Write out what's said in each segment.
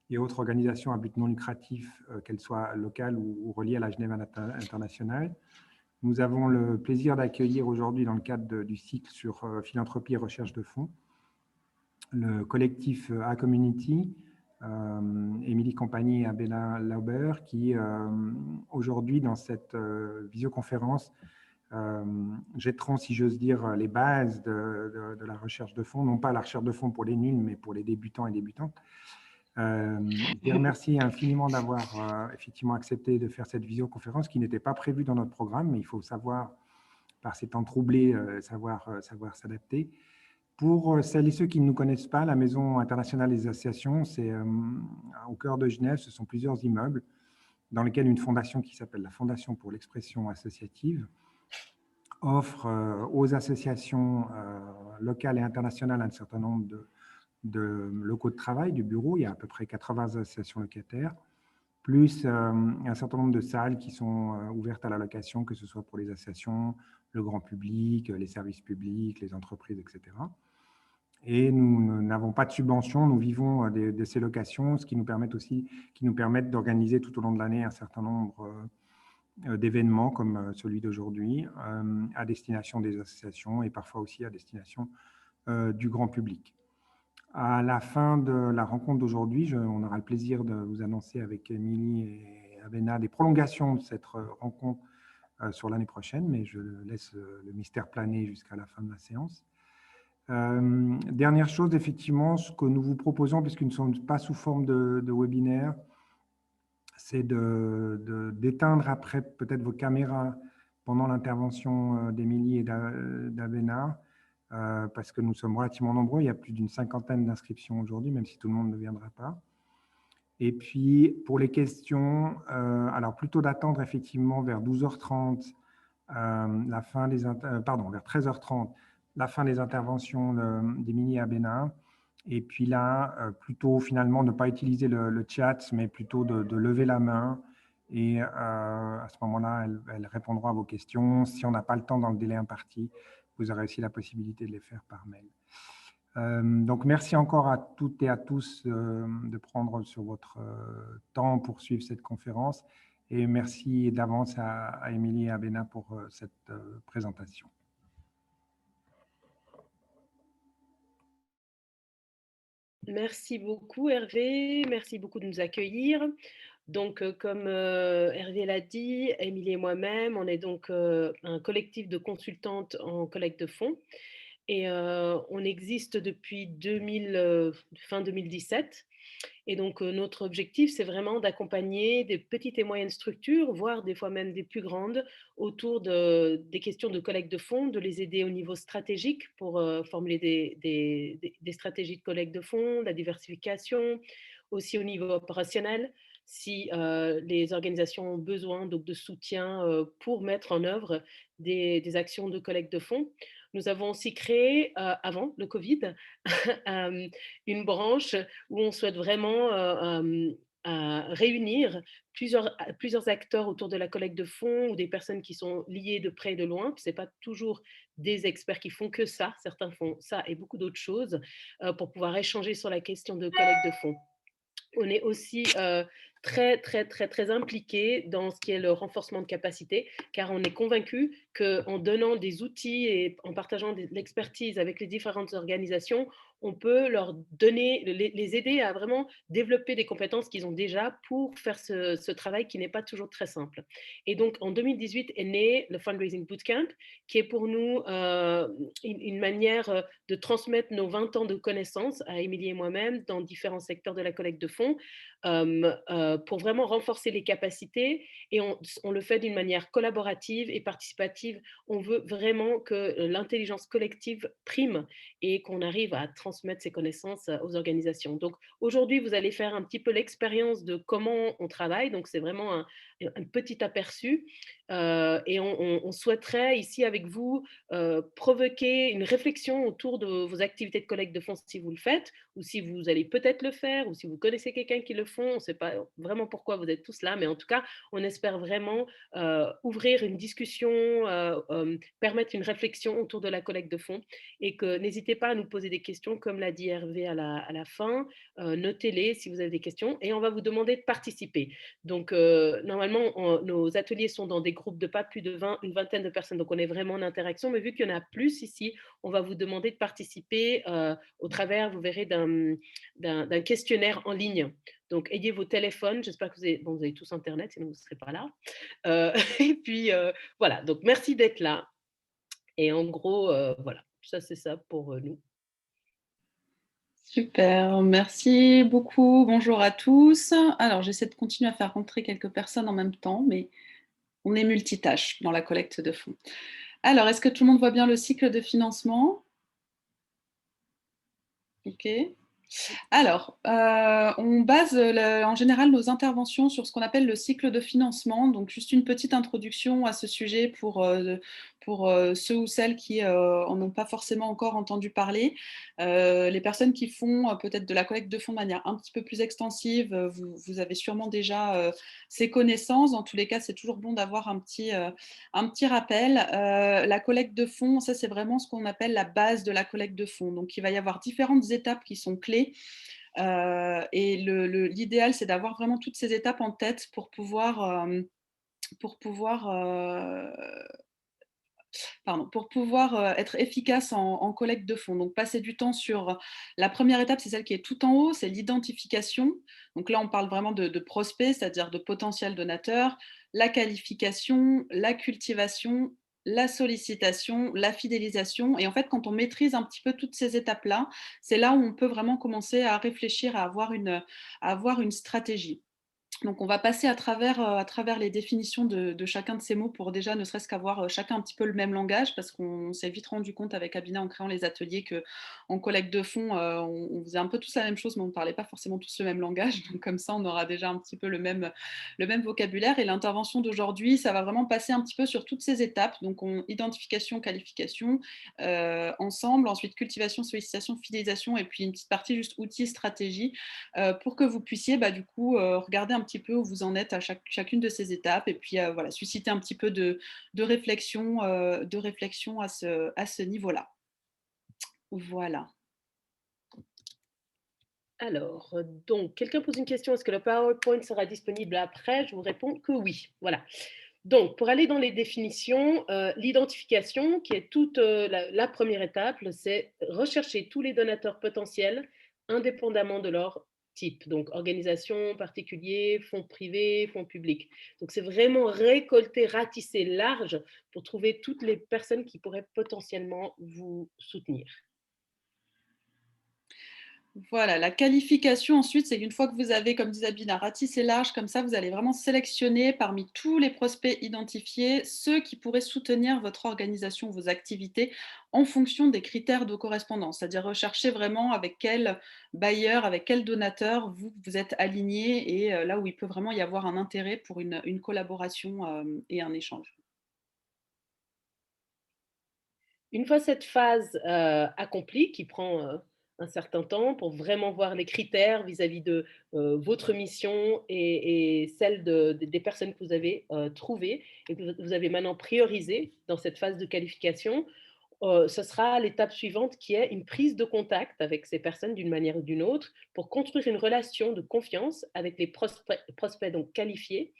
et autres organisations à but non lucratif, qu'elles soient locales ou reliées à la Genève internationale. Nous avons le plaisir d'accueillir aujourd'hui, dans le cadre du cycle sur philanthropie et recherche de fonds, le collectif A-Community, Émilie Compagnie et Abella Lauber, qui aujourd'hui, dans cette visioconférence, jetteront, si j'ose dire, les bases de la recherche de fonds, non pas la recherche de fonds pour les nuls, mais pour les débutants et débutantes. Je les remercie infiniment d'avoir effectivement accepté de faire cette visioconférence qui n'était pas prévue dans notre programme, mais il faut savoir, par ces temps troublés, savoir s'adapter. Pour celles et ceux qui ne nous connaissent pas, la Maison internationale des associations, c'est au cœur de Genève, ce sont plusieurs immeubles dans lesquels une fondation qui s'appelle la Fondation pour l'expression associative offre aux associations locales et internationales un certain nombre de locaux de travail, de bureaux. Il y a à peu près 80 associations locataires, plus un certain nombre de salles qui sont ouvertes à la location, que ce soit pour les associations, le grand public, les services publics, les entreprises, etc. Et nous n'avons pas de subvention, nous vivons de ces locations, ce qui nous permettent d'organiser tout au long de l'année un certain nombre d'événements comme celui d'aujourd'hui à destination des associations et parfois aussi à destination du grand public. À la fin de la rencontre d'aujourd'hui, on aura le plaisir de vous annoncer avec Émilie et Abena des prolongations de cette rencontre sur l'année prochaine, mais je laisse le mystère planer jusqu'à la fin de la séance. Dernière chose, effectivement, ce que nous vous proposons, puisque nous ne sommes pas sous forme de webinaire, c'est d'éteindre après peut-être vos caméras pendant l'intervention d'Émilie et d'Abena, parce que nous sommes relativement nombreux. Il y a plus d'une 50aine d'inscriptions aujourd'hui, même si tout le monde ne viendra pas. Et puis, pour les questions, alors plutôt d'attendre effectivement vers 12h30, la fin des vers 13h30, la fin des interventions d'Émilie et Abena. Et puis là, plutôt finalement ne pas utiliser le chat, mais plutôt de lever la main. Et à ce moment-là, elles répondront à vos questions. Si on n'a pas le temps dans le délai imparti, vous aurez aussi la possibilité de les faire par mail. Donc, merci encore à toutes et à tous de prendre sur votre temps pour suivre cette conférence. Et merci d'avance à Émilie et à Abena pour cette présentation. Merci beaucoup Hervé, merci beaucoup de nous accueillir. Donc comme Hervé l'a dit, Émilie et moi-même, on est donc un collectif de consultantes en collecte de fonds et on existe depuis fin 2017. Et donc, notre objectif, c'est vraiment d'accompagner des petites et moyennes structures, voire des fois même des plus grandes, autour des questions de collecte de fonds, de les aider au niveau stratégique pour formuler des stratégies de collecte de fonds, la diversification, aussi au niveau opérationnel, si les organisations ont besoin donc, de soutien pour mettre en œuvre des actions de collecte de fonds. Nous avons aussi créé, avant le Covid, une branche où on souhaite vraiment réunir plusieurs acteurs autour de la collecte de fonds ou des personnes qui sont liées de près et de loin. Ce n'est pas toujours des experts qui font que ça, certains font ça et beaucoup d'autres choses pour pouvoir échanger sur la question de collecte de fonds. On est aussi très impliqué dans ce qui est le renforcement de capacité, car on est convaincu qu'en donnant des outils et en partageant de l'expertise avec les différentes organisations, on peut leur donner, les aider à vraiment développer des compétences qu'ils ont déjà pour faire ce travail qui n'est pas toujours très simple. Et donc, en 2018 est né le Fundraising Bootcamp, qui est pour nous une manière de transmettre nos 20 ans de connaissances à Émilie et moi-même dans différents secteurs de la collecte de fonds pour vraiment renforcer les capacités et on le fait d'une manière collaborative et participative. On veut vraiment que l'intelligence collective prime et qu'on arrive à transmettre ces connaissances aux organisations. Donc aujourd'hui, vous allez faire un petit peu l'expérience de comment on travaille. Donc c'est vraiment un petit aperçu et on souhaiterait ici avec vous provoquer une réflexion autour de vos activités de collecte de fonds si vous le faites ou si vous allez peut-être le faire ou si vous connaissez quelqu'un qui le font. On ne sait pas vraiment pourquoi vous êtes tous là, mais en tout cas, on espère vraiment ouvrir une discussion, permettre une réflexion autour de la collecte de fonds et que n'hésitez pas à nous poser des questions, comme l'a dit Hervé à la fin, notez-les si vous avez des questions et on va vous demander de participer. Donc, normalement, nos ateliers sont dans des groupes de pas plus de 20, une vingtaine de personnes, donc on est vraiment en interaction, mais vu qu'il y en a plus ici, on va vous demander de participer au travers, vous verrez, d'un questionnaire en ligne. Donc, ayez vos téléphones. J'espère que vous avez tous Internet, sinon vous ne serez pas là. Et puis, voilà. Donc, merci d'être là. Et en gros, voilà. Ça, c'est ça pour nous. Super, merci beaucoup. Bonjour à tous. Alors, j'essaie de continuer à faire rentrer quelques personnes en même temps, mais on est multitâche dans la collecte de fonds. Alors, est-ce que tout le monde voit bien le cycle de financement? Ok. Alors, on base en général nos interventions sur ce qu'on appelle le cycle de financement. Donc, juste une petite introduction à ce sujet pour ceux ou celles qui en ont pas forcément encore entendu parler. Les personnes qui font peut-être de la collecte de fonds de manière un petit peu plus extensive, vous avez sûrement déjà ces connaissances. Dans tous les cas, c'est toujours bon d'avoir un petit rappel. La collecte de fonds, ça c'est vraiment ce qu'on appelle la base de la collecte de fonds. Donc, il va y avoir différentes étapes qui sont clés. Et l'idéal, c'est d'avoir vraiment toutes ces étapes en tête pour pouvoir être efficace en collecte de fonds. Donc, passer du temps sur la première étape, c'est celle qui est tout en haut, c'est l'identification. Donc là, on parle vraiment de prospects, c'est-à-dire de potentiels donateurs, la qualification, la cultivation, la sollicitation, la fidélisation. Et en fait, quand on maîtrise un petit peu toutes ces étapes-là, c'est là où on peut vraiment commencer à réfléchir, à avoir une stratégie. Donc, on va passer à travers les définitions de chacun de ces mots pour déjà ne serait-ce qu'avoir chacun un petit peu le même langage, parce qu'on s'est vite rendu compte avec Abina en créant les ateliers qu'en collecte de fonds, on faisait un peu tous la même chose, mais on ne parlait pas forcément tous le même langage. Donc, comme ça, on aura déjà un petit peu le même vocabulaire. Et l'intervention d'aujourd'hui, ça va vraiment passer un petit peu sur toutes ces étapes. Donc, identification, qualification, ensemble. Ensuite, cultivation, sollicitation, fidélisation, et puis une petite partie juste outils, stratégie, pour que vous puissiez du coup regarder un petit peu où vous en êtes à chacune de ces étapes et puis voilà, susciter un petit peu de réflexion, à ce niveau-là. Voilà. Alors, donc, quelqu'un pose une question, est-ce que le PowerPoint sera disponible après? Je vous réponds que oui. Voilà. Donc, pour aller dans les définitions, l'identification, qui est toute la première étape, c'est rechercher tous les donateurs potentiels indépendamment de leur type. Donc, organisation, particulier, fonds privés, fonds publics. Donc, c'est vraiment récolter, ratisser large pour trouver toutes les personnes qui pourraient potentiellement vous soutenir. Voilà, la qualification ensuite, c'est qu'une fois que vous avez, comme disait Abina, ratissé large, comme ça, vous allez vraiment sélectionner parmi tous les prospects identifiés ceux qui pourraient soutenir votre organisation, vos activités, en fonction des critères de correspondance. C'est-à-dire rechercher vraiment avec quel bailleur, avec quel donateur vous êtes aligné et là où il peut vraiment y avoir un intérêt pour une collaboration et un échange. Une fois cette phase accomplie, qui prend un certain temps pour vraiment voir les critères vis-à-vis de votre mission et celle des personnes que vous avez trouvées et que vous avez maintenant priorisées dans cette phase de qualification, ce sera l'étape suivante qui est une prise de contact avec ces personnes d'une manière ou d'une autre pour construire une relation de confiance avec les prospects donc qualifiés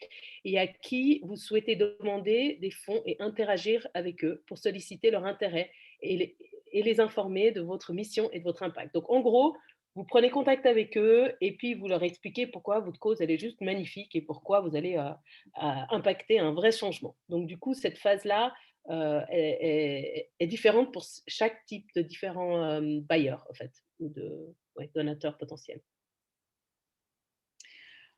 et à qui vous souhaitez demander des fonds et interagir avec eux pour solliciter leur intérêt et les informer de votre mission et de votre impact. Donc, en gros, vous prenez contact avec eux et puis vous leur expliquez pourquoi votre cause, elle est juste magnifique et pourquoi vous allez impacter un vrai changement. Donc, du coup, cette phase-là est différente pour chaque type de différents bailleurs, en fait, ou de donateurs potentiels.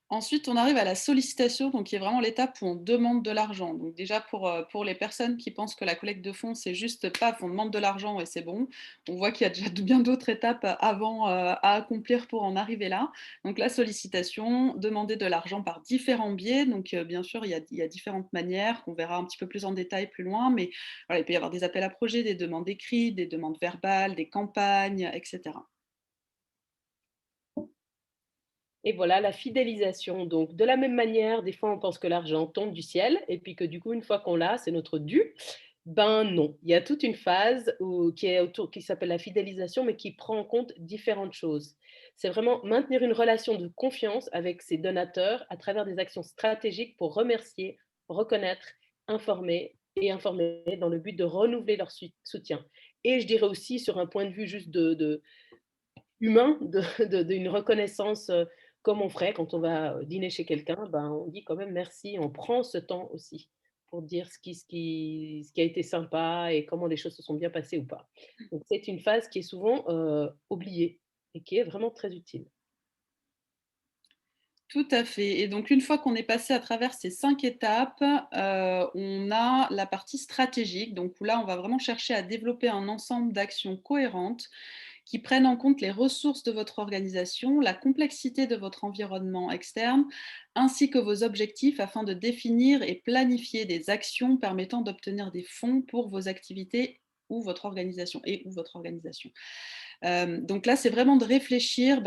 Ensuite, on arrive à la sollicitation, donc qui est vraiment l'étape où on demande de l'argent. Donc déjà, pour les personnes qui pensent que la collecte de fonds, c'est juste paf, on demande de l'argent et c'est bon. On voit qu'il y a déjà bien d'autres étapes avant à accomplir pour en arriver là. Donc la sollicitation, demander de l'argent par différents biais. Donc bien sûr, il y a différentes manières qu'on verra un petit peu plus en détail plus loin. Mais voilà, il peut y avoir des appels à projets, des demandes écrites, des demandes verbales, des campagnes, etc. Et voilà la fidélisation. Donc, de la même manière, des fois, on pense que l'argent tombe du ciel et puis que du coup, une fois qu'on l'a, c'est notre dû. Ben non, il y a toute une phase qui est autour, qui s'appelle la fidélisation, mais qui prend en compte différentes choses. C'est vraiment maintenir une relation de confiance avec ses donateurs à travers des actions stratégiques pour remercier, reconnaître, informer et informer dans le but de renouveler leur soutien. Et je dirais aussi sur un point de vue juste de humain, d'une reconnaissance comme on ferait quand on va dîner chez quelqu'un, ben, on dit quand même merci, on prend ce temps aussi pour dire ce qui a été sympa et comment les choses se sont bien passées ou pas. Donc c'est une phase qui est souvent oubliée et qui est vraiment très utile. Tout à fait. Et donc, une fois qu'on est passé à travers ces 5 étapes, on a la partie stratégique. Donc, où là, on va vraiment chercher à développer un ensemble d'actions cohérentes qui prennent en compte les ressources de votre organisation, la complexité de votre environnement externe, ainsi que vos objectifs afin de définir et planifier des actions permettant d'obtenir des fonds pour vos activités ou votre organisation et ou votre organisation. Donc là, c'est vraiment de réfléchir,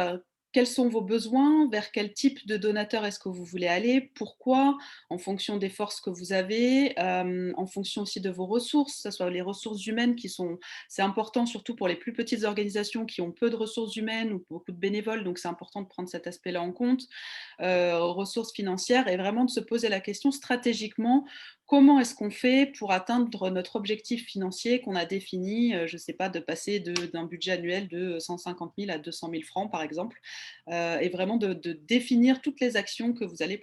quels sont vos besoins, vers quel type de donateur est-ce que vous voulez aller, pourquoi, en fonction des forces que vous avez, en fonction aussi de vos ressources, que ce soit les ressources humaines qui sont, c'est important surtout pour les plus petites organisations qui ont peu de ressources humaines ou beaucoup de bénévoles, donc c'est important de prendre cet aspect-là en compte, ressources financières et vraiment de se poser la question stratégiquement, comment est-ce qu'on fait pour atteindre notre objectif financier qu'on a défini, je ne sais pas, de passer d'un budget annuel de 150 000 à 200 000 francs, par exemple, et vraiment de définir toutes les actions que vous allez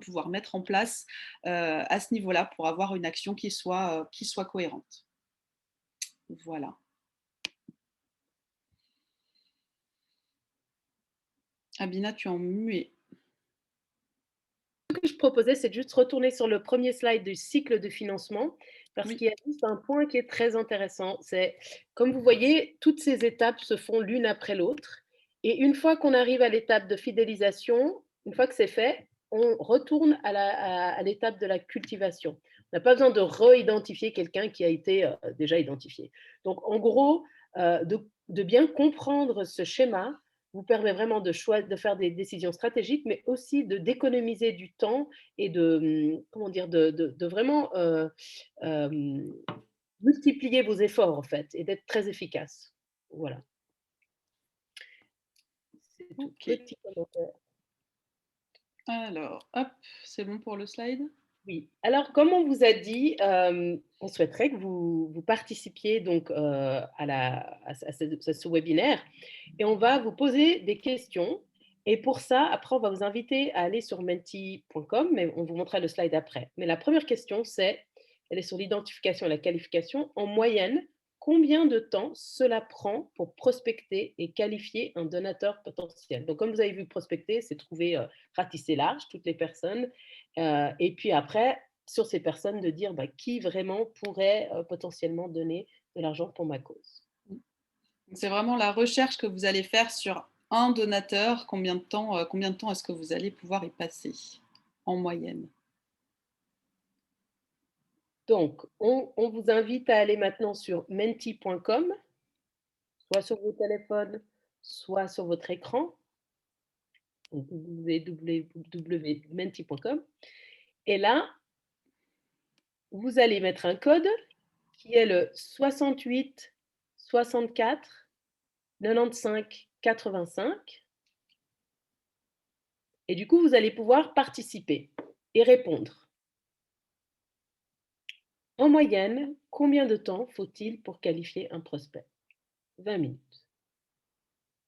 pouvoir mettre en place à ce niveau-là pour avoir une action qui soit cohérente. Voilà. Abina, tu es en muet. Ce que je proposais, c'est de juste retourner sur le premier slide du cycle de financement, parce Oui. qu'il y a juste un point qui est très intéressant. C'est, comme vous voyez, toutes ces étapes se font l'une après l'autre. Et une fois qu'on arrive à l'étape de fidélisation, une fois que c'est fait, on retourne à l'étape de la cultivation. On n'a pas besoin de re-identifier quelqu'un qui a été déjà identifié. Donc, en gros, de bien comprendre ce schéma vous permet vraiment de faire des décisions stratégiques, mais aussi d'économiser du temps et comment dire, de vraiment multiplier vos efforts, en fait, et d'être très efficace. Voilà. C'est tout. Ok. Petit commentaire. Alors, hop, c'est bon pour le slide? Oui. Alors, comme on vous a dit, on souhaiterait que vous participiez donc à ce webinaire et on va vous poser des questions. Et pour ça, après, on va vous inviter à aller sur menti.com, mais on vous montrera le slide après. Mais la première question, elle est sur l'identification et la qualification. En moyenne, combien de temps cela prend pour prospecter et qualifier un donateur potentiel? Donc, comme vous avez vu, prospecter, c'est trouver, ratisser large, toutes les personnes. Et puis après, sur ces personnes, de dire qui vraiment pourrait potentiellement donner de l'argent pour ma cause. C'est vraiment la recherche que vous allez faire sur un donateur. Combien de temps est-ce que vous allez pouvoir y passer en moyenne? Donc, on vous invite à aller maintenant sur menti.com, soit sur vos téléphones, soit sur votre écran, www.menti.com. Et là, vous allez mettre un code qui est le 68 64 95 85. Et du coup, vous allez pouvoir participer et répondre. En moyenne, combien de temps faut-il pour qualifier un prospect? 20 minutes.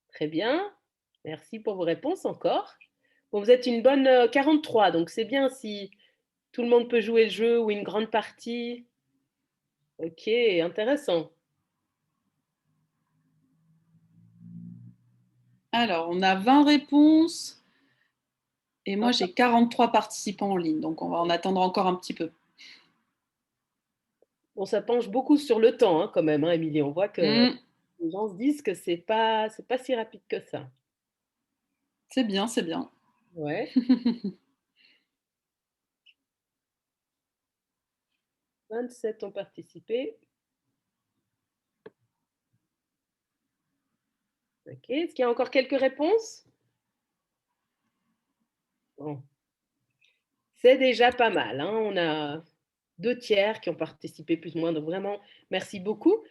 Très bien. Merci pour vos réponses encore. Bon, vous êtes une bonne 43, donc c'est bien si tout le monde peut jouer le jeu ou une grande partie. Ok, intéressant. Alors, on a 20 réponses et moi j'ai 43 participants en ligne, donc on va en attendre encore un petit peu. Bon, ça penche beaucoup sur le temps quand même, Émilie. On voit que les gens se disent que c'est pas si rapide que ça. C'est bien, c'est bien. Ouais. 27 ont participé. Ok, est-ce qu'il y a encore quelques réponses? Bon. C'est déjà pas mal, hein. On a 2/3 qui ont participé plus ou moins, donc vraiment, merci beaucoup.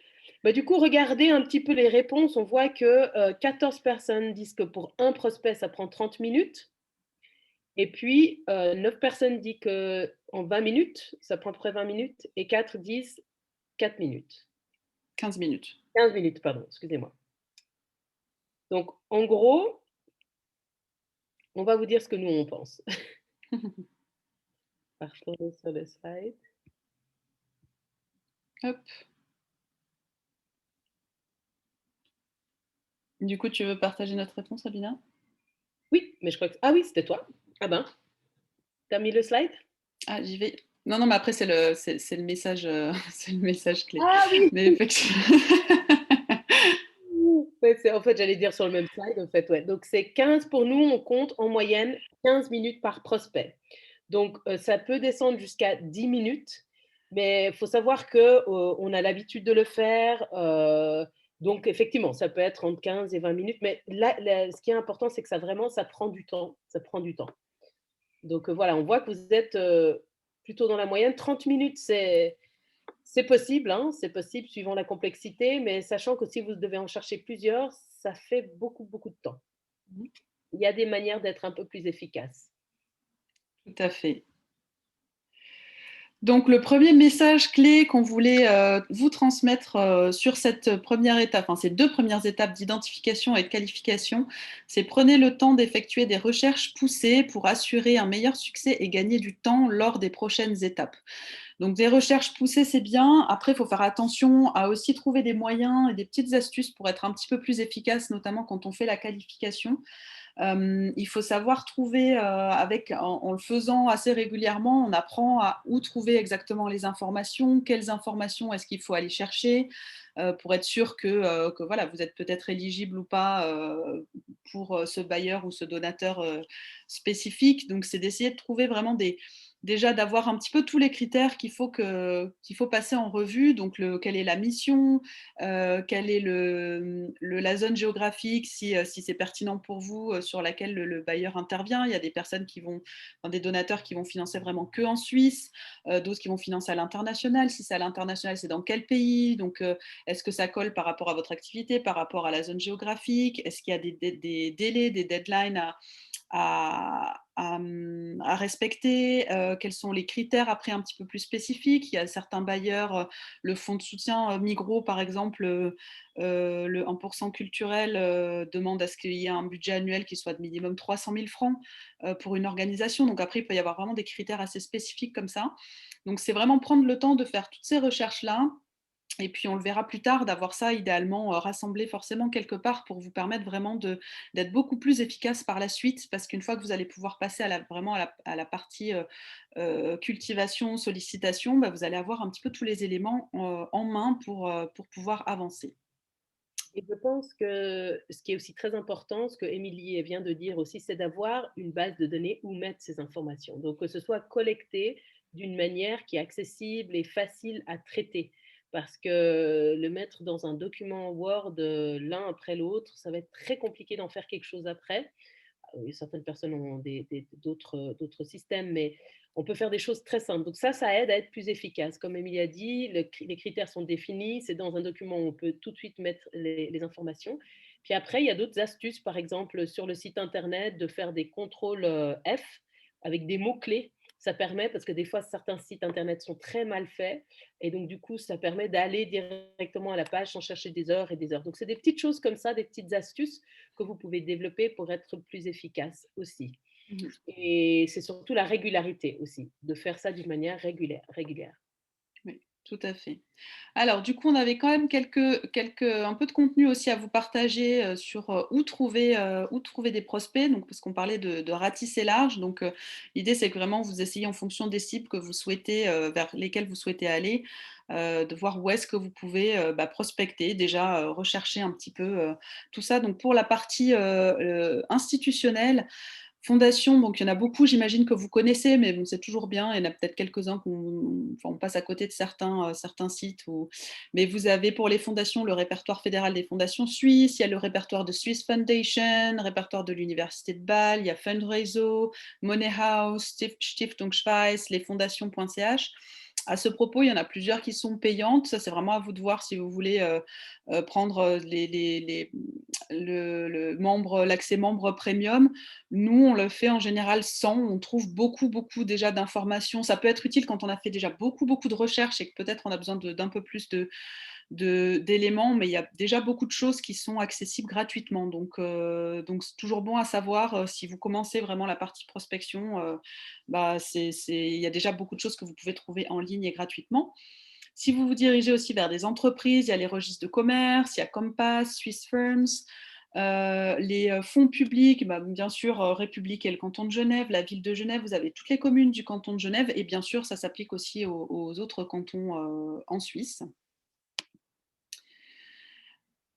Bah, du coup, regardez un petit peu les réponses. On voit que 14 personnes disent que pour un prospect, ça prend 30 minutes. Et puis, 9 personnes disent qu'en 20 minutes, ça prend à peu près 20 minutes. Et 4 disent 4 minutes. 15 minutes. 15 minutes, pardon, excusez-moi. Donc, en gros, on va vous dire ce que nous, on pense. Partons sur le slide. Hop. Du coup, tu veux partager notre réponse, Sabina? Oui, mais je crois que... Ah oui, c'était toi. Ah ben, t'as mis le slide? Ah, j'y vais. Non, non, mais après, c'est le message, c'est le message clé. Ah oui. Mais effectivement. Ouais, en fait, j'allais dire sur le même slide, en fait, ouais. Donc, c'est 15 pour nous, on compte en moyenne 15 minutes par prospect. Donc, ça peut descendre jusqu'à 10 minutes, mais il faut savoir qu'on a l'habitude de le faire. Donc, effectivement, ça peut être entre 15 et 20 minutes, mais là, ce qui est important, c'est que ça prend du temps. Ça prend du temps. Donc, voilà, on voit que vous êtes plutôt dans la moyenne. 30 minutes, c'est possible, hein, c'est possible suivant la complexité, mais sachant que si vous devez en chercher plusieurs, ça fait beaucoup, beaucoup de temps. Il y a des manières d'être un peu plus efficace. Tout à fait. Donc, le premier message clé qu'on voulait vous transmettre sur cette première étape, enfin, ces 2 premières étapes d'identification et de qualification, c'est prenez le temps d'effectuer des recherches poussées pour assurer un meilleur succès et gagner du temps lors des prochaines étapes. Donc, des recherches poussées, c'est bien. Après, il faut faire attention à aussi trouver des moyens et des petites astuces pour être un petit peu plus efficace, notamment quand on fait la qualification. Il faut savoir trouver, en le faisant assez régulièrement, on apprend à où trouver exactement les informations, quelles informations est-ce qu'il faut aller chercher pour être sûr que voilà, vous êtes peut-être éligible ou pas pour ce bailleur ou ce donateur spécifique. Donc, c'est d'essayer de trouver vraiment déjà d'avoir un petit peu tous les critères qu'il faut passer en revue. Donc, quelle est la mission, quelle est la zone géographique, si c'est pertinent pour vous, sur laquelle le bailleur intervient. Il y a des personnes des donateurs qui vont financer vraiment que en Suisse, d'autres qui vont financer à l'international. Si c'est à l'international, c'est dans quel pays? Donc, est-ce que ça colle par rapport à votre activité, par rapport à la zone géographique? Est-ce qu'il y a des délais, des deadlines à respecter, quels sont les critères après un petit peu plus spécifiques. Il y a certains bailleurs, le fonds de soutien Migros par exemple, le 1% culturel demande à ce qu'il y ait un budget annuel qui soit de minimum 300 000 francs pour une organisation. Donc après, il peut y avoir vraiment des critères assez spécifiques comme ça. Donc c'est vraiment prendre le temps de faire toutes ces recherches-là. Et puis, on le verra plus tard, d'avoir ça idéalement rassemblé forcément quelque part pour vous permettre vraiment d'être beaucoup plus efficace par la suite, parce qu'une fois que vous allez pouvoir passer vraiment à la partie cultivation, sollicitation, bah, vous allez avoir un petit peu tous les éléments en main pour pouvoir avancer. Et je pense que ce qui est aussi très important, ce que Émilie vient de dire aussi, c'est d'avoir une base de données où mettre ces informations. Donc, que ce soit collecté d'une manière qui est accessible et facile à traiter. Parce que le mettre dans un document Word l'un après l'autre, ça va être très compliqué d'en faire quelque chose après. Certaines personnes ont d'autres systèmes, mais on peut faire des choses très simples. Donc ça aide à être plus efficace. Comme Émilie a dit, les critères sont définis, c'est dans un document où on peut tout de suite mettre les informations. Puis après, il y a d'autres astuces, par exemple sur le site internet, de faire des contrôles F avec des mots-clés. Ça permet, parce que des fois, certains sites internet sont très mal faits, et donc du coup, ça permet d'aller directement à la page sans chercher des heures et des heures. Donc c'est des petites choses comme ça, des petites astuces que vous pouvez développer pour être plus efficace aussi. Et c'est surtout la régularité aussi, de faire ça d'une manière régulière. Oui, tout à fait. Alors, du coup, on avait quand même un peu de contenu aussi à vous partager sur où trouver des prospects, donc, parce qu'on parlait de ratisser large. Donc, l'idée, c'est que vraiment vous essayez en fonction des cibles que vous souhaitez, vers lesquelles vous souhaitez aller, de voir où est-ce que vous pouvez prospecter, déjà rechercher un petit peu tout ça. Donc, pour la partie institutionnelle, Fondations, donc il y en a beaucoup, j'imagine que vous connaissez, mais bon, c'est toujours bien. Il y en a peut-être quelques-uns on passe à côté de certains sites. Mais vous avez pour les fondations le répertoire fédéral des fondations suisses, il y a le répertoire de Swiss Foundation, le répertoire de l'Université de Bâle, il y a Fundraiso, Money House, Stiftung Schweiz, lesfondations.ch. À ce propos, il y en a plusieurs qui sont payantes. Ça, c'est vraiment à vous de voir si vous voulez prendre l'accès membre premium. Nous, on le fait en général sans. On trouve beaucoup déjà d'informations. Ça peut être utile quand on a fait déjà beaucoup de recherches et que peut-être on a besoin d'un peu plus d'éléments, mais il y a déjà beaucoup de choses qui sont accessibles gratuitement. Donc c'est toujours bon à savoir si vous commencez vraiment la partie prospection, il y a déjà beaucoup de choses que vous pouvez trouver en ligne et gratuitement. Si vous vous dirigez aussi vers des entreprises, il y a les registres de commerce, il y a Compass, Swiss Firms, les fonds publics, bien sûr, République et le canton de Genève, la ville de Genève, vous avez toutes les communes du canton de Genève et bien sûr, ça s'applique aussi aux autres cantons en Suisse.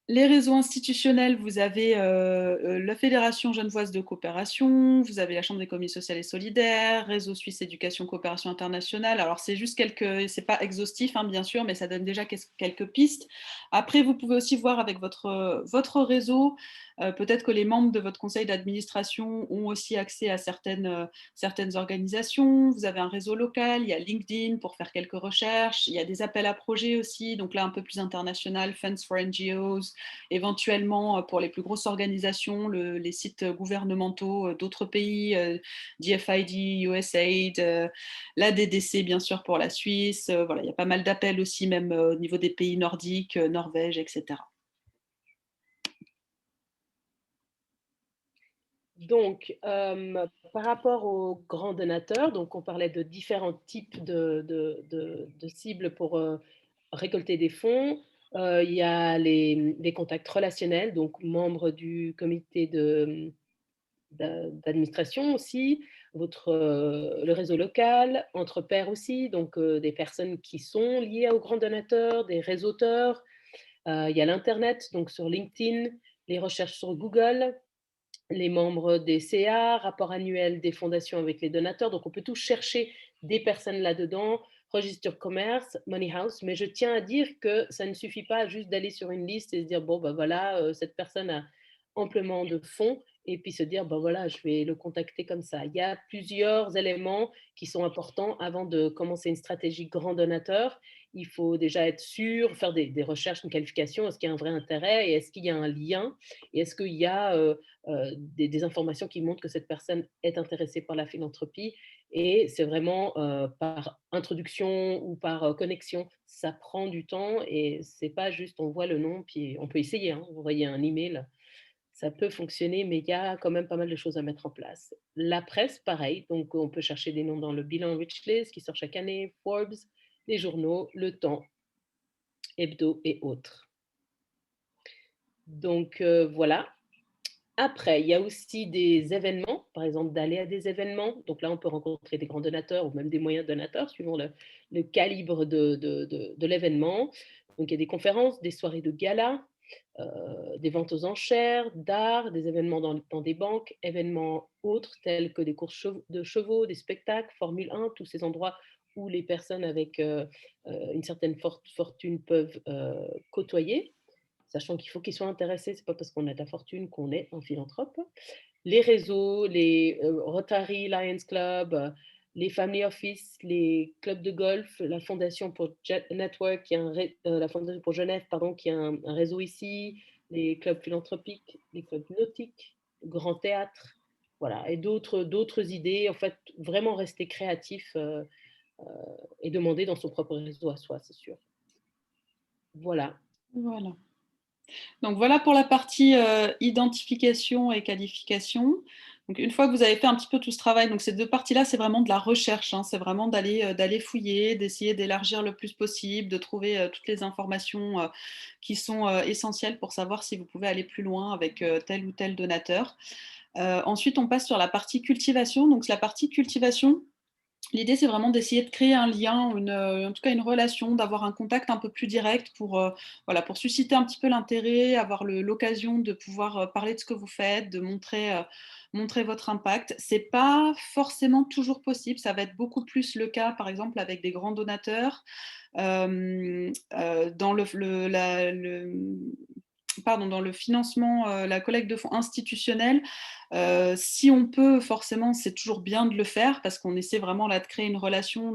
Les réseaux institutionnels, vous avez la Fédération genevoise de coopération, vous avez la Chambre d'économie sociale et solidaire, Réseau suisse éducation coopération internationale. Alors c'est juste c'est pas exhaustif bien sûr, mais ça donne déjà quelques pistes. Après, vous pouvez aussi voir avec votre réseau, peut-être que les membres de votre conseil d'administration ont aussi accès à certaines organisations. Vous avez un réseau local, il y a LinkedIn pour faire quelques recherches, il y a des appels à projets aussi, donc là un peu plus international, Funds for NGOs, éventuellement pour les plus grosses organisations, les sites gouvernementaux d'autres pays, DFID, USAID, la DDC bien sûr pour la Suisse, voilà, il y a pas mal d'appels aussi même au niveau des pays nordiques, Norvège, etc. Donc, par rapport aux grands donateurs, donc on parlait de différents types de cibles pour récolter des fonds. Il y a les contacts relationnels, donc membres du comité d'administration aussi, le réseau local, entre pairs aussi, donc des personnes qui sont liées aux grands donateurs, des réseauteurs. Il y a l'Internet, donc sur LinkedIn, les recherches sur Google, les membres des CA, rapport annuel des fondations avec les donateurs. Donc, on peut tous chercher des personnes là-dedans, registre commerce, Money House. Mais je tiens à dire que ça ne suffit pas juste d'aller sur une liste et se dire, bon, ben voilà, cette personne a amplement de fonds et puis se dire, ben voilà, je vais le contacter comme ça. Il y a plusieurs éléments qui sont importants avant de commencer une stratégie grand donateur. Il faut déjà être sûr, faire des recherches, une qualification. Est-ce qu'il y a un vrai intérêt et est-ce qu'il y a un lien et est-ce qu'il y a des informations qui montrent que cette personne est intéressée par la philanthropie. Et c'est vraiment par introduction ou par connexion. Ça prend du temps et c'est pas juste on voit le nom, puis on peut essayer, envoyer un email. Ça peut fonctionner, mais il y a quand même pas mal de choses à mettre en place. La presse, pareil. Donc, on peut chercher des noms dans le bilan Richlist qui sort chaque année, Forbes, les journaux, Le Temps, Hebdo et autres. Donc, voilà. Après, il y a aussi des événements, par exemple d'aller à des événements. Donc là, on peut rencontrer des grands donateurs ou même des moyens donateurs, suivant le calibre de l'événement. Donc il y a des conférences, des soirées de gala, des ventes aux enchères, d'art, des événements dans des banques, événements autres tels que des courses de chevaux, des spectacles, Formule 1, tous ces endroits où les personnes avec une certaine fortune peuvent côtoyer, sachant qu'il faut qu'ils soient intéressés, c'est pas parce qu'on a de la fortune qu'on est un philanthrope. Les réseaux, les Rotary Lions Club, les Family Office, les clubs de golf, la Fondation pour Jet Network, la Fondation pour Genève, pardon, qui a un réseau ici, les clubs philanthropiques, les clubs nautiques, le Grand Théâtre, voilà, et d'autres idées. En fait, vraiment rester créatif et demander dans son propre réseau à soi, c'est sûr. Voilà. Voilà. Donc voilà pour la partie identification et qualification. Donc une fois que vous avez fait un petit peu tout ce travail, donc ces deux parties-là, c'est vraiment de la recherche, c'est vraiment d'aller fouiller, d'essayer d'élargir le plus possible, de trouver toutes les informations qui sont essentielles pour savoir si vous pouvez aller plus loin avec tel ou tel donateur. Ensuite, on passe sur la partie cultivation. Donc la partie cultivation, L'idée, c'est vraiment d'essayer de créer un lien, en tout cas une relation, d'avoir un contact un peu plus direct voilà, pour susciter un petit peu l'intérêt, avoir l'occasion de pouvoir parler de ce que vous faites, de montrer votre impact. C'est pas forcément toujours possible. Ça va être beaucoup plus le cas, par exemple, avec des grands donateurs. Dans dans le financement, la collecte de fonds institutionnelle, si on peut, forcément, c'est toujours bien de le faire parce qu'on essaie vraiment là de créer une relation.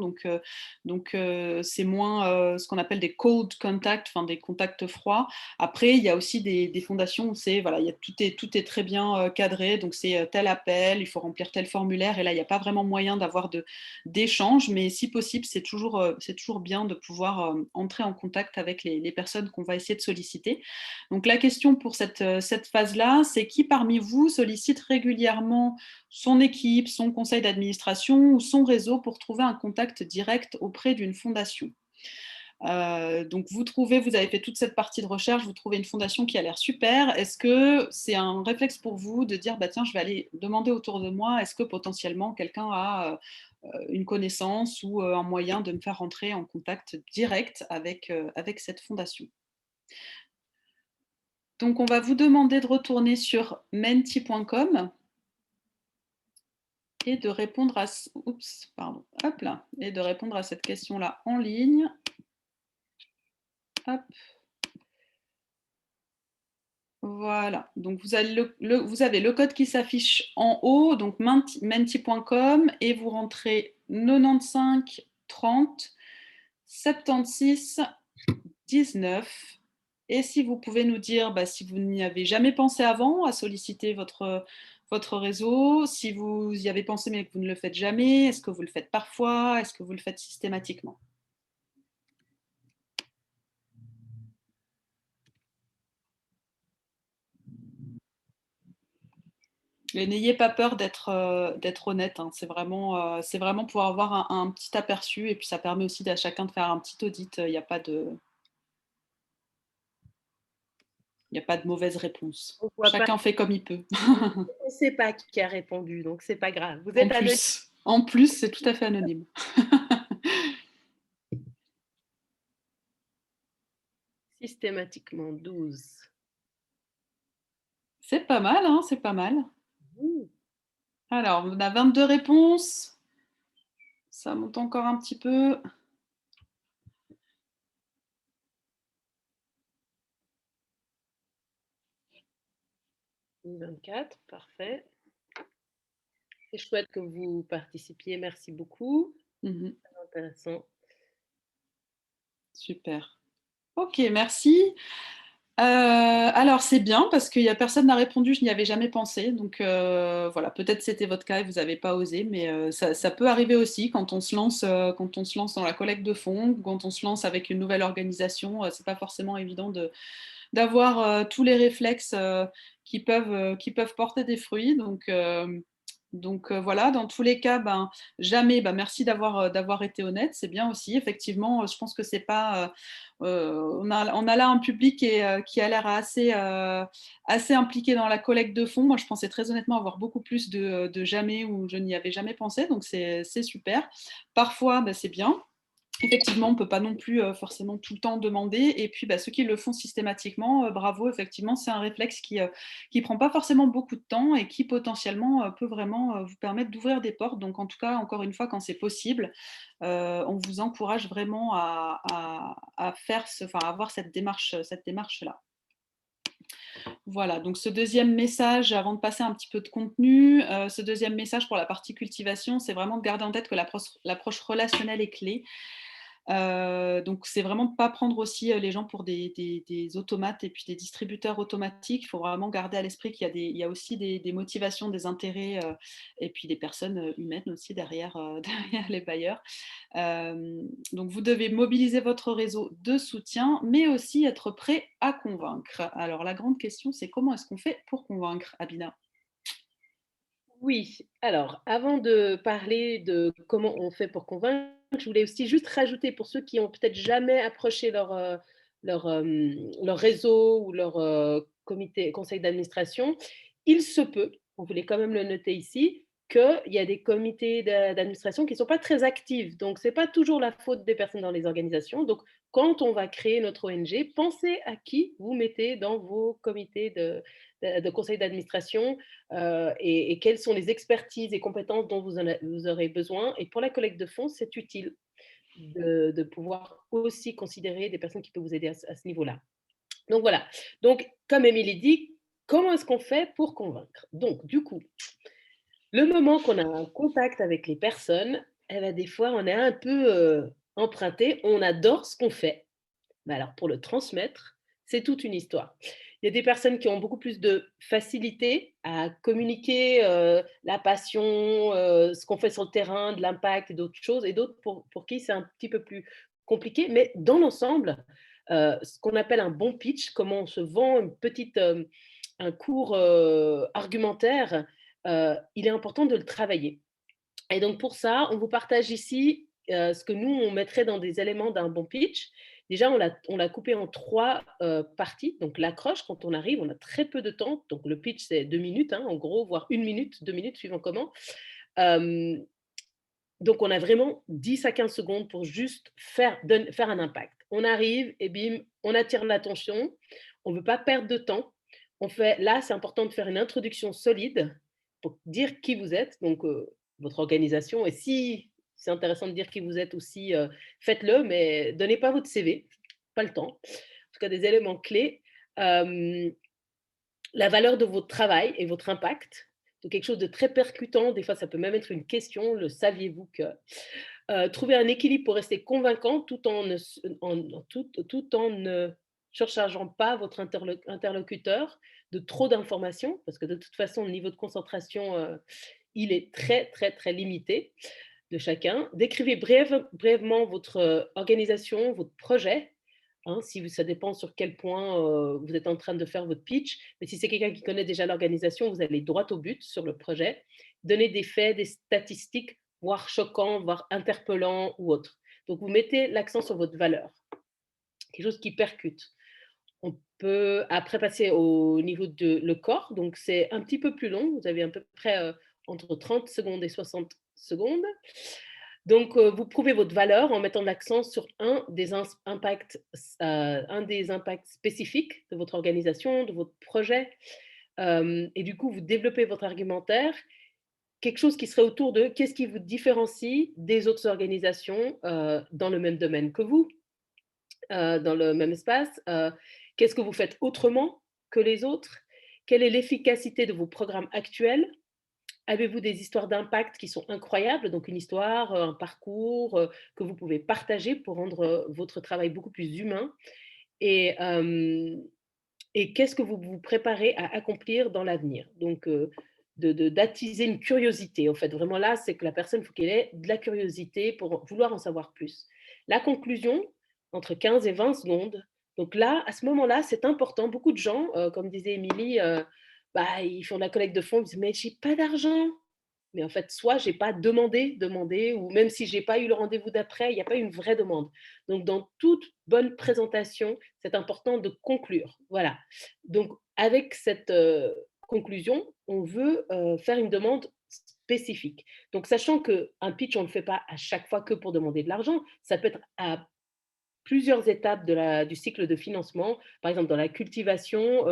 C'est moins ce qu'on appelle des cold contacts, enfin des contacts froids. Après, il y a aussi des fondations où voilà, tout est très bien cadré. Donc c'est tel appel, il faut remplir tel formulaire. Et là, il n'y a pas vraiment moyen d'avoir d'échange, mais si possible, c'est toujours bien de pouvoir entrer en contact avec les personnes qu'on va essayer de solliciter. Donc la question pour cette phase-là, c'est qui parmi vous sollicite régulièrement son équipe, son conseil d'administration ou son réseau pour trouver un contact direct auprès d'une fondation. Donc vous avez fait toute cette partie de recherche, vous trouvez une fondation qui a l'air super. Est-ce que c'est un réflexe pour vous de dire bah tiens, je vais aller demander autour de moi, est-ce que potentiellement quelqu'un a une connaissance ou un moyen de me faire rentrer en contact direct avec cette fondation? Donc, on va vous demander de retourner sur menti.com et de répondre à et de répondre à cette question-là en ligne. Hop. Voilà. Donc, vous avez le code qui s'affiche en haut, donc menti.com, et vous rentrez 95 30 76 19. Et si vous pouvez nous dire si vous n'y avez jamais pensé avant à solliciter votre réseau, si vous y avez pensé mais que vous ne le faites jamais, est-ce que vous le faites parfois, est-ce que vous le faites systématiquement? Et n'ayez pas peur d'être honnête, hein. C'est vraiment pour avoir un petit aperçu et puis ça permet aussi à chacun de faire un petit audit. Il n'y a pas de mauvaise réponse. On voit pas, Chacun fait comme il peut. on ne sait pas qui a répondu, donc c'est pas grave. Vous En êtes anonyme. plus, en plus, c'est tout à fait anonyme. Systématiquement 12. C'est pas mal, hein, c'est pas mal. Ouh. Alors, on a 22 réponses. Ça monte encore un petit peu. Mmh, 24, parfait. C'est chouette que vous participiez, merci beaucoup. Mhm, Très intéressant. super. Ok, merci. Alors, c'est bien parce qu'il n'y a personne n'a répondu, je n'y avais jamais pensé. Donc, voilà, peut-être c'était votre cas et vous n'avez pas osé, mais ça peut arriver aussi quand on se lance dans la collecte de fonds, quand on se lance avec une nouvelle organisation. C'est pas forcément évident d'avoir tous les réflexes qui peuvent porter des fruits. Voilà, dans tous les cas, jamais, merci d'avoir été honnête, c'est bien aussi. Effectivement, je pense que c'est pas. On a là un public qui a l'air assez impliqué dans la collecte de fonds. Moi, je pensais très honnêtement avoir beaucoup plus de jamais ou je n'y avais jamais pensé, donc c'est super. Parfois, c'est bien. Effectivement, on ne peut pas non plus forcément tout le temps demander. Et puis, ceux qui le font systématiquement, bravo, effectivement, c'est un réflexe qui prend pas forcément beaucoup de temps et qui potentiellement peut vraiment vous permettre d'ouvrir des portes. Donc, en tout cas, encore une fois, quand c'est possible, on vous encourage vraiment à à avoir cette démarche-là. Voilà, donc ce deuxième message, avant de passer un petit peu de contenu, ce deuxième message pour la partie cultivation, c'est vraiment de garder en tête que l'approche relationnelle est clé. Donc c'est vraiment de pas prendre aussi les gens pour des automates et puis des distributeurs automatiques. Il faut vraiment garder à l'esprit il y a aussi des motivations, des intérêts et puis des personnes humaines aussi derrière, derrière les bailleurs. Donc vous devez mobiliser votre réseau de soutien, mais aussi être prêt à convaincre. Alors la grande question, c'est comment est-ce qu'on fait pour convaincre, Abina? Oui, alors avant de parler de comment on fait pour convaincre, je voulais aussi juste rajouter pour ceux qui ont peut-être jamais approché leur réseau ou leur comité, conseil d'administration, il se peut, on voulait quand même le noter ici, qu'il y a des comités d'administration qui ne sont pas très actifs. Donc, ce n'est pas toujours la faute des personnes dans les organisations. Donc, quand on va créer notre ONG, pensez à qui vous mettez dans vos comités de conseil d'administration et quelles sont les expertises et compétences dont vous aurez besoin. Et pour la collecte de fonds, c'est utile de pouvoir aussi considérer des personnes qui peuvent vous aider à ce niveau-là. Donc voilà. Donc, comme Émilie dit, comment est-ce qu'on fait pour convaincre? Donc, du coup, le moment qu'on a un contact avec les personnes, eh ben, des fois, on est un peu emprunté, on adore ce qu'on fait. Mais alors, pour le transmettre, c'est toute une histoire. Il y a des personnes qui ont beaucoup plus de facilité à communiquer la passion, ce qu'on fait sur le terrain, de l'impact et d'autres choses, et d'autres pour qui c'est un petit peu plus compliqué. Mais dans l'ensemble, ce qu'on appelle un bon pitch, comment on se vend un cours argumentaire, il est important de le travailler. Et donc pour ça, on vous partage ici ce que nous, on mettrait dans des éléments d'un bon pitch. Déjà, on l'a coupé en 3 parties. Donc l'accroche, quand on arrive, on a très peu de temps. Donc le pitch, c'est 2 minutes, hein, en gros, voire 1 minute, 2 minutes, suivant comment. Donc on a vraiment 10 à 15 secondes pour juste faire un impact. On arrive et bim, on attire l'attention. On ne veut pas perdre de temps. Là, c'est important de faire une introduction solide pour dire qui vous êtes, donc votre organisation. Et si c'est intéressant de dire qui vous êtes aussi, faites-le, mais donnez pas votre CV, pas le temps. En tout cas, des éléments clés. La valeur de votre travail et votre impact. Donc quelque chose de très percutant. Des fois, ça peut même être une question. Le saviez-vous que trouver un équilibre pour rester convaincant tout en ne surchargeant pas votre interlocuteur de trop d'informations, parce que de toute façon, le niveau de concentration, il est très, très, très limité de chacun. Décrivez brièvement votre organisation, votre projet. Hein, ça dépend sur quel point vous êtes en train de faire votre pitch. Mais si c'est quelqu'un qui connaît déjà l'organisation, vous allez droit au but sur le projet. Donnez des faits, des statistiques, voire choquants, voire interpellants ou autres. Donc, vous mettez l'accent sur votre valeur, quelque chose qui percute. On peut après passer au niveau de le corps. Donc, c'est un petit peu plus long. Vous avez à peu près entre 30 secondes et 60 secondes. Donc, vous prouvez votre valeur en mettant l'accent sur un des impacts spécifiques de votre organisation, de votre projet. Et du coup, vous développez votre argumentaire. Quelque chose qui serait autour de qu'est-ce qui vous différencie des autres organisations dans le même domaine que vous, dans le même espace. Qu'est-ce que vous faites autrement que les autres? Quelle est l'efficacité de vos programmes actuels? Avez-vous des histoires d'impact qui sont incroyables? Donc une histoire, un parcours que vous pouvez partager pour rendre votre travail beaucoup plus humain. Et qu'est-ce que vous vous préparez à accomplir dans l'avenir? Donc d'attiser une curiosité. En fait, vraiment là, c'est que la personne, il faut qu'elle ait de la curiosité pour vouloir en savoir plus. La conclusion, entre 15 et 20 secondes. Donc là, à ce moment-là, c'est important. Beaucoup de gens, comme disait Émilie, ils font de la collecte de fonds, ils disent: «Mais j'ai pas d'argent». Mais en fait, soit j'ai pas demandé, ou même si j'ai pas eu le rendez-vous d'après, il n'y a pas une vraie demande. Donc, dans toute bonne présentation, c'est important de conclure. Voilà. Donc, avec cette conclusion, on veut faire une demande spécifique. Donc, sachant qu'un pitch, on ne le fait pas à chaque fois que pour demander de l'argent, ça peut être à plusieurs étapes du cycle de financement. Par exemple, dans la cultivation,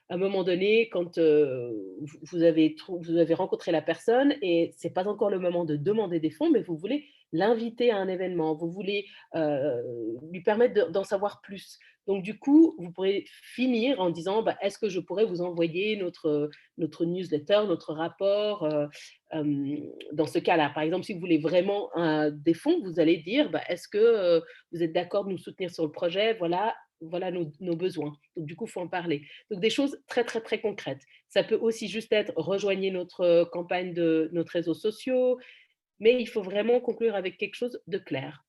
à un moment donné, quand vous avez rencontré la personne et ce n'est pas encore le moment de demander des fonds, mais vous voulez l'inviter à un événement, vous voulez lui permettre d'en savoir plus. Donc, du coup, vous pourrez finir en disant: est-ce que je pourrais vous envoyer notre newsletter, notre rapport dans ce cas-là. Par exemple, si vous voulez vraiment des fonds, vous allez dire: est-ce que vous êtes d'accord de nous soutenir sur le projet? Voilà nos besoins. Donc, du coup, il faut en parler. Donc, des choses très, très, très concrètes. Ça peut aussi juste être: rejoignez notre campagne de nos réseaux sociaux, mais il faut vraiment conclure avec quelque chose de clair.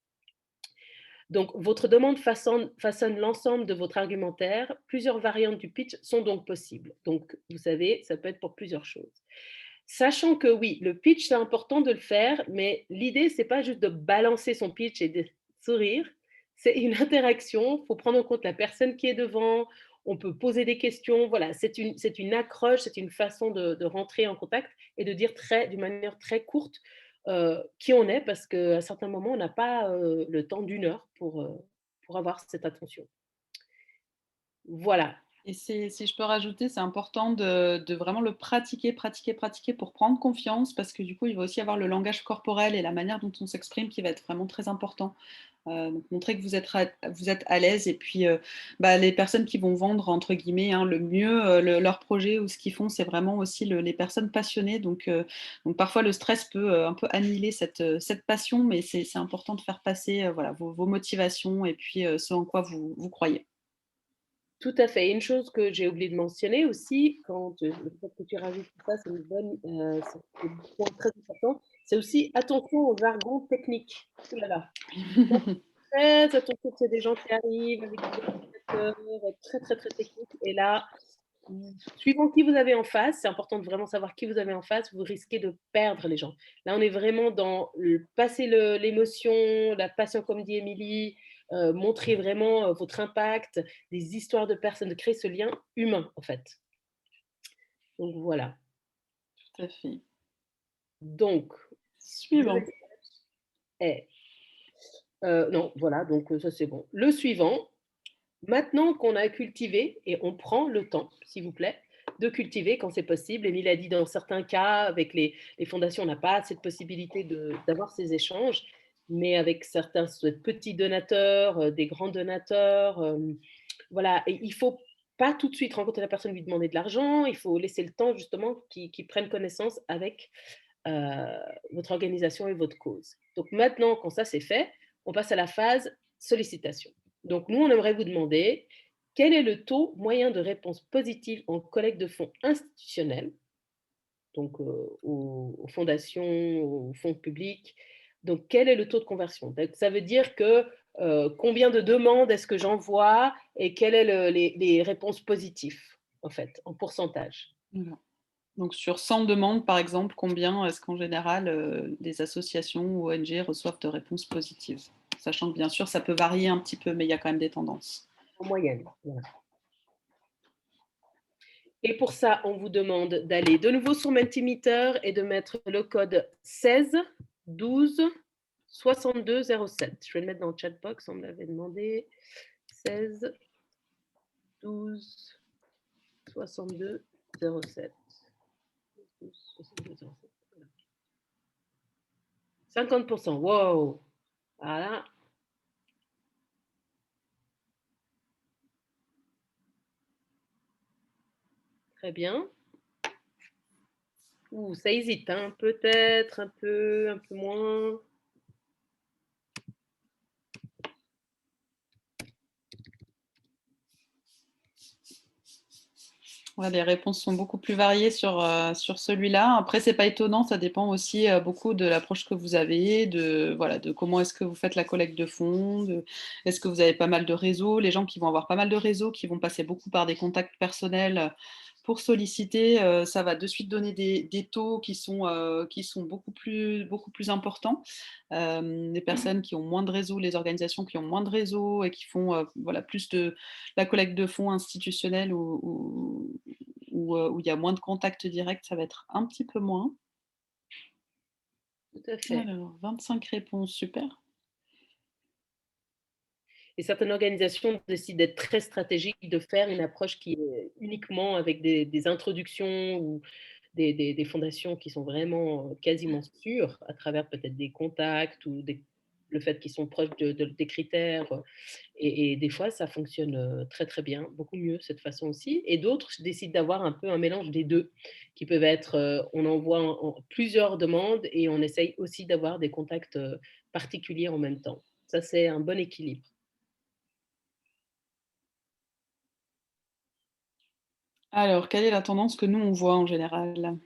Donc, votre demande façonne l'ensemble de votre argumentaire. Plusieurs variantes du pitch sont donc possibles. Donc, vous savez, ça peut être pour plusieurs choses. Sachant que oui, le pitch, c'est important de le faire, mais l'idée, c'est pas juste de balancer son pitch et de sourire, c'est une interaction. Il faut prendre en compte la personne qui est devant. on peut poser des questions. Voilà, c'est une accroche, c'est une façon de rentrer en contact et de dire d'une manière très courte qui on est, parce qu'à certains moments, on n'a pas le temps d'une heure pour avoir cette attention. Voilà. Et si je peux rajouter, c'est important de vraiment le pratiquer, pratiquer, pratiquer pour prendre confiance, parce que du coup, il va aussi avoir le langage corporel et la manière dont on s'exprime qui va être vraiment très important. Donc montrer que vous êtes à l'aise, et puis, les personnes qui vont vendre entre guillemets, hein, le mieux, leur projet ou ce qu'ils font, c'est vraiment aussi les personnes passionnées. Donc parfois le stress peut, un peu annihiler cette passion, mais c'est important de faire passer, voilà, vos motivations et puis, ce en quoi vous croyez. Tout à fait. Et une chose que j'ai oublié de mentionner aussi, le fait que tu rajoutes ça, c'est un point très important. C'est aussi attention au jargon technique. Ouh là là. Très attention que c'est des gens qui arrivent avec des ordinateurs très, très, très techniques. Et là, suivant qui vous avez en face, c'est important de vraiment savoir qui vous avez en face, vous risquez de perdre les gens. Là, on est vraiment dans passer l'émotion, la passion, comme dit Émilie, montrer vraiment votre impact, des histoires de personnes, de créer ce lien humain, en fait. Donc, voilà. Tout à fait. Donc, Suivant. non, voilà, donc ça c'est bon. Le suivant, maintenant qu'on a cultivé, et on prend le temps, s'il vous plaît, de cultiver quand c'est possible. Émile a dit dans certains cas, avec les fondations, on n'a pas cette possibilité d'avoir ces échanges, mais avec certains petits donateurs, des grands donateurs, voilà, et il ne faut pas tout de suite rencontrer la personne, lui demander de l'argent, il faut laisser le temps justement qu'ils prennent connaissance avec votre organisation et votre cause. Donc maintenant, quand ça c'est fait, on passe à la phase sollicitation. Donc nous, on aimerait vous demander quel est le taux moyen de réponse positive en collecte de fonds institutionnels, donc aux fondations, aux fonds publics. Donc quel est le taux de conversion? Donc, ça veut dire que combien de demandes est-ce que j'envoie et quelles sont les réponses positives, en fait, en pourcentage. Voilà. Donc sur 100 demandes, par exemple, combien est-ce qu'en général, des associations ou ONG reçoivent de réponses positives? Sachant que bien sûr, ça peut varier un petit peu, mais il y a quand même des tendances. En moyenne. Voilà. Et pour ça, on vous demande d'aller de nouveau sur Mentimeter et de mettre le code 16 12 62 07. Je vais le mettre dans le chat box, on me l'avait demandé. 16 12 62 07. 50%, wow! Voilà. Très bien. Ouh, ça hésite, hein. Peut-être un peu moins. Ouais, les réponses sont beaucoup plus variées sur celui-là. Après, c'est pas étonnant, ça dépend aussi beaucoup de l'approche que vous avez, de comment est-ce que vous faites la collecte de fonds, est-ce que vous avez pas mal de réseaux, les gens qui vont avoir pas mal de réseaux, qui vont passer beaucoup par des contacts personnels pour solliciter, ça va de suite donner des taux qui sont beaucoup plus importants. Les personnes qui ont moins de réseaux, les organisations qui ont moins de réseaux et qui font voilà, plus de la collecte de fonds institutionnels où il y a moins de contacts directs, ça va être un petit peu moins. Tout à fait. Alors, 25 réponses, super. Et certaines organisations décident d'être très stratégiques, de faire une approche qui est uniquement avec des introductions ou des fondations qui sont vraiment quasiment sûres, à travers peut-être des contacts ou le fait qu'ils sont proches des critères. Et des fois, ça fonctionne très, très bien, beaucoup mieux cette façon aussi. Et d'autres décident d'avoir un peu un mélange des deux, qui peuvent être, on envoie plusieurs demandes et on essaye aussi d'avoir des contacts particuliers en même temps. Ça, c'est un bon équilibre. Alors, quelle est la tendance que nous, on voit en général?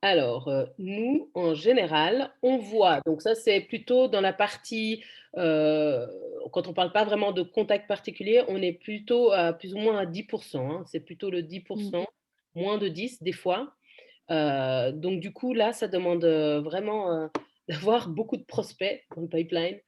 Alors, nous, en général, on voit, donc ça, c'est plutôt dans la partie, quand on parle pas vraiment de contact particulier, on est plutôt à plus ou moins à 10 hein. C'est plutôt le 10 moins de 10 des fois. Donc du coup, là, ça demande, vraiment, d'avoir beaucoup de prospects dans le pipeline.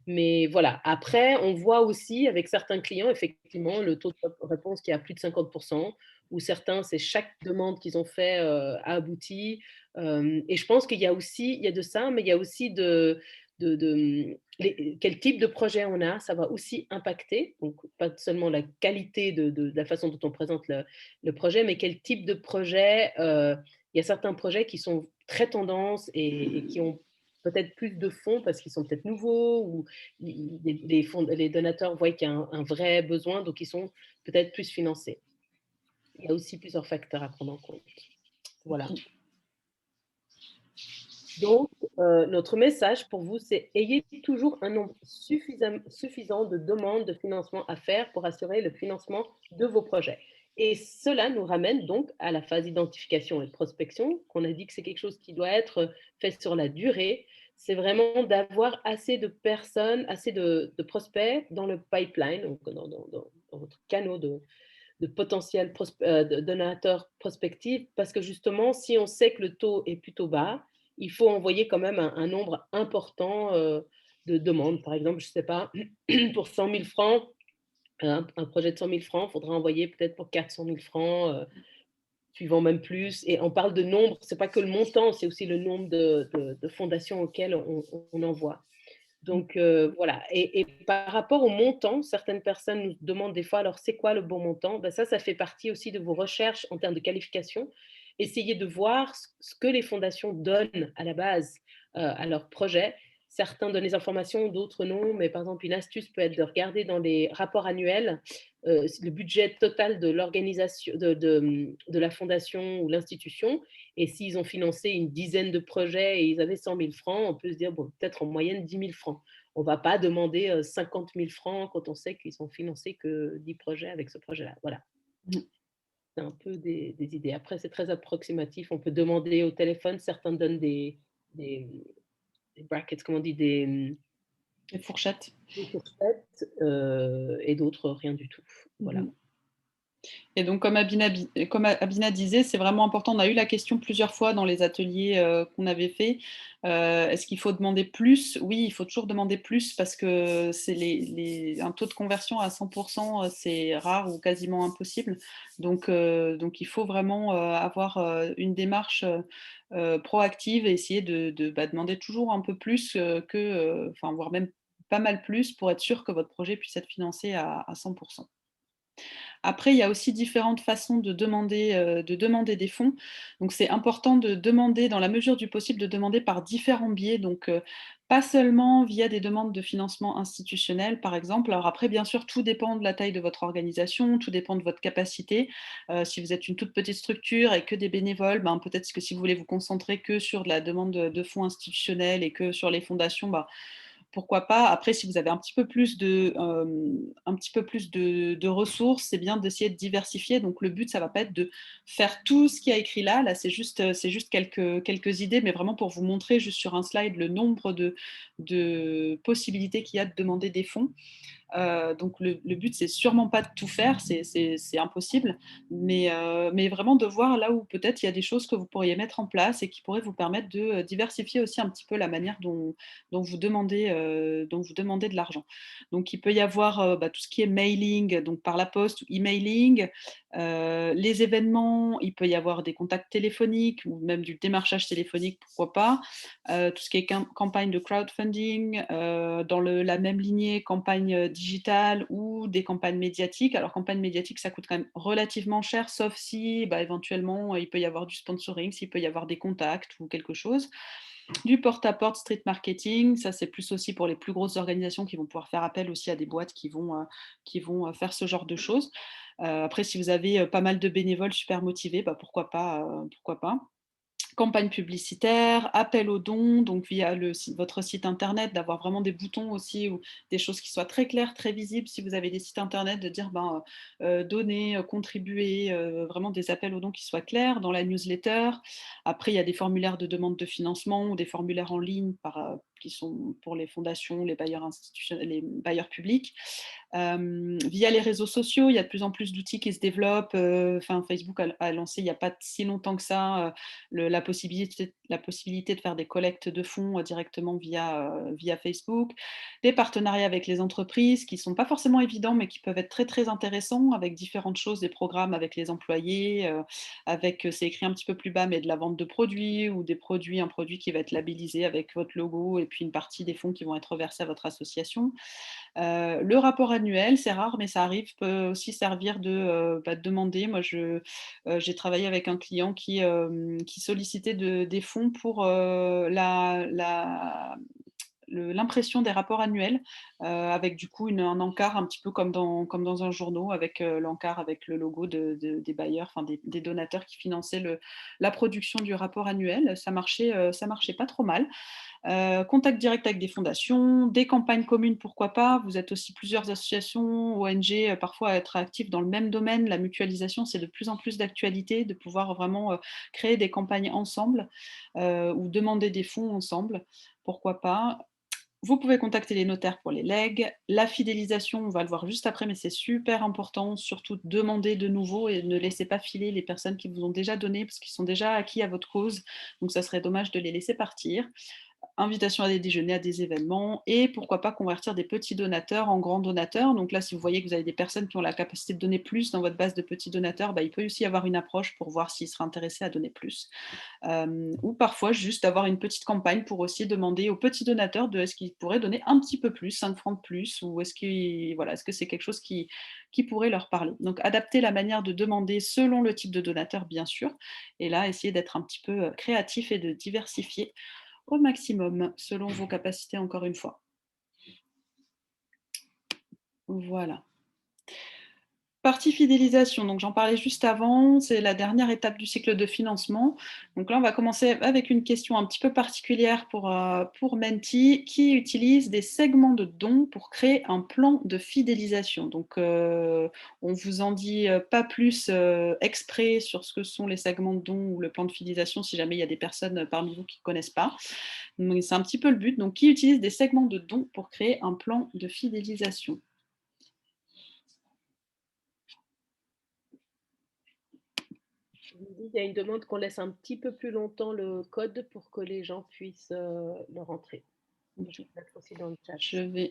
Mais voilà, après, on voit aussi avec certains clients, effectivement, le taux de réponse qui est à plus de 50%, ou certains, c'est chaque demande qu'ils ont fait a abouti. Et je pense qu'il y a aussi, il y a de ça, mais il y a aussi quel type de projet on a, ça va aussi impacter, donc pas seulement la qualité de la façon dont on présente le projet, mais quel type de projet. Il y a certains projets qui sont très tendance et qui ont peut-être plus de fonds parce qu'ils sont peut-être nouveaux ou les donateurs voient qu'il y a un vrai besoin, donc ils sont peut-être plus financés. Il y a aussi plusieurs facteurs à prendre en compte. Voilà. Donc, notre message pour vous, c'est ayez toujours un nombre suffisant de demandes de financement à faire pour assurer le financement de vos projets. Et cela nous ramène donc à la phase d'identification et de prospection, qu'on a dit que c'est quelque chose qui doit être fait sur la durée. C'est vraiment d'avoir assez de personnes, assez de prospects dans le pipeline, donc dans votre canot de potentiels donateurs prospectifs, parce que justement, si on sait que le taux est plutôt bas, il faut envoyer quand même un nombre important de demandes. Par exemple, je ne sais pas, pour 100 000 francs, un projet de 100 000 francs, il faudra envoyer peut-être pour 400 000 francs, suivant même plus. Et on parle de nombre, ce n'est pas que le montant, c'est aussi le nombre de fondations auxquelles on envoie. Donc voilà. Et par rapport au montant, certaines personnes nous demandent des fois, alors c'est quoi le bon montant? Ben, ça fait partie aussi de vos recherches en termes de qualification. Essayez de voir ce que les fondations donnent à la base à leur projet. Certains donnent les informations, d'autres non. Mais par exemple, une astuce peut être de regarder dans les rapports annuels le budget total de l'organisation, de la fondation ou l'institution. Et s'ils ont financé une dizaine de projets et ils avaient 100 000 francs, on peut se dire, bon, peut-être en moyenne 10 000 francs. On ne va pas demander 50 000 francs quand on sait qu'ils sont financés que 10 projets avec ce projet-là. Voilà. C'est un peu des idées. Après, c'est très approximatif. On peut demander au téléphone. Certains donnent des brackets, comment on dit, des fourchettes. Des fourchettes et d'autres, rien du tout. Voilà. Et donc, comme Abina disait, c'est vraiment important. On a eu la question plusieurs fois dans les ateliers qu'on avait faits. Est-ce qu'il faut demander plus? Oui, il faut toujours demander plus parce que c'est un taux de conversion à 100%, c'est rare ou quasiment impossible. Donc il faut vraiment avoir une démarche proactive et essayer de demander toujours un peu plus voire même pas mal plus pour être sûr que votre projet puisse être financé à 100%. Après, il y a aussi différentes façons de demander des fonds. Donc, c'est important de demander, dans la mesure du possible, de demander par différents biais. Donc, pas seulement via des demandes de financement institutionnel, par exemple. Alors après, bien sûr, tout dépend de la taille de votre organisation, tout dépend de votre capacité. Si vous êtes une toute petite structure et que des bénévoles, ben, peut-être que si vous voulez vous concentrer que sur de la demande de fonds institutionnels et que sur les fondations, bah, pourquoi pas. Après, si vous avez un petit peu plus de ressources, c'est bien d'essayer de diversifier. Donc, le but, ça ne va pas être de faire tout ce qui a écrit là. Là, c'est juste quelques idées, mais vraiment pour vous montrer juste sur un slide le nombre de possibilités qu'il y a de demander des fonds. Donc le but, c'est sûrement pas de tout faire, c'est impossible, mais vraiment de voir là où peut-être il y a des choses que vous pourriez mettre en place et qui pourraient vous permettre de diversifier aussi un petit peu la manière dont vous demandez de l'argent. Donc il peut y avoir tout ce qui est mailing, donc par la poste ou emailing, les événements, il peut y avoir des contacts téléphoniques ou même du démarchage téléphonique, pourquoi pas. Tout ce qui est campagne de crowdfunding, dans la même lignée, campagne digitale ou des campagnes médiatiques. Alors, campagne médiatique, ça coûte quand même relativement cher, sauf si éventuellement il peut y avoir du sponsoring, s'il peut y avoir des contacts ou quelque chose. Du porte-à-porte street marketing, ça c'est plus aussi pour les plus grosses organisations qui vont pouvoir faire appel aussi à des boîtes qui vont faire ce genre de choses. Après, si vous avez pas mal de bénévoles super motivés, pourquoi pas, pourquoi pas. Campagne publicitaire, appel aux dons, donc via votre site internet, d'avoir vraiment des boutons aussi ou des choses qui soient très claires, très visibles. Si vous avez des sites internet, de dire donner, contribuer, vraiment des appels aux dons qui soient clairs dans la newsletter. Après, il y a des formulaires de demande de financement ou des formulaires en ligne qui sont pour les fondations, les bailleurs institutionnels, les bailleurs publics. Via les réseaux sociaux, il y a de plus en plus d'outils qui se développent. Facebook a lancé il n'y a pas si longtemps que ça la possibilité de faire des collectes de fonds directement via Facebook, des partenariats avec les entreprises qui ne sont pas forcément évidents, mais qui peuvent être très très intéressants avec différentes choses, des programmes avec les employés, c'est écrit un petit peu plus bas, mais de la vente de produits ou un produit qui va être labellisé avec votre logo et puis une partie des fonds qui vont être versés à votre association. Le rapport annuel, c'est rare, mais ça arrive, peut aussi servir de demander. Moi, j'ai travaillé avec un client qui sollicitait des fonds pour l'impression des rapports annuels, avec du coup un encart un petit peu comme dans un journal, avec l'encart avec le logo des bailleurs, enfin des donateurs qui finançaient la production du rapport annuel. Ça marchait pas trop mal. Contact direct avec des fondations, des campagnes communes, pourquoi pas. Vous êtes aussi plusieurs associations, ONG, parfois à être actifs dans le même domaine. La mutualisation, c'est de plus en plus d'actualité, de pouvoir vraiment créer des campagnes ensemble ou demander des fonds ensemble, pourquoi pas. Vous pouvez contacter les notaires pour les legs. La fidélisation, on va le voir juste après, mais c'est super important, surtout demander de nouveau et ne laissez pas filer les personnes qui vous ont déjà donné parce qu'ils sont déjà acquis à votre cause. Donc ça serait dommage de les laisser partir. Invitation à des déjeuners, à des événements, et pourquoi pas convertir des petits donateurs en grands donateurs. Donc là, si vous voyez que vous avez des personnes qui ont la capacité de donner plus dans votre base de petits donateurs, il peut aussi y avoir une approche pour voir s'ils seraient intéressés à donner plus. Ou parfois juste avoir une petite campagne pour aussi demander aux petits donateurs est-ce qu'ils pourraient donner un petit peu plus, 5 francs de plus, ou est-ce que c'est quelque chose qui pourrait leur parler. Donc adapter la manière de demander selon le type de donateur, bien sûr, et là, essayer d'être un petit peu créatif et de diversifier au maximum, selon vos capacités, encore une fois. Voilà. Partie fidélisation, donc j'en parlais juste avant, c'est la dernière étape du cycle de financement. Donc là, on va commencer avec une question un petit peu particulière pour Menti, qui utilise des segments de dons pour créer un plan de fidélisation. Donc, on vous en dit pas plus exprès sur ce que sont les segments de dons ou le plan de fidélisation, si jamais il y a des personnes parmi vous qui ne connaissent pas. Donc, c'est un petit peu le but. Donc, qui utilise des segments de dons pour créer un plan de fidélisation? Il y a une demande qu'on laisse un petit peu plus longtemps le code pour que les gens puissent le rentrer. Je vais mettre aussi dans le chat. Je vais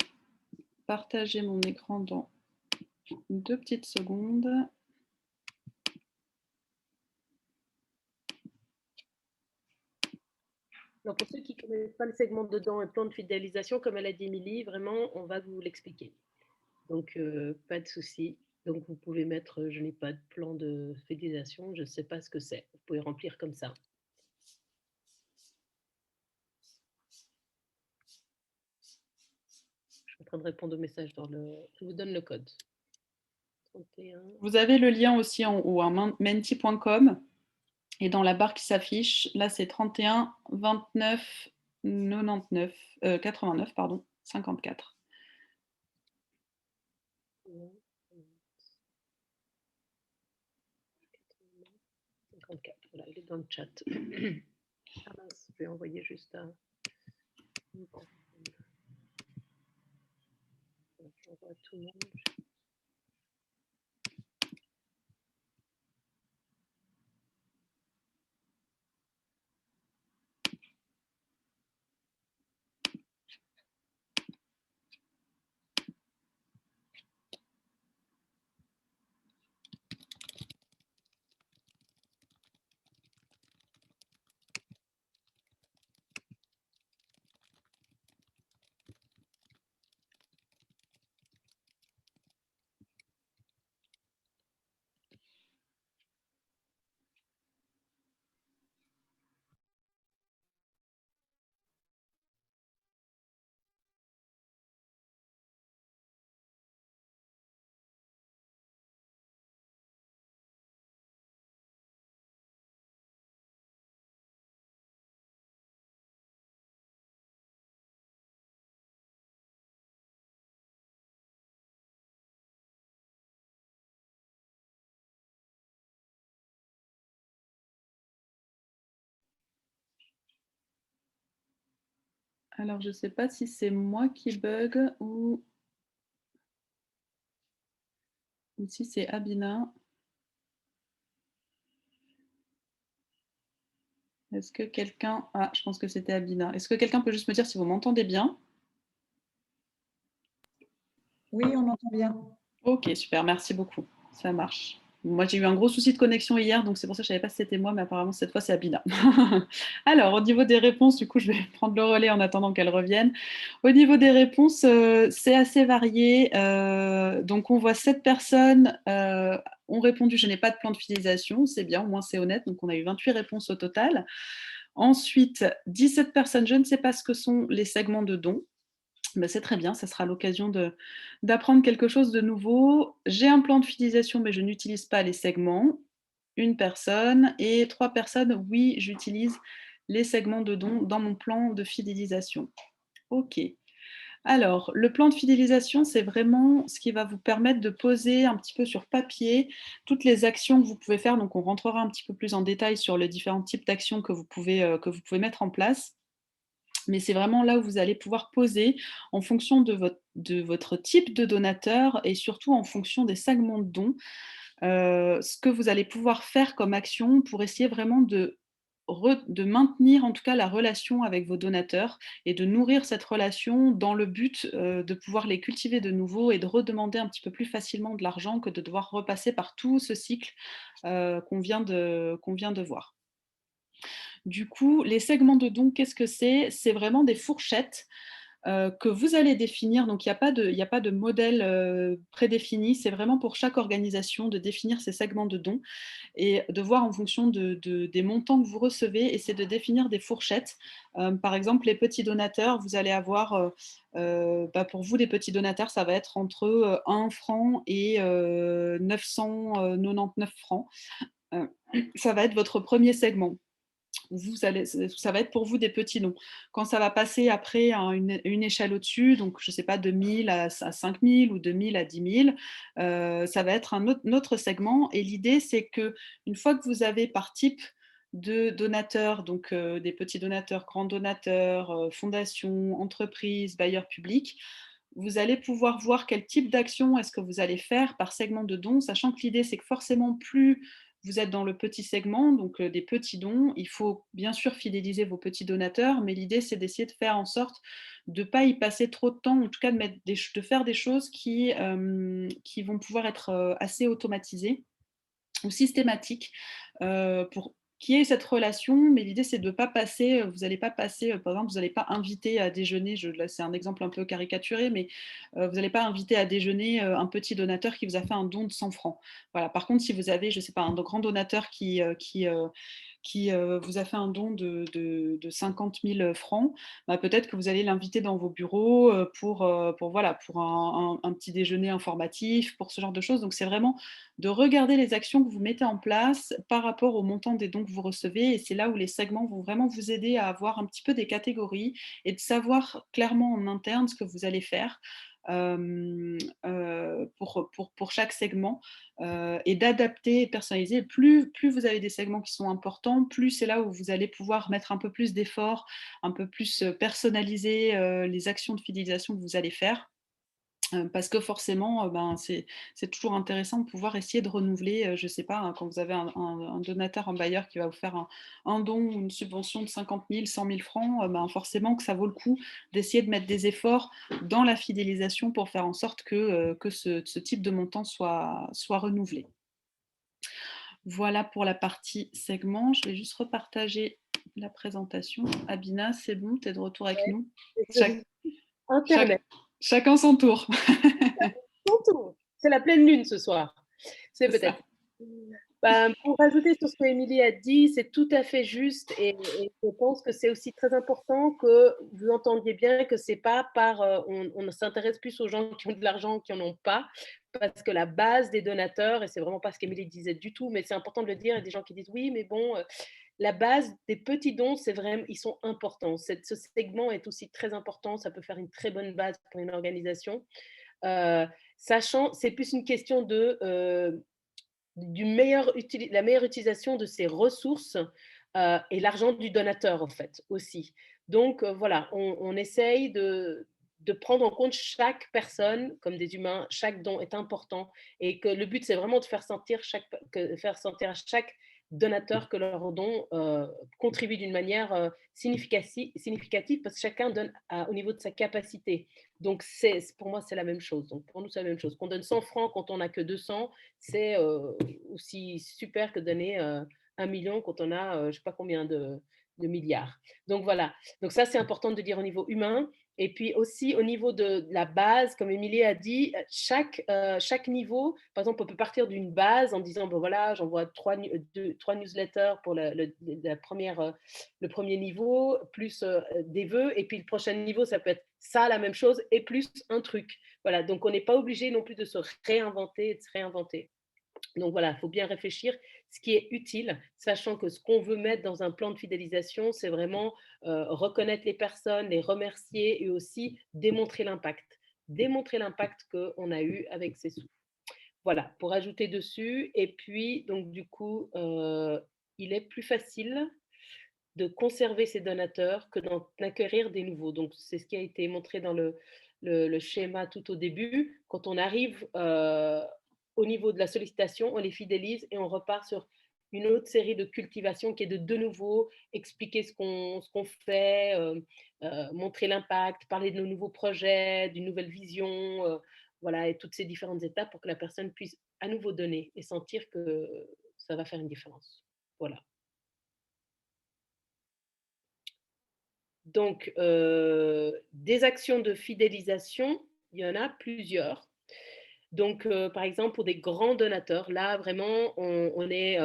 partager mon écran dans 2 petites secondes. Donc pour ceux qui ne connaissent pas le segment de dons et plan de fidélisation, comme elle a dit Émilie, vraiment, on va vous l'expliquer. Donc, pas de souci. Donc, vous pouvez mettre je n'ai pas de plan de fidélisation, je ne sais pas ce que c'est. Vous pouvez remplir comme ça. Je suis en train de répondre au message dans le. Je vous donne le code. 31. Vous avez le lien aussi en haut, menti.com. Et dans la barre qui s'affiche, là, c'est 31 29 99 89 pardon, 54. Voilà, il est dans le chat. Ah mince, je vais envoyer juste un. J'envoie à tout le monde. Alors, je ne sais pas si c'est moi qui bug ou si c'est Abina. Est-ce que quelqu'un... Ah, je pense que c'était Abina. Est-ce que quelqu'un peut juste me dire si vous m'entendez bien? Oui, on entend bien. Ok, super, merci beaucoup. Ça marche. Moi, j'ai eu un gros souci de connexion hier, donc c'est pour ça que je ne savais pas si c'était moi, mais apparemment, cette fois, c'est Abina. Alors, au niveau des réponses, du coup, je vais prendre le relais en attendant qu'elle revienne. Au niveau des réponses, c'est assez varié. Donc, on voit 7 personnes ont répondu « Je n'ai pas de plan de fidélisation ». C'est bien, au moins, c'est honnête. Donc, on a eu 28 réponses au total. Ensuite, 17 personnes « Je ne sais pas ce que sont les segments de dons ». Ben, c'est très bien, ça sera l'occasion d'apprendre quelque chose de nouveau. J'ai un plan de fidélisation, mais je n'utilise pas les segments. Une personne et 3 personnes, oui, j'utilise les segments de dons dans mon plan de fidélisation. Ok. Alors, le plan de fidélisation, c'est vraiment ce qui va vous permettre de poser un petit peu sur papier toutes les actions que vous pouvez faire. Donc, on rentrera un petit peu plus en détail sur les différents types d'actions que vous pouvez mettre en place. Mais c'est vraiment là où vous allez pouvoir poser en fonction de votre type de donateur et surtout en fonction des segments de dons, ce que vous allez pouvoir faire comme action pour essayer vraiment de maintenir en tout cas la relation avec vos donateurs et de nourrir cette relation dans le but de pouvoir les cultiver de nouveau et de redemander un petit peu plus facilement de l'argent que de devoir repasser par tout ce cycle qu'on vient de voir. Du coup, les segments de dons, qu'est-ce que c'est? C'est vraiment des fourchettes que vous allez définir. Donc, il n'y a pas de modèle prédéfini. C'est vraiment pour chaque organisation de définir ces segments de dons et de voir en fonction des montants que vous recevez, et c'est de définir des fourchettes. Par exemple, les petits donateurs, vous allez avoir, pour vous, les petits donateurs, ça va être entre 1 franc et 999 francs. Ça va être votre premier segment. Ça va être pour vous des petits noms. Quand ça va passer après à une échelle au-dessus, donc je ne sais pas, de 1000 à 5000 ou de 1000 à 10 000, ça va être un autre segment. Et l'idée, c'est que une fois que vous avez par type de donateurs, donc des petits donateurs, grands donateurs, fondations, entreprises, bailleurs publics, vous allez pouvoir voir quel type d'action est-ce que vous allez faire par segment de dons, sachant que l'idée, c'est que forcément, plus vous êtes dans le petit segment, donc des petits dons, il faut bien sûr fidéliser vos petits donateurs, mais l'idée, c'est d'essayer de faire en sorte de ne pas y passer trop de temps, en tout cas de faire des choses qui vont pouvoir être assez automatisées ou systématiques pour qu'il y ait cette relation, mais l'idée, c'est de ne pas passer, vous n'allez pas passer, par exemple, vous n'allez pas inviter à déjeuner, là, c'est un exemple un peu caricaturé, mais vous n'allez pas inviter à déjeuner un petit donateur qui vous a fait un don de 100 francs. Voilà. Par contre, si vous avez, je ne sais pas, un grand donateur qui vous a fait un don de 50 000 francs, bah, peut-être que vous allez l'inviter dans vos bureaux voilà, pour un petit déjeuner informatif, pour ce genre de choses. Donc, c'est vraiment de regarder les actions que vous mettez en place par rapport au montant des dons que vous recevez. Et c'est là où les segments vont vraiment vous aider à avoir un petit peu des catégories et de savoir clairement en interne ce que vous allez faire pour chaque segment et d'adapter et de personnaliser. Plus vous avez des segments qui sont importants, plus c'est là où vous allez pouvoir mettre un peu plus d'efforts, un peu plus personnaliser les actions de fidélisation que vous allez faire. Parce que forcément, c'est toujours intéressant de pouvoir essayer de renouveler, je ne sais pas, hein, quand vous avez un donateur, un bailleur qui va vous faire un don ou une subvention de 50 000, 100 000 francs, forcément que ça vaut le coup d'essayer de mettre des efforts dans la fidélisation pour faire en sorte que ce type de montant soit renouvelé. Voilà pour la partie segment. Je vais juste repartager la présentation. Abina, c'est bon, tu es de retour avec nous. Internet. Chacun son tour. C'est la pleine lune ce soir. C'est peut-être. Pour rajouter sur ce que Émilie a dit, c'est tout à fait juste et je pense que c'est aussi très important que vous entendiez bien que c'est pas on s'intéresse plus aux gens qui ont de l'argent qui n'en ont pas, parce que la base des donateurs, et c'est vraiment pas ce qu'Émilie disait du tout, mais c'est important de le dire, il y a des gens qui disent oui, mais bon, la base des petits dons, c'est vraiment, ils sont importants. Ce segment est aussi très important, ça peut faire une très bonne base pour une organisation. Sachant, c'est plus une question de la meilleure utilisation de ses ressources et l'argent du donateur, en fait, aussi. Donc, voilà, on essaye de prendre en compte chaque personne comme des humains, chaque don est important et que le but, c'est vraiment de faire sentir à chaque donateur que leur don contribue d'une manière significative parce que chacun donne au niveau de sa capacité. Donc, pour moi, c'est la même chose. Donc, pour nous, c'est la même chose. Qu'on donne 100 francs quand on n'a que 200, c'est aussi super que donner 1 million quand on a je ne sais pas combien de milliards. Donc, voilà. Donc, ça, c'est important de dire au niveau humain. Et puis aussi au niveau de la base, comme Émilie a dit, chaque niveau, par exemple, on peut partir d'une base en disant, bon voilà, j'envoie 3 newsletters pour le premier niveau, plus des vœux, et puis le prochain niveau, ça peut être ça, la même chose, et plus un truc. Voilà, donc on n'est pas obligé non plus de se réinventer et de se réinventer. Donc voilà, il faut bien réfléchir ce qui est utile, sachant que ce qu'on veut mettre dans un plan de fidélisation, c'est vraiment reconnaître les personnes, les remercier et aussi démontrer l'impact. Démontrer l'impact qu'on a eu avec ces sous. Voilà, pour ajouter dessus. Et puis, donc du coup, il est plus facile de conserver ces donateurs que d'en acquérir des nouveaux. Donc, c'est ce qui a été montré dans le schéma tout au début. Quand on arrive au niveau de la sollicitation, on les fidélise et on repart sur une autre série de cultivation qui est de nouveau expliquer ce qu'on fait, montrer l'impact, parler de nos nouveaux projets, d'une nouvelle vision, voilà, et toutes ces différentes étapes pour que la personne puisse à nouveau donner et sentir que ça va faire une différence. Voilà. Donc, des actions de fidélisation, il y en a plusieurs. Donc, par exemple, pour des grands donateurs, là, vraiment, on est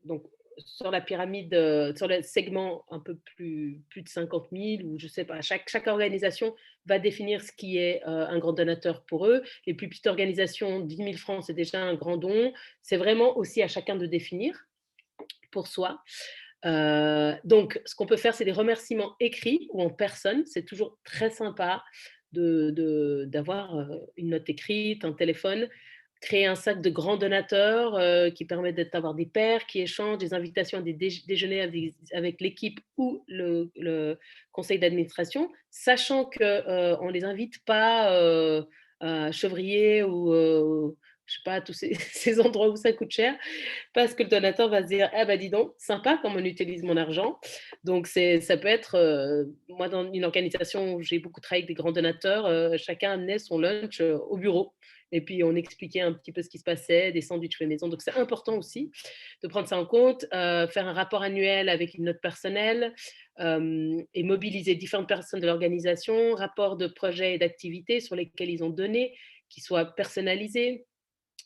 donc, sur la pyramide, sur le segment un peu plus de 50 000, ou je ne sais pas, chaque organisation va définir ce qui est un grand donateur pour eux. Les plus petites organisations, 10 000 francs, c'est déjà un grand don. C'est vraiment aussi à chacun de définir pour soi. Donc, ce qu'on peut faire, c'est des remerciements écrits ou en personne. C'est toujours très sympa d'avoir une note écrite, un téléphone, créer un sac de grands donateurs qui permet d'avoir des pairs qui échangent des invitations à des déjeuners avec l'équipe ou le conseil d'administration, sachant qu'on ne les invite pas à Chevrier ou je sais pas, tous ces endroits où ça coûte cher, parce que le donateur va se dire, ah ben dis donc, sympa comment on utilise mon argent. Donc ça peut être, moi dans une organisation où j'ai beaucoup travaillé avec des grands donateurs, chacun amenait son lunch au bureau. Et puis on expliquait un petit peu ce qui se passait, des sandwichs fait maison. Donc c'est important aussi de prendre ça en compte, faire un rapport annuel avec une note personnelle et mobiliser différentes personnes de l'organisation, rapport de projets et d'activités sur lesquels ils ont donné, qui soient personnalisés,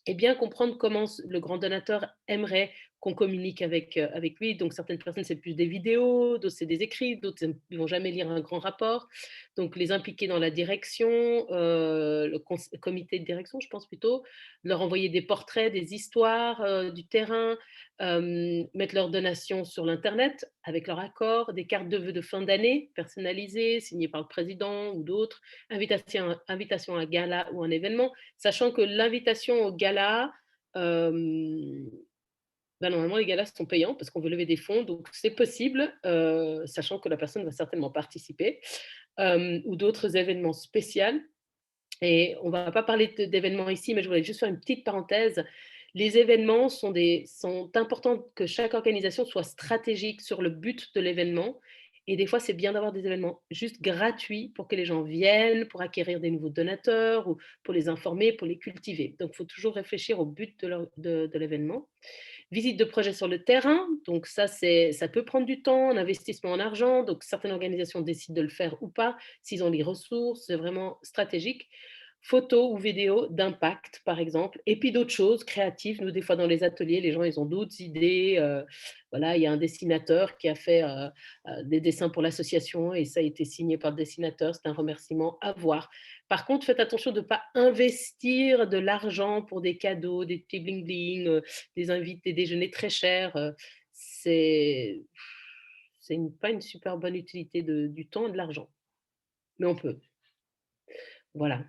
et bien comprendre comment le grand donateur aimerait qu'on communique avec lui. Donc, certaines personnes, c'est plus des vidéos, d'autres, c'est des écrits, d'autres ne vont jamais lire un grand rapport. Donc, les impliquer dans la direction, le comité de direction, je pense plutôt, leur envoyer des portraits, des histoires du terrain, mettre leurs donations sur l'Internet avec leur accord, des cartes de vœux de fin d'année personnalisées, signées par le président ou d'autres, invitation à un gala ou un événement, sachant que l'invitation au gala, normalement, les galas sont payants parce qu'on veut lever des fonds, donc c'est possible, sachant que la personne va certainement participer, ou d'autres événements spéciaux. Et on ne va pas parler d'événements ici, mais je voulais juste faire une petite parenthèse. Les événements sont importants que chaque organisation soit stratégique sur le but de l'événement. Et des fois, c'est bien d'avoir des événements juste gratuits pour que les gens viennent, pour acquérir des nouveaux donateurs ou pour les informer, pour les cultiver. Donc, il faut toujours réfléchir au but de l'événement. Visite de projet sur le terrain, donc ça peut prendre du temps, un investissement en argent, donc certaines organisations décident de le faire ou pas, s'ils ont les ressources, c'est vraiment stratégique. Photos ou vidéos d'impact, par exemple, et puis d'autres choses créatives. Nous, des fois, dans les ateliers, les gens, ils ont d'autres idées. Voilà, il y a un dessinateur qui a fait des dessins pour l'association et ça a été signé par le dessinateur. C'est un remerciement à voir. Par contre, faites attention de ne pas investir de l'argent pour des cadeaux, des petits bling-bling, des invités, des déjeuners très chers. C'est pas une super bonne utilité du temps et de l'argent. Mais on peut. Voilà.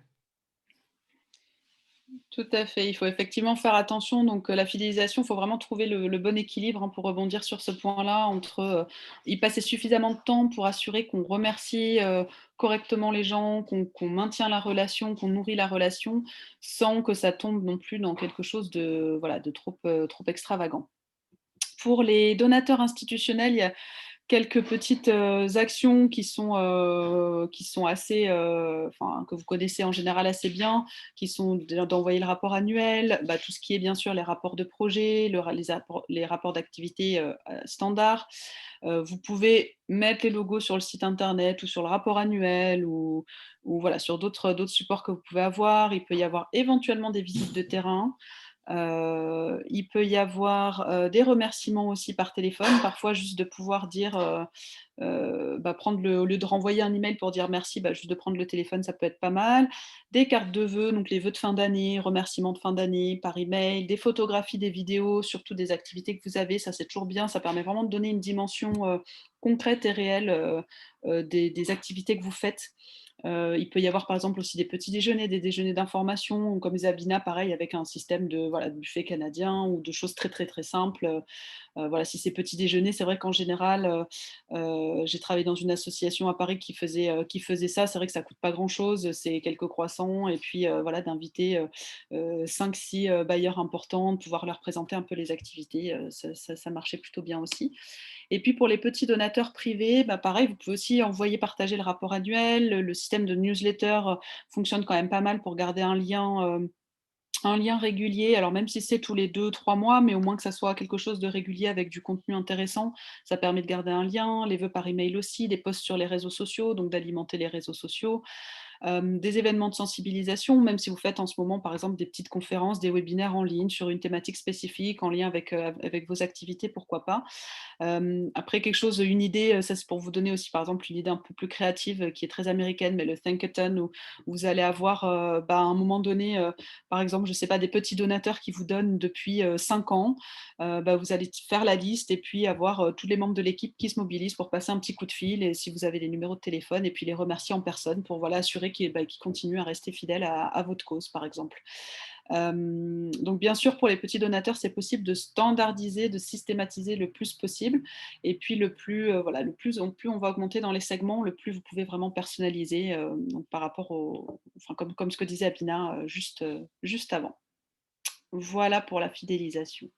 Tout à fait. Il faut effectivement faire attention. Donc, la fidélisation, il faut vraiment trouver le bon équilibre, hein, pour rebondir sur ce point-là, entre y passer suffisamment de temps pour assurer qu'on remercie correctement les gens, qu'on maintient la relation, qu'on nourrit la relation, sans que ça tombe non plus dans quelque chose de, voilà, de trop extravagant. Pour les donateurs institutionnels, il y a quelques petites actions qui sont assez, enfin, que vous connaissez en général assez bien, qui sont d'envoyer le rapport annuel, bah, tout ce qui est bien sûr les rapports de projet, les rapports d'activité standards. Vous pouvez mettre les logos sur le site internet ou sur le rapport annuel ou voilà, sur d'autres supports que vous pouvez avoir. Il peut y avoir éventuellement des visites de terrain. Il peut y avoir des remerciements aussi par téléphone, parfois juste de pouvoir dire, bah, au lieu de renvoyer un email pour dire merci, bah, juste de prendre le téléphone, ça peut être pas mal. Des cartes de vœux, donc les vœux de fin d'année, remerciements de fin d'année par email, des photographies, des vidéos, surtout des activités que vous avez, ça c'est toujours bien, ça permet vraiment de donner une dimension concrète et réelle des activités que vous faites. Il peut y avoir par exemple aussi des petits déjeuners, des déjeuners d'information, ou comme Zabina, pareil, avec un système de, voilà, de buffet canadien ou de choses très très très simples. Voilà, si c'est petit déjeuner, c'est vrai qu'en général, j'ai travaillé dans une association à Paris qui faisait ça. C'est vrai que ça coûte pas grand-chose, c'est quelques croissants et puis voilà, d'inviter 5-6 bailleurs importants, de pouvoir leur présenter un peu les activités, ça marchait plutôt bien aussi. Et puis pour les petits donateurs privés, bah pareil, vous pouvez aussi envoyer partager le rapport annuel. Le système de newsletter fonctionne quand même pas mal pour garder un lien régulier. Alors même si c'est tous les 2-3 mois, mais au moins que ça soit quelque chose de régulier avec du contenu intéressant, ça permet de garder un lien. Les vœux par email aussi, des posts sur les réseaux sociaux, donc d'alimenter les réseaux sociaux. Des événements de sensibilisation, même si vous faites en ce moment, par exemple, des petites conférences, des webinaires en ligne sur une thématique spécifique en lien avec vos activités, pourquoi pas. Après, une idée, ça c'est pour vous donner aussi, par exemple, une idée un peu plus créative qui est très américaine, mais le Thankathon, où vous allez avoir bah, à un moment donné, par exemple, je ne sais pas, des petits donateurs qui vous donnent depuis 5 ans. Bah, vous allez faire la liste et puis avoir tous les membres de l'équipe qui se mobilisent pour passer un petit coup de fil, et si vous avez des numéros de téléphone, et puis les remercier en personne pour, voilà, assurer qu'ils continuent à rester fidèles à votre cause, par exemple. Donc bien sûr, pour les petits donateurs, c'est possible de standardiser, de systématiser le plus possible. Et puis voilà, plus on va augmenter dans les segments, le plus vous pouvez vraiment personnaliser, donc par rapport enfin, comme ce que disait Abina juste avant. Voilà pour la fidélisation.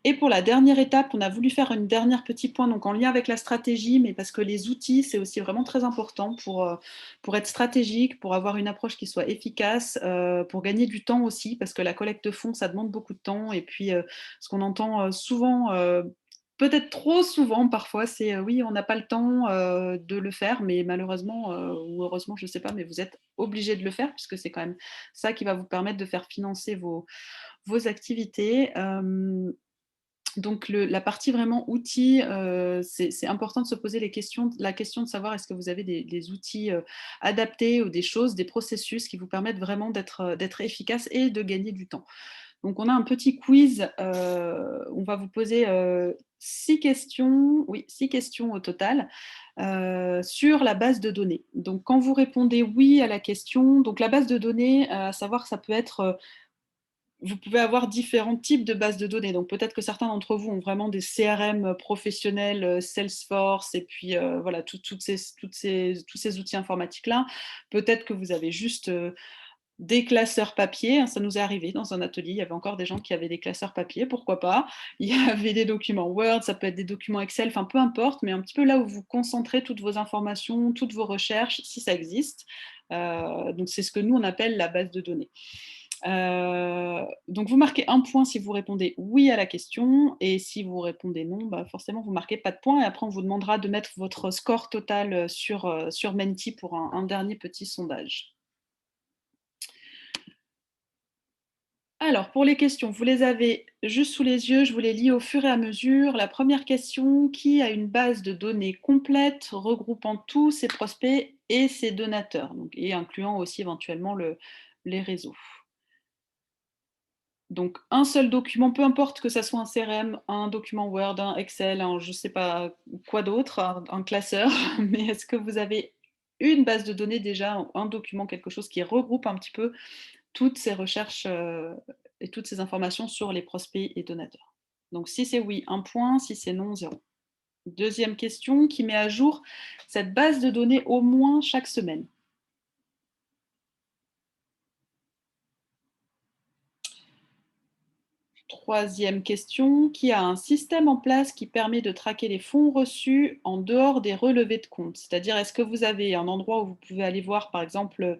Et pour la dernière étape, on a voulu faire un dernier petit point, donc en lien avec la stratégie, mais parce que les outils, c'est aussi vraiment très important pour être stratégique, pour avoir une approche qui soit efficace, pour gagner du temps aussi, parce que la collecte de fonds, ça demande beaucoup de temps. Et puis, ce qu'on entend souvent, peut-être trop souvent parfois, c'est oui, on n'a pas le temps de le faire, mais malheureusement, ou heureusement, je ne sais pas, mais vous êtes obligé de le faire, puisque c'est quand même ça qui va vous permettre de faire financer vos activités. Donc la partie vraiment outils, c'est important de se poser la question de savoir est-ce que vous avez des outils adaptés, ou des choses, des processus qui vous permettent vraiment d'être efficace et de gagner du temps. Donc on a un petit quiz, on va vous poser 6 questions, oui, 6 questions au total, sur la base de données. Donc quand vous répondez oui à la question, donc la base de données, à savoir, ça peut être vous pouvez avoir différents types de bases de données. Donc peut-être que certains d'entre vous ont vraiment des CRM professionnels, Salesforce, et puis voilà, tous ces outils informatiques-là. Peut-être que vous avez juste des classeurs papier, hein, ça nous est arrivé dans un atelier, il y avait encore des gens qui avaient des classeurs papier, pourquoi pas. Il y avait des documents Word, ça peut être des documents Excel, enfin peu importe, mais un petit peu là où vous concentrez toutes vos informations, toutes vos recherches, si ça existe. Donc c'est ce que nous on appelle la base de données. Donc vous marquez un point si vous répondez oui à la question, et si vous répondez non, bah forcément vous marquez pas de point, et après on vous demandera de mettre votre score total sur Menti pour un dernier petit sondage. Alors pour les questions, vous les avez juste sous les yeux, je vous les lis au fur et à mesure. La première question: qui a une base de données complète regroupant tous ses prospects et ses donateurs, donc, et incluant aussi éventuellement les réseaux? Donc un seul document, peu importe que ça soit un CRM, un document Word, un Excel, un je ne sais pas quoi d'autre, un classeur, mais est-ce que vous avez une base de données déjà, un document, quelque chose qui regroupe un petit peu toutes ces recherches et toutes ces informations sur les prospects et donateurs. Donc si c'est oui, 1 point, si c'est non, 0. Deuxième question, qui met à jour cette base de données au moins chaque semaine. Troisième question, qui a un système en place qui permet de traquer les fonds reçus en dehors des relevés de compte? C'est-à-dire, est-ce que vous avez un endroit où vous pouvez aller voir, par exemple,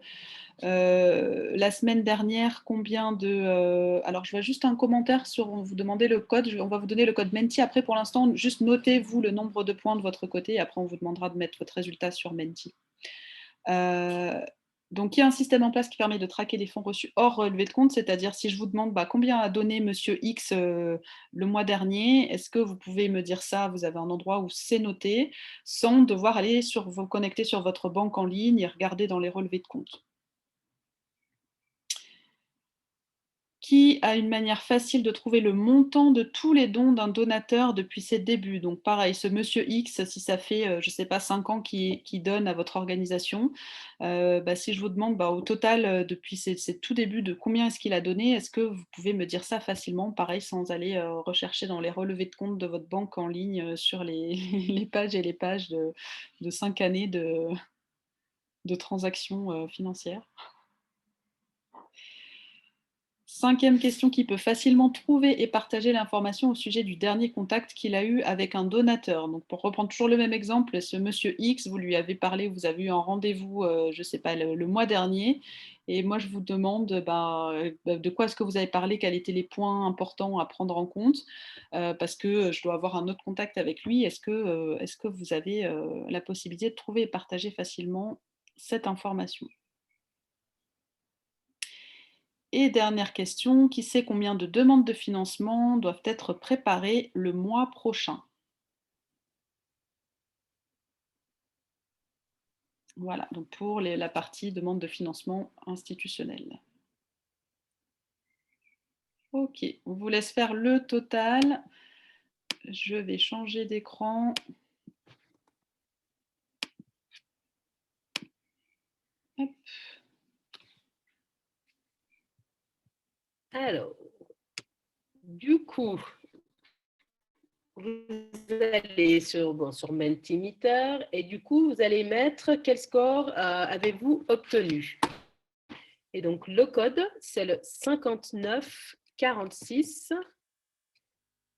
la semaine dernière, combien de... alors, je vois juste un commentaire sur, on vous demandait le code, on va vous donner le code Menti. Après, pour l'instant, juste notez-vous le nombre de points de votre côté, et après, on vous demandera de mettre votre résultat sur Menti. Donc, il y a un système en place qui permet de traquer les fonds reçus hors relevé de compte, c'est-à-dire si je vous demande combien a donné Monsieur X le mois dernier, est-ce que vous pouvez me dire ça? Vous avez un endroit où c'est noté, sans devoir aller vous connecter sur votre banque en ligne et regarder dans les relevés de compte. Qui a une manière facile de trouver le montant de tous les dons d'un donateur depuis ses débuts. Donc pareil, ce monsieur X, si ça fait, je ne sais pas, 5 ans qu'il donne à votre organisation, si je vous demande au total, depuis ses tout débuts, de combien est-ce qu'il a donné, est-ce que vous pouvez me dire ça facilement, pareil, sans aller rechercher dans les relevés de compte de votre banque en ligne sur les, les pages et les pages de 5 années de transactions financières? Cinquième question, qui peut facilement trouver et partager l'information au sujet du dernier contact qu'il a eu avec un donateur. Donc, pour reprendre toujours le même exemple, ce monsieur X, vous lui avez parlé, vous avez eu un rendez-vous, je ne sais pas, le mois dernier, et moi je vous demande de quoi est-ce que vous avez parlé, quels étaient les points importants à prendre en compte, parce que je dois avoir un autre contact avec lui. Est-ce que vous avez la possibilité de trouver et partager facilement cette information? Et dernière question, qui sait combien de demandes de financement doivent être préparées le mois prochain? Voilà, donc pour la partie demande de financement institutionnel. Ok, on vous laisse faire le total. Je vais changer d'écran. Hop. Alors, du coup, vous allez sur Mentimeter et du coup, vous allez mettre quel score avez-vous obtenu. Et donc, le code, c'est le 59 46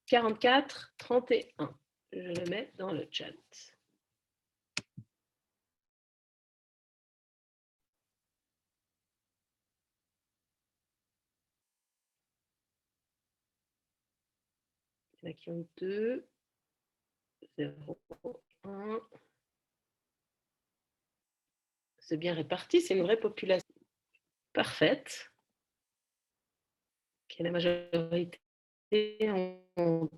44 31. Je le mets dans le chat. Il y en a qui ont 2, 0, 1. C'est bien réparti, c'est une vraie population parfaite. Qui est la majorité en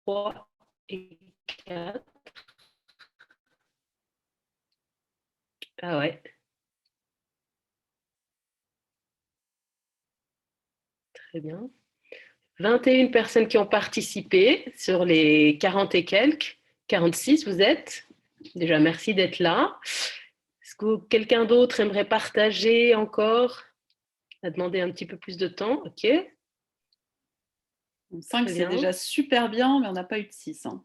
3 et 4. Ah ouais. Très bien. 21 personnes qui ont participé sur les 40 et quelques. 46, vous êtes. Déjà, merci d'être là. Est-ce que quelqu'un d'autre aimerait partager encore? On a demandé un petit peu plus de temps. OK. 5, c'est déjà super bien, mais on n'a pas eu de 6. Hein.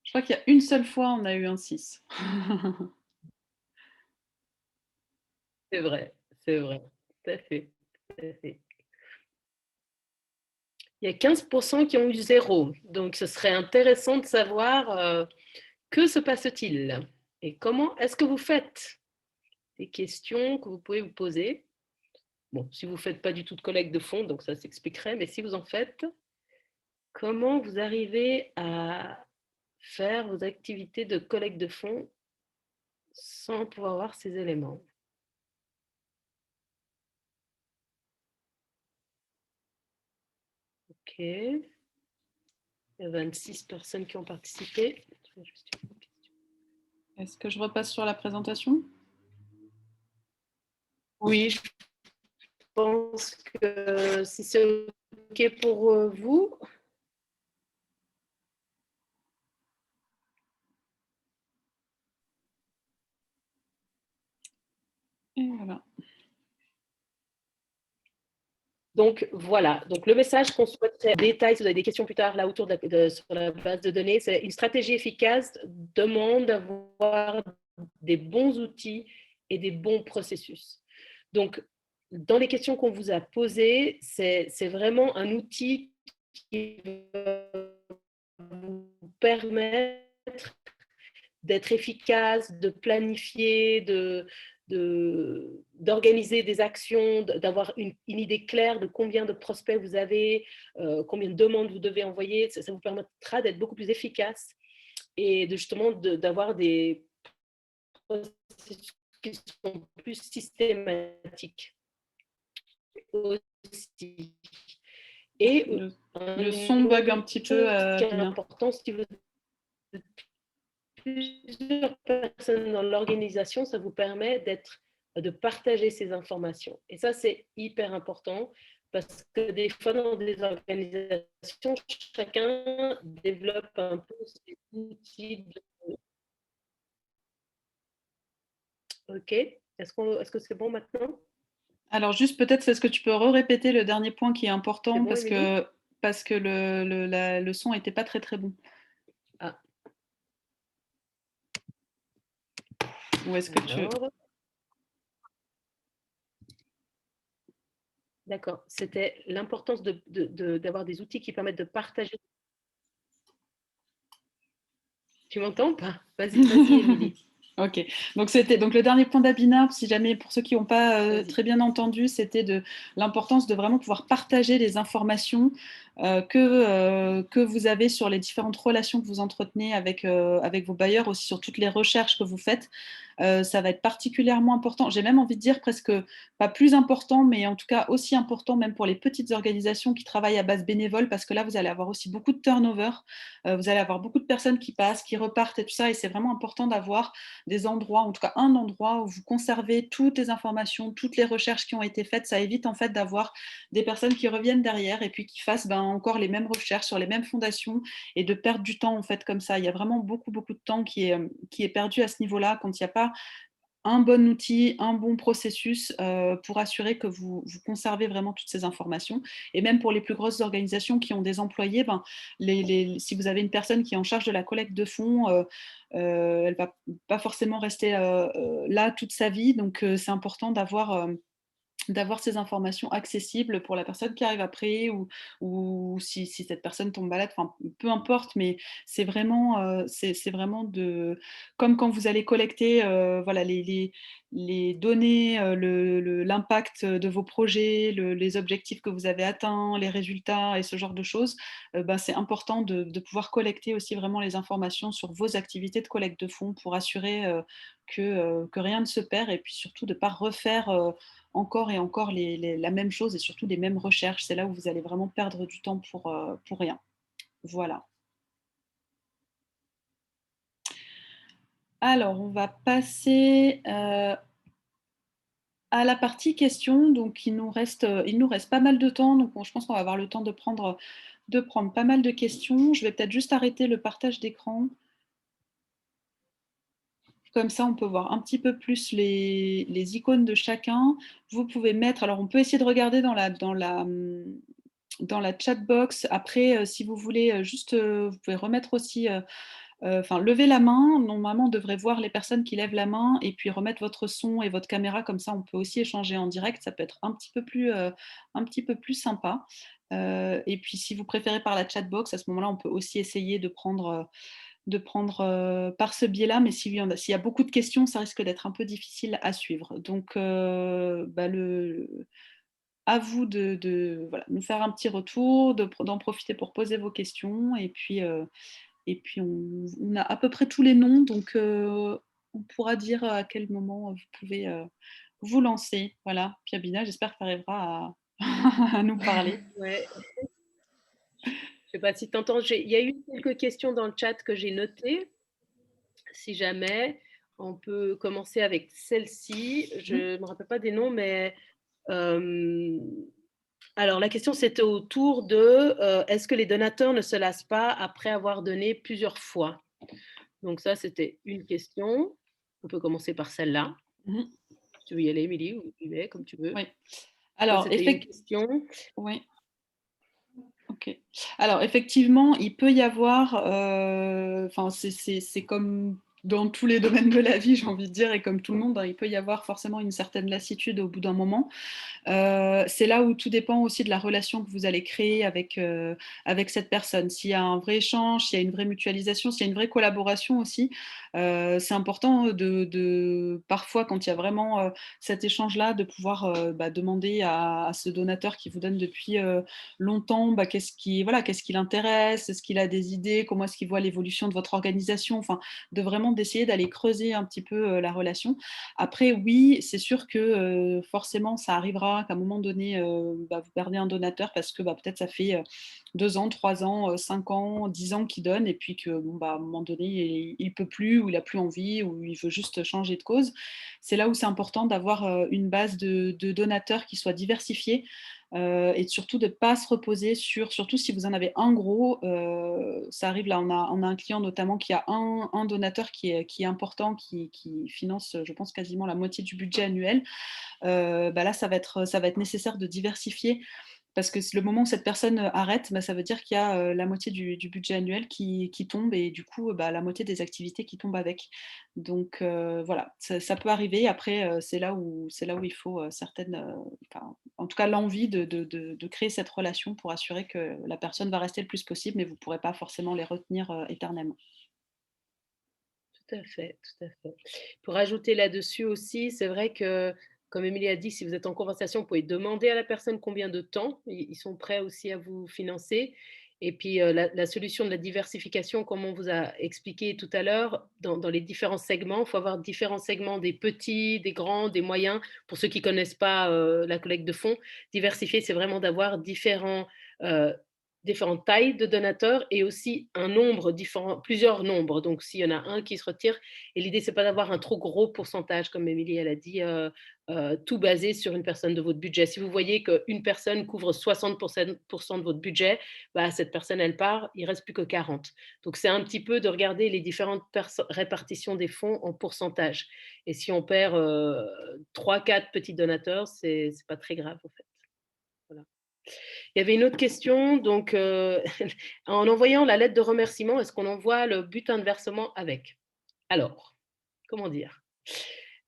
Je crois qu'il y a une seule fois, on a eu un 6. C'est vrai, c'est vrai. Tout à fait. Tout à fait. Il y a 15% qui ont eu 0. Donc, ce serait intéressant de savoir que se passe-t-il et comment est-ce que vous faites? Des questions que vous pouvez vous poser. Bon, si vous ne faites pas du tout de collecte de fonds, donc ça s'expliquerait, mais si vous en faites, comment vous arrivez à faire vos activités de collecte de fonds sans pouvoir avoir ces éléments? OK. Il y a 26 personnes qui ont participé. Est-ce que je repasse sur la présentation? Oui, je pense que si c'est OK pour vous. Et voilà. Donc voilà, donc le message qu'on souhaiterait détailler, si vous avez des questions plus tard là autour sur la base de données, c'est une stratégie efficace demande d'avoir des bons outils et des bons processus. Donc dans les questions qu'on vous a posées, c'est vraiment un outil qui va vous permettre d'être efficace, de planifier, d'organiser des actions, d'avoir une idée claire de combien de prospects vous avez, combien de demandes vous devez envoyer. Ça vous permettra d'être beaucoup plus efficace et justement d'avoir des processus qui sont plus systématiques aussi. Et le son bug un petit peu, qui est Bina. important, si vous êtes plusieurs personnes dans l'organisation, ça vous permet de partager ces informations. Et ça, c'est hyper important parce que des fois, dans des organisations, chacun développe un peu ses outils. OK. Est-ce que c'est bon maintenant? Alors juste peut-être, est-ce que tu peux répéter le dernier point qui est important bon, parce que le son n'était pas très très bon. Ah. Ou est-ce que D'accord. C'était l'importance d'avoir des outils qui permettent de partager. Tu m'entends pas? Vas-y, Émilie. Ok, donc c'était donc le dernier point d'Abina, si jamais pour ceux qui n'ont pas très bien entendu, c'était de l'importance de vraiment pouvoir partager les informations que vous avez sur les différentes relations que vous entretenez avec vos bailleurs, aussi sur toutes les recherches que vous faites. Ça va être particulièrement important. J'ai même envie de dire presque pas plus important, mais en tout cas aussi important même pour les petites organisations qui travaillent à base bénévole, parce que là, vous allez avoir aussi beaucoup de turnover. Vous allez avoir beaucoup de personnes qui passent, qui repartent et tout ça. Et c'est vraiment important d'avoir des endroits, en tout cas un endroit où vous conservez toutes les informations, toutes les recherches qui ont été faites. Ça évite en fait d'avoir des personnes qui reviennent derrière et puis qui fassent encore les mêmes recherches sur les mêmes fondations et de perdre du temps en fait comme ça. Il y a vraiment beaucoup de temps qui est perdu à ce niveau-là quand il n'y a pas un bon outil, un bon processus pour assurer que vous conservez vraiment toutes ces informations. Et même pour les plus grosses organisations qui ont des employés, si vous avez une personne qui est en charge de la collecte de fonds, elle ne va pas forcément rester là toute sa vie. Donc, c'est important d'avoir ces informations accessibles pour la personne qui arrive après ou si cette personne tombe malade, enfin, peu importe, mais c'est vraiment comme quand vous allez collecter voilà, les données, l'impact de vos projets, les objectifs que vous avez atteints, les résultats et ce genre de choses. C'est important de pouvoir collecter aussi vraiment les informations sur vos activités de collecte de fonds pour assurer que rien ne se perd et puis surtout de ne pas refaire encore et encore la même chose et surtout les mêmes recherches. C'est là où vous allez vraiment perdre du temps pour rien. Voilà. Alors, on va passer à la partie questions. Donc, il nous reste pas mal de temps. Donc, je pense qu'on va avoir le temps de prendre pas mal de questions. Je vais peut-être juste arrêter le partage d'écran. Comme ça, on peut voir un petit peu plus les icônes de chacun. Vous pouvez mettre, alors on peut essayer de regarder dans la chat box. Après, si vous voulez, vous pouvez remettre aussi, lever la main. Normalement, on devrait voir les personnes qui lèvent la main et puis remettre votre son et votre caméra. Comme ça, on peut aussi échanger en direct. Ça peut être un petit peu plus sympa. Et puis, si vous préférez par la chat box, à ce moment-là, on peut aussi essayer de prendre par ce biais-là, mais s'il y a beaucoup de questions, ça risque d'être un peu difficile à suivre. Donc, à vous de nous faire un petit retour, d'en profiter pour poser vos questions, et puis on a à peu près tous les noms, donc on pourra dire à quel moment vous pouvez vous lancer. Voilà, Piabina, j'espère que tu arriveras à nous parler. Ouais. Je ne sais pas si tu entends, il y a eu quelques questions dans le chat que j'ai notées. Si jamais, on peut commencer avec celle-ci. Je ne me rappelle pas des noms, mais alors la question c'était autour de est-ce que les donateurs ne se lassent pas après avoir donné plusieurs fois? Donc ça, c'était une question. On peut commencer par celle-là. Tu veux y aller, Émilie, ou Yves, comme tu veux. Oui. Ça, Alors, c'était une question. oui. Ok. Alors, effectivement, il peut y avoir, enfin, c'est comme dans tous les domaines de la vie, j'ai envie de dire, et comme tout le monde, hein, il peut y avoir forcément une certaine lassitude au bout d'un moment. C'est là où tout dépend aussi de la relation que vous allez créer avec cette personne. S'il y a un vrai échange, s'il y a une vraie mutualisation, s'il y a une vraie collaboration aussi, c'est important parfois, quand il y a vraiment cet échange-là, de pouvoir demander à ce donateur qui vous donne depuis longtemps qu'est-ce qui l'intéresse, est-ce qu'il a des idées, comment est-ce qu'il voit l'évolution de votre organisation, enfin, d'essayer d'aller creuser un petit peu la relation. Après, oui, c'est sûr que forcément, ça arrivera qu'à un moment donné, vous perdez un donateur parce que peut-être ça fait 2 ans, 3 ans, 5 ans, 10 ans qu'il donne et puis que à un moment donné, il ne peut plus ou il n'a plus envie ou il veut juste changer de cause. C'est là où c'est important d'avoir une base de donateurs qui soit diversifiée. Et surtout de ne pas se reposer surtout si vous en avez un gros, ça arrive là, on a un client notamment qui a un donateur qui est important, qui finance, je pense, quasiment la moitié du budget annuel. Là, ça va être nécessaire de diversifier parce que le moment où cette personne arrête, ça veut dire qu'il y a la moitié du budget annuel qui tombe et du coup, la moitié des activités qui tombent avec. Donc voilà, ça peut arriver. Après, c'est là où il faut en tout cas l'envie de créer cette relation pour assurer que la personne va rester le plus possible, mais vous ne pourrez pas forcément les retenir éternellement. Tout à fait, tout à fait. Pour ajouter là-dessus aussi, c'est vrai que, comme Émilie a dit, si vous êtes en conversation, vous pouvez demander à la personne combien de temps ils sont prêts aussi à vous financer. Et puis, la solution de la diversification, comme on vous a expliqué tout à l'heure, dans les différents segments, il faut avoir différents segments, des petits, des grands, des moyens. Pour ceux qui ne connaissent pas la collecte de fonds, diversifier, c'est vraiment d'avoir différentes tailles de donateurs et aussi un nombre différent, plusieurs nombres. Donc, s'il y en a un qui se retire, et l'idée, c'est pas d'avoir un trop gros pourcentage, comme Émilie, elle a dit, tout basé sur une personne de votre budget. Si vous voyez qu'une personne couvre 60% de votre budget, cette personne, elle part, il reste plus que 40. Donc, c'est un petit peu de regarder les différentes répartitions des fonds en pourcentage. Et si on perd 3-4 petits donateurs, c'est pas très grave, en fait. Voilà. Il y avait une autre question, donc en envoyant la lettre de remerciement, est-ce qu'on envoie le bulletin de versement avec? Alors, comment dire?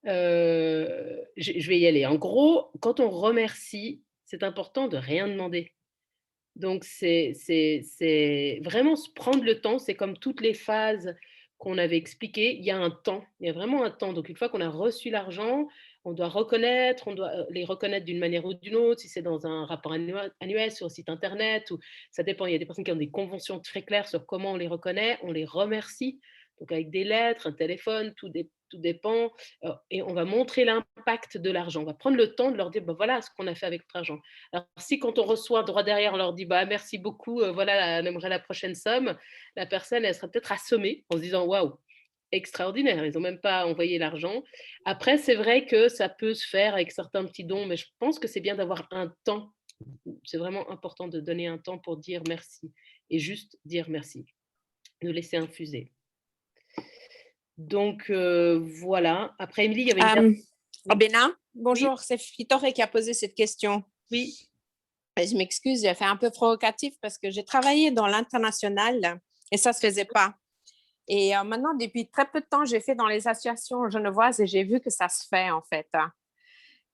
Je vais y aller. En gros, quand on remercie, c'est important de rien demander. Donc c'est vraiment se prendre le temps, c'est comme toutes les phases qu'on avait expliquées, il y a un temps, il y a vraiment un temps. Donc une fois qu'on a reçu l'argent, on doit les reconnaître d'une manière ou d'une autre, si c'est dans un rapport annuel, sur un site internet, ou ça dépend, il y a des personnes qui ont des conventions très claires sur comment on les reconnaît, on les remercie, donc avec des lettres, un téléphone, tout dépend, et on va montrer l'impact de l'argent. On va prendre le temps de leur dire, voilà ce qu'on a fait avec notre argent. Alors, si quand on reçoit droit derrière, on leur dit merci beaucoup, voilà, on aimerait la prochaine somme, la personne, elle sera peut-être assommée en se disant waouh, extraordinaire, ils n'ont même pas envoyé l'argent. Après, c'est vrai que ça peut se faire avec certains petits dons, mais je pense que c'est bien d'avoir un temps. C'est vraiment important de donner un temps pour dire merci et juste dire merci, de laisser infuser. Donc voilà. Après, Émilie, il y avait une Bénin, bonjour, oui. C'est Fitore qui a posé cette question. Oui. Je m'excuse, j'ai fait un peu provocatif parce que j'ai travaillé dans l'international et ça ne se faisait pas. Et maintenant, depuis très peu de temps, j'ai fait dans les associations genevoises et j'ai vu que ça se fait en fait.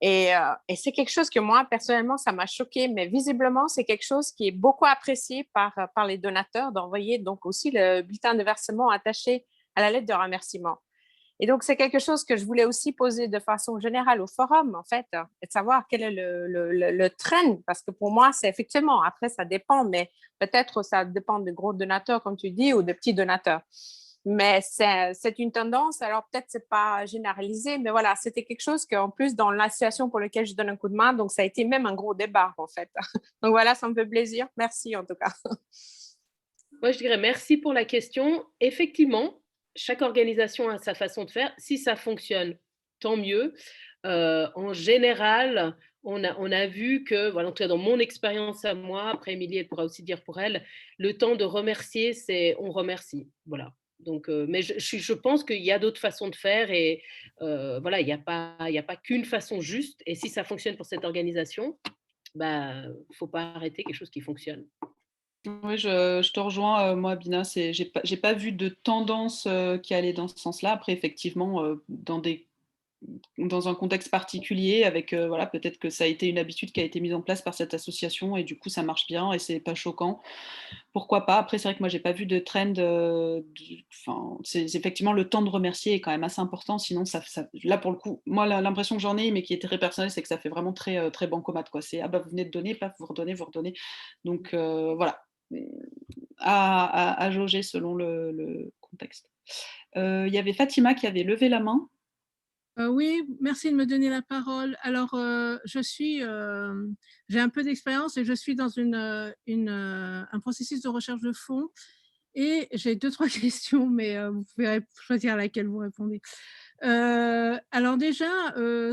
Et c'est quelque chose que moi, personnellement, ça m'a choqué, mais visiblement, c'est quelque chose qui est beaucoup apprécié par les donateurs d'envoyer donc aussi le bulletin de versement attaché à la lettre de remerciement. Et donc, c'est quelque chose que je voulais aussi poser de façon générale au forum, en fait, et de savoir quel est le trend, parce que pour moi, c'est effectivement, après, ça dépend, mais peut-être ça dépend de gros donateurs, comme tu dis, ou de petits donateurs. Mais c'est une tendance, alors peut-être c'est pas généralisé, mais voilà, c'était quelque chose qu'en plus, dans l'association pour laquelle je donne un coup de main, donc ça a été même un gros débat, en fait. Donc voilà, ça me fait plaisir. Merci, en tout cas. Moi, je dirais merci pour la question. Effectivement, chaque organisation a sa façon de faire. Si ça fonctionne, tant mieux. En général, on a vu que, voilà, en tout cas dans mon expérience à moi, après Émilie, elle pourra aussi dire pour elle, le temps de remercier, c'est on remercie. Voilà. Donc, mais je pense qu'il y a d'autres façons de faire et voilà, il n'y a pas qu'une façon juste. Et si ça fonctionne pour cette organisation, bah, faut pas arrêter quelque chose qui fonctionne. Oui, je te rejoins, moi, Bina, j'ai pas vu de tendance qui allait dans ce sens-là. Après, effectivement, dans un contexte particulier, avec voilà, peut-être que ça a été une habitude qui a été mise en place par cette association et du coup, ça marche bien et c'est pas choquant. Pourquoi pas? Après, c'est vrai que moi, j'ai pas vu de trend. Enfin, c'est effectivement le temps de remercier est quand même assez important. Sinon, là, pour le coup, moi, l'impression que j'en ai, mais qui est très personnelle, c'est que ça fait vraiment très, très bancomat, quoi. C'est, ah bah, vous venez de donner, paf, vous redonnez, vous redonnez. Donc, voilà, à jauger selon le contexte. Il y avait Fatima qui avait levé la main. Oui, merci de me donner la parole. Alors, j'ai un peu d'expérience et je suis dans un processus de recherche de fonds et j'ai 2-3 questions, mais vous pouvez choisir à laquelle vous répondez. Alors déjà,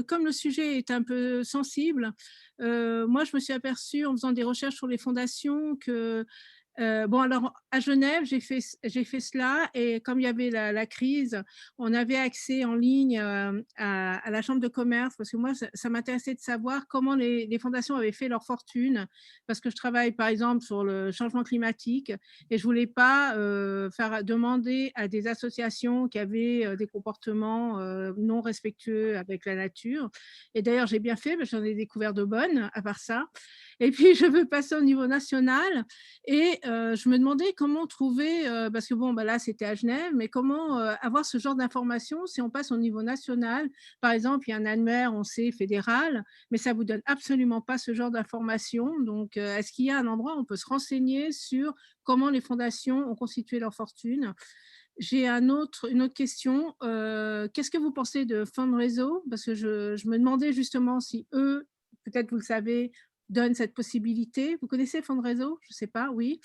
comme le sujet est un peu sensible, moi, je me suis aperçue en faisant des recherches sur les fondations que bon, alors à Genève, j'ai fait cela et comme il y avait la crise, on avait accès en ligne à la chambre de commerce parce que moi, ça m'intéressait de savoir comment les fondations avaient fait leur fortune parce que je travaille par exemple sur le changement climatique et je voulais pas faire demander à des associations qui avaient des comportements non respectueux avec la nature. Et d'ailleurs, j'ai bien fait, parce que j'en ai découvert de bonnes à part ça. Et puis, je veux passer au niveau national et je me demandais comment trouver, parce que bon, bah, là, c'était à Genève, mais comment avoir ce genre d'informations si on passe au niveau national. Par exemple, il y a un annuaire, on sait, fédéral, mais ça ne vous donne absolument pas ce genre d'informations. Donc, est-ce qu'il y a un endroit où on peut se renseigner sur comment les fondations ont constitué leur fortune? J'ai une autre question. Qu'est-ce que vous pensez de Fundraiser? Parce que je me demandais justement si eux, peut-être vous le savez, donnent cette possibilité. Vous connaissez Fundraiser? Je ne sais pas, oui.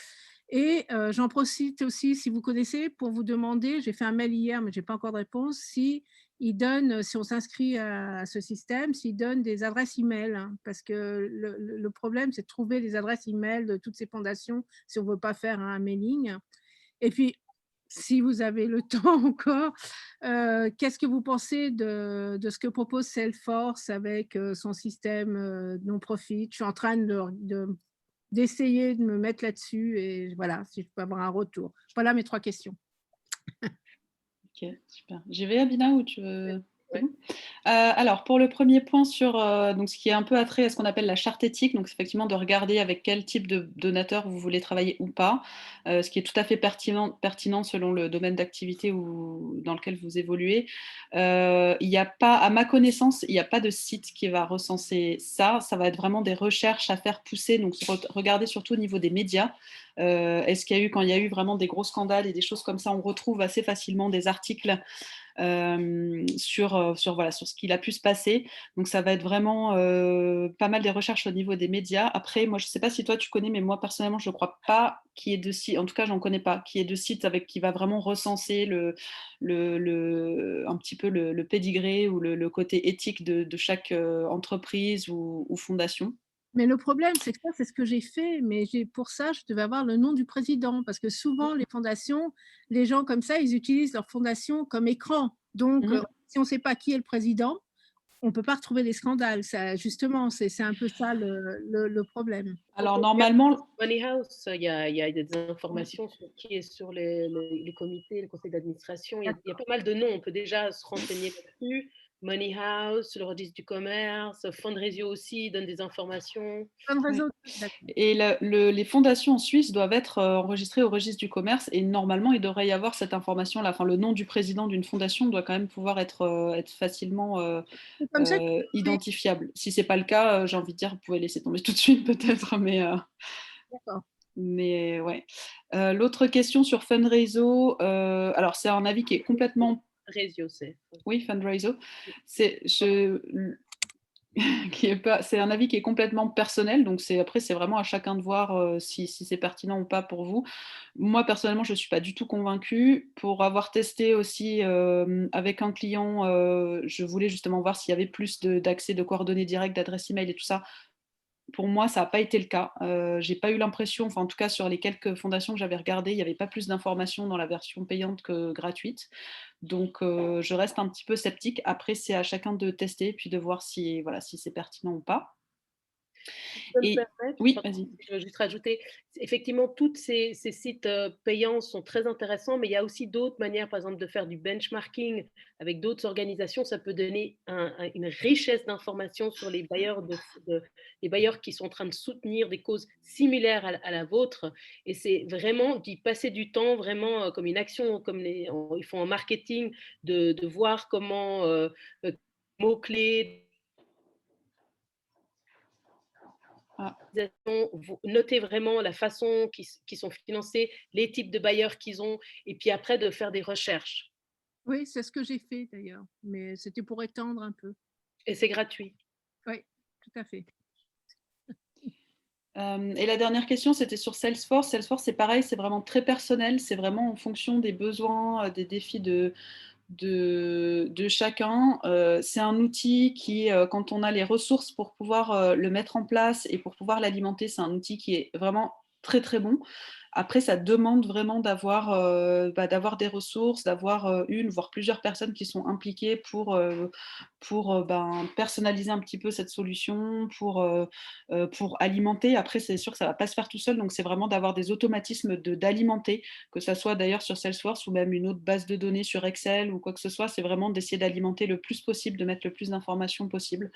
Et j'en profite aussi, si vous connaissez, pour vous demander, j'ai fait un mail hier, mais je n'ai pas encore de réponse, si on s'inscrit à ce système, s'ils donnent des adresses e-mail, hein, parce que le problème, c'est de trouver les adresses e-mail de toutes ces fondations si on ne veut pas faire un mailing. Et puis, si vous avez le temps encore, qu'est-ce que vous pensez de ce que propose Salesforce avec son système non-profit? Je suis en train d'essayer de me mettre là-dessus et voilà, si je peux avoir un retour. Voilà mes 3 questions. Ok, super. J'y vais, Abina, ou tu veux... Ouais. Alors, pour le premier point sur donc ce qui est un peu attrait à ce qu'on appelle la charte éthique, donc c'est effectivement de regarder avec quel type de donateur vous voulez travailler ou pas, ce qui est tout à fait pertinent selon le domaine d'activité dans lequel vous évoluez. Il n'y a pas, à ma connaissance, il n'y a pas de site qui va recenser ça. Ça va être vraiment des recherches à faire pousser, donc regardez surtout au niveau des médias. Est-ce qu'il y a eu, quand il y a eu vraiment des gros scandales et des choses comme ça, on retrouve assez facilement des articles sur ce qu'il a pu se passer. Donc ça va être vraiment pas mal des recherches au niveau des médias. Après, moi je ne sais pas si toi tu connais, mais moi personnellement je ne crois pas qu'il y ait de site, en tout cas j'en connais pas, qu'il y ait de site qui va vraiment recenser un petit peu le pédigré ou le côté éthique de chaque entreprise ou fondation. Mais le problème, c'est que ça, c'est ce que j'ai fait, mais pour ça, je devais avoir le nom du président, parce que souvent, les fondations, les gens comme ça, ils utilisent leur fondation comme écran. Donc, si on ne sait pas qui est le président, on ne peut pas retrouver les scandales. Ça, justement, c'est un peu ça le problème. Alors, normalement... Money House, il y a des informations sur qui est sur les comités, les conseils d'administration. Il y a pas mal de noms. On peut déjà se renseigner là-dessus. Money House, le registre du commerce, Fundraiser aussi donne des informations. Fundraiser, et les fondations en Suisse doivent être enregistrées au registre du commerce et normalement il devrait y avoir cette information-là. Enfin, le nom du président d'une fondation doit quand même pouvoir être facilement identifiable. Si c'est pas le cas, j'ai envie de dire, vous pouvez laisser tomber tout de suite peut-être, mais ouais. L'autre question sur Fundraiser, alors c'est un avis qui est complètement... Oui, Fundraiser. C'est un avis qui est complètement personnel, donc après c'est vraiment à chacun de voir si c'est pertinent ou pas pour vous. Moi personnellement je ne suis pas du tout convaincue. Pour avoir testé aussi avec un client, je voulais justement voir s'il y avait plus d'accès de coordonnées directes, d'adresse email et tout ça. Pour moi, ça n'a pas été le cas. Je n'ai pas eu l'impression, enfin en tout cas sur les quelques fondations que j'avais regardées, il n'y avait pas plus d'informations dans la version payante que gratuite. Donc je reste un petit peu sceptique. Après, c'est à chacun de tester puis de voir si, voilà, si c'est pertinent ou pas. Je peux me Et permettre, oui, pardon, vas-y. je veux juste rajouter, effectivement, tous ces sites payants sont très intéressants, mais il y a aussi d'autres manières, par exemple, de faire du benchmarking avec d'autres organisations. Ça peut donner une richesse d'informations sur les bailleurs, les bailleurs qui sont en train de soutenir des causes similaires à la vôtre. Et c'est vraiment d'y passer du temps, vraiment comme une action, comme ils font en marketing, de voir comment mots-clés, Ah, noter vraiment la façon qui sont financés, les types de bailleurs qu'ils ont, et puis après de faire des recherches. Oui, c'est ce que j'ai fait d'ailleurs, mais c'était pour étendre un peu. Et c'est gratuit. Oui, tout à fait. et la dernière question, c'était sur Salesforce. Salesforce, c'est pareil, c'est vraiment très personnel, c'est vraiment en fonction des besoins, des défis de chacun. C'est un outil qui, quand on a les ressources pour pouvoir le mettre en place et pour pouvoir l'alimenter, c'est un outil qui est vraiment très très bon. Après, ça demande vraiment d'avoir des ressources, d'avoir une, voire plusieurs personnes qui sont impliquées pour personnaliser un petit peu cette solution, pour alimenter. Après, c'est sûr que ça ne va pas se faire tout seul, donc c'est vraiment d'avoir des automatismes d'alimenter, que ça soit d'ailleurs sur Salesforce ou même une autre base de données sur Excel ou quoi que ce soit. C'est vraiment d'essayer d'alimenter le plus possible, de mettre le plus d'informations possible.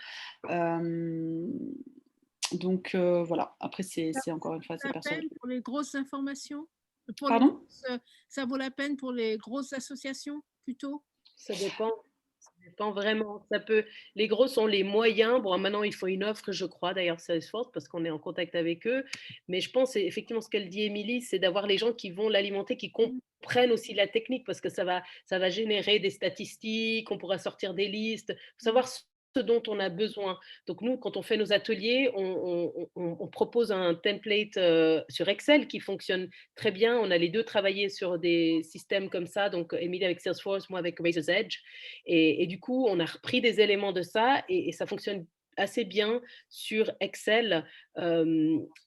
Donc voilà, après c'est encore une fois, c'est Ça vaut la personnel. peine pour les grosses informations? Pardon? Ça vaut la peine pour les grosses associations plutôt? Ça dépend. Ça dépend vraiment. Les gros sont les moyens. Bon, maintenant, il faut une offre, je crois, d'ailleurs, Salesforce, parce qu'on est en contact avec eux. Mais je pense, effectivement, ce qu'elle dit, Émilie, c'est d'avoir les gens qui vont l'alimenter, qui comprennent aussi la technique, parce que ça va générer des statistiques, on pourra sortir des listes, savoir ce dont on a besoin. Donc, nous, quand on fait nos ateliers, on propose un template sur Excel qui fonctionne très bien. On a les deux travaillé sur des systèmes comme ça, donc Émilie avec Salesforce, moi avec Razor's Edge. Et du coup, on a repris des éléments de ça et ça fonctionne assez bien sur Excel.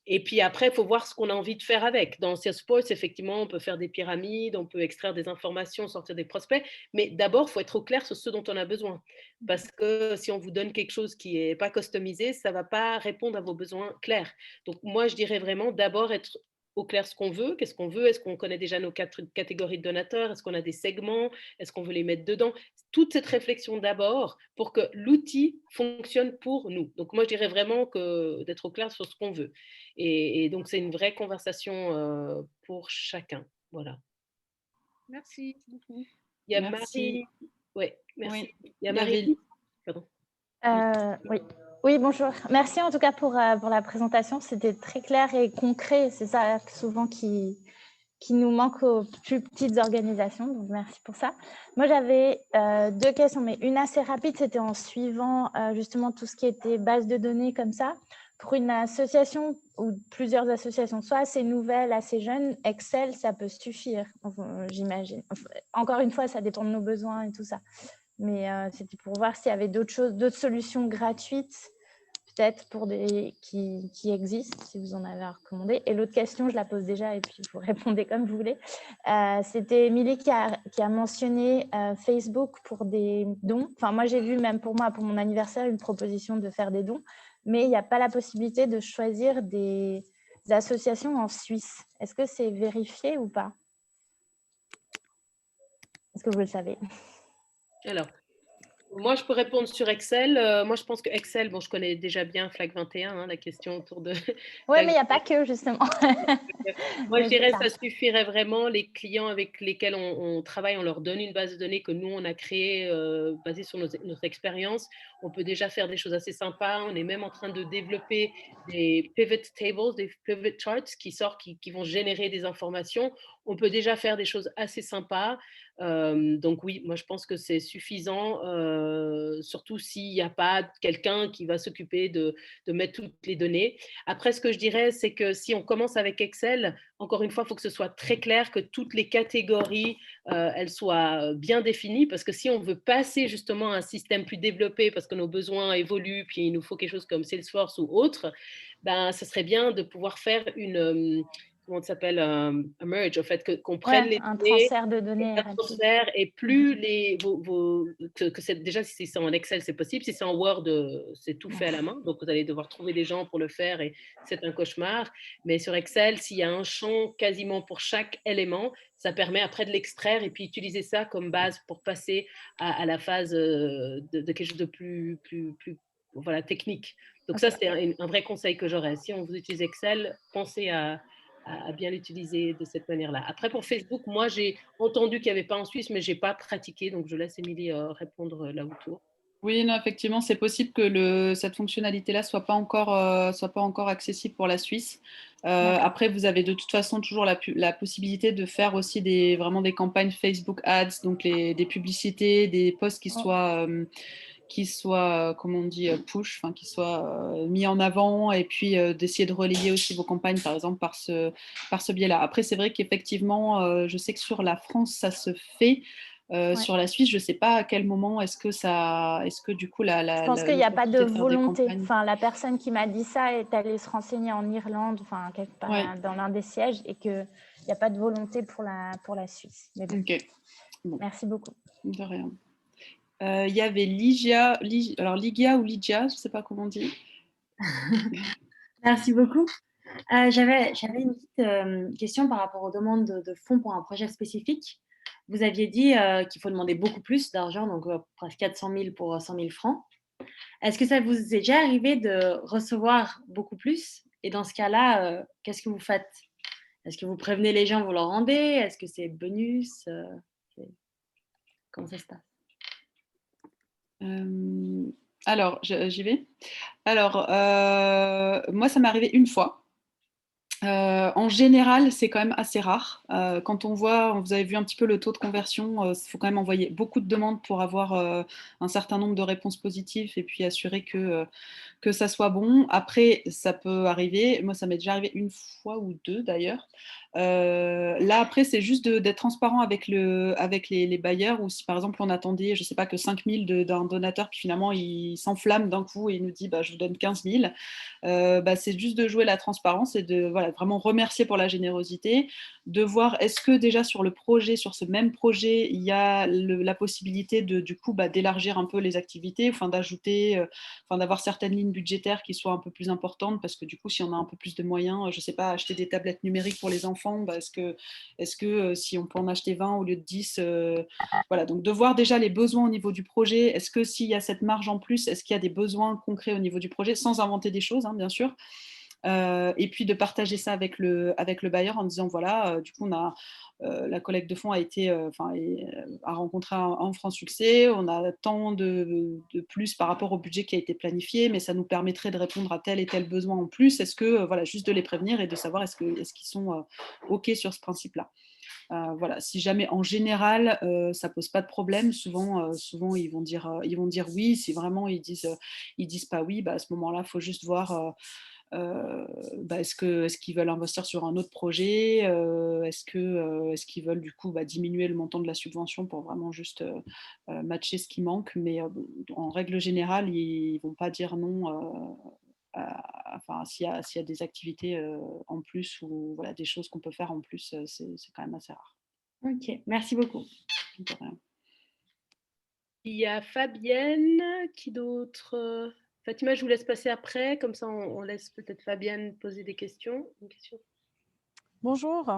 Et puis après, il faut voir ce qu'on a envie de faire avec. Dans Salesforce, effectivement, on peut faire des pyramides, on peut extraire des informations, sortir des prospects. Mais d'abord, il faut être au clair sur ce dont on a besoin. Parce que si on vous donne quelque chose qui n'est pas customisé, ça ne va pas répondre à vos besoins clairs. Donc moi, je dirais vraiment d'abord être au clair ce qu'on veut, qu'est-ce qu'on veut, est-ce qu'on connaît déjà nos 4 catégories de donateurs, est-ce qu'on a des segments, est-ce qu'on veut les mettre dedans. Toute cette réflexion d'abord pour que l'outil fonctionne pour nous. Donc moi, je dirais vraiment d'être au clair sur ce qu'on veut. Et donc, c'est une vraie conversation pour chacun. Voilà. Merci beaucoup. Il y a Merci. Marie. Ouais, merci. Oui. Il y a Il y avait- Marie. Pardon. Oui. Oui, bonjour. Merci en tout cas pour la présentation. C'était très clair et concret. C'est ça souvent qui nous manque aux plus petites organisations. Donc, merci pour ça. Moi, j'avais 2 questions, mais une assez rapide. C'était en suivant justement tout ce qui était base de données comme ça. Pour une association ou plusieurs associations, soit assez nouvelles, assez jeunes, Excel, ça peut suffire, j'imagine. Encore une fois, ça dépend de nos besoins et tout ça. Mais c'était pour voir s'il y avait d'autres choses, d'autres solutions gratuites, peut-être pour qui existent, si vous en avez à recommander. Et l'autre question, je la pose déjà et puis vous répondez comme vous voulez. C'était Émilie qui a mentionné Facebook pour des dons. Enfin, moi, j'ai vu même pour moi, pour mon anniversaire, une proposition de faire des dons, mais il n'y a pas la possibilité de choisir des associations en Suisse. Est-ce que c'est vérifié ou pas? Est-ce que vous le savez? Alors, moi, je peux répondre sur Excel. Moi, je pense que Excel, bon, je connais déjà bien Flag 21, hein, la question autour de. Oui, mais il n'y a pas que, justement. Moi, je dirais que ça suffirait vraiment. Les clients avec lesquels on travaille, on leur donne une base de données que nous, on a créée basée sur notre expérience. On peut déjà faire des choses assez sympas. On est même en train de développer des pivot tables, des pivot charts qui vont générer des informations. On peut déjà faire des choses assez sympas. Donc oui, moi je pense que c'est suffisant, surtout s'il n'y a pas quelqu'un qui va s'occuper de mettre toutes les données. Après, ce que je dirais, c'est que si on commence avec Excel, encore une fois, il faut que ce soit très clair, que toutes les catégories, elles soient bien définies, parce que si on veut passer justement à un système plus développé, parce que nos besoins évoluent, puis il nous faut quelque chose comme Salesforce ou autre, ben, ce serait bien de pouvoir faire comment ça s'appelle, un merge, en fait, qu'on prenne les un données, transfert de données un rapide. transfert, et plus déjà, si c'est en Excel, c'est possible. Si c'est en Word, c'est tout fait à la main. Donc, vous allez devoir trouver des gens pour le faire et c'est un cauchemar. Mais sur Excel, s'il y a un champ quasiment pour chaque élément, ça permet après de l'extraire et puis utiliser ça comme base pour passer à la phase de quelque chose de plus voilà, technique. Donc, ça, c'est un vrai conseil que j'aurais. Si on vous utilise Excel, pensez à bien l'utiliser de cette manière-là. Après, pour Facebook, moi, j'ai entendu qu'il n'y avait pas en Suisse, mais je n'ai pas pratiqué, donc je laisse Émilie répondre là autour. Oui, non, effectivement, c'est possible que cette fonctionnalité-là ne soit pas encore accessible pour la Suisse. Après, vous avez de toute façon toujours la possibilité de faire aussi vraiment des campagnes Facebook Ads, donc des publicités, des posts qui soient, comment on dit, push, enfin, qui soient mis en avant, et puis d'essayer de relayer aussi vos campagnes, par exemple, par ce biais-là. Après, c'est vrai qu'effectivement, je sais que sur la France, ça se fait. Sur la Suisse, je ne sais pas à quel moment est-ce que du coup je pense qu'il n'y a pas de volonté. Campagnes... Enfin, la personne qui m'a dit ça est allée se renseigner en Irlande, enfin quelque part dans l'un des sièges, et qu'il n'y a pas de volonté pour la Suisse. Mais bon. Okay. Bon. Merci beaucoup. De rien. Il y avait Ligia ou Ligia, je ne sais pas comment on dit. Merci beaucoup. J'avais une petite question par rapport aux demandes de fonds pour un projet spécifique. Vous aviez dit qu'il faut demander beaucoup plus d'argent, donc presque 400 000 pour 100 000 francs. Est-ce que ça vous est déjà arrivé de recevoir beaucoup plus? Et dans ce cas-là, qu'est-ce que vous faites? Est-ce que vous prévenez les gens, vous leur rendez? Est-ce que c'est bonus? Comment ça se passe? Alors, j'y vais. Alors, moi, ça m'est arrivé une fois. En général, c'est quand même assez rare. Quand vous avez vu un petit peu le taux de conversion, il faut quand même envoyer beaucoup de demandes pour avoir un certain nombre de réponses positives et puis assurer que ça soit bon. Après, ça peut arriver. Moi, ça m'est déjà arrivé une fois ou deux d'ailleurs. Là, après, c'est juste d'être transparent avec les bailleurs, ou si par exemple on attendait, je ne sais pas, que 5 000 d'un donateur, puis finalement il s'enflamme d'un coup et il nous dit je vous donne 15 000. C'est juste de jouer la transparence et de vraiment remercier pour la générosité, de voir est-ce que déjà sur ce même projet, il y a la possibilité du coup d'élargir un peu les activités, d'ajouter, d'avoir certaines lignes budgétaires qui soient un peu plus importantes, parce que du coup, si on a un peu plus de moyens, je ne sais pas, acheter des tablettes numériques pour les enfants, est-ce que si on peut en acheter 20 au lieu de 10, voilà, donc de voir déjà les besoins au niveau du projet. Est-ce que s'il y a cette marge en plus, est-ce qu'il y a des besoins concrets au niveau du projet, sans inventer des choses, bien sûr. Et puis de partager ça avec le bailleur en disant voilà, du coup on a la collecte de fonds a rencontré un franc succès, on a tant de plus par rapport au budget qui a été planifié, mais ça nous permettrait de répondre à tel et tel besoin en plus. Est-ce que juste de les prévenir et de savoir est-ce qu'ils sont OK sur ce principe-là. Voilà, si jamais en général ça pose pas de problème, souvent ils vont dire oui. Si vraiment ils disent pas oui, à ce moment-là il faut juste voir est-ce qu'ils veulent investir sur un autre projet, est-ce qu'ils veulent du coup diminuer le montant de la subvention pour vraiment juste matcher ce qui manque. Mais en règle générale ils vont pas dire non. S'il y a des activités en plus, ou des choses qu'on peut faire en plus, c'est quand même assez rare. Ok, merci beaucoup. Il y a Fabienne, qui d'autre? Fatima, je vous laisse passer après, comme ça on laisse peut-être Fabienne poser des questions. Une question. Bonjour.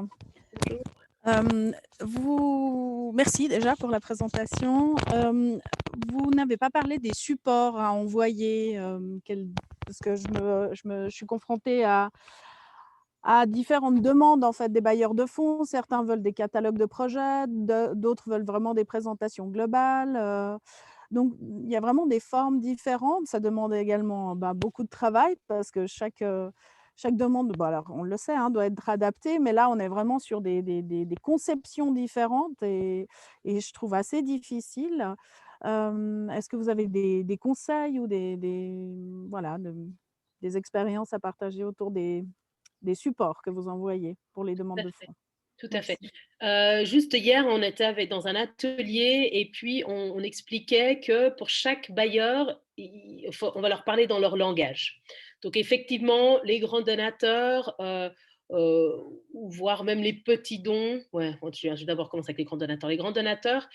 Merci déjà pour la présentation. Vous n'avez pas parlé des supports à envoyer, parce que je suis confrontée à différentes demandes en fait des bailleurs de fonds. Certains veulent des catalogues de projets, d'autres veulent vraiment des présentations globales. Donc, il y a vraiment des formes différentes. Ça demande également beaucoup de travail, parce que chaque demande, alors on le sait, doit être adaptée, mais là, on est vraiment sur des conceptions différentes, et je trouve assez difficile. Est-ce que vous avez des conseils ou des expériences à partager autour des supports que vous envoyez pour les demandes de fonds? Tout à fait. Juste hier, on était dans un atelier et puis on expliquait que pour chaque bailleur, on va leur parler dans leur langage. Donc effectivement, les grands donateurs, ou voire même les petits dons, ouais, je vais d'abord commencer avec les grands donateurs. Les grands donateurs,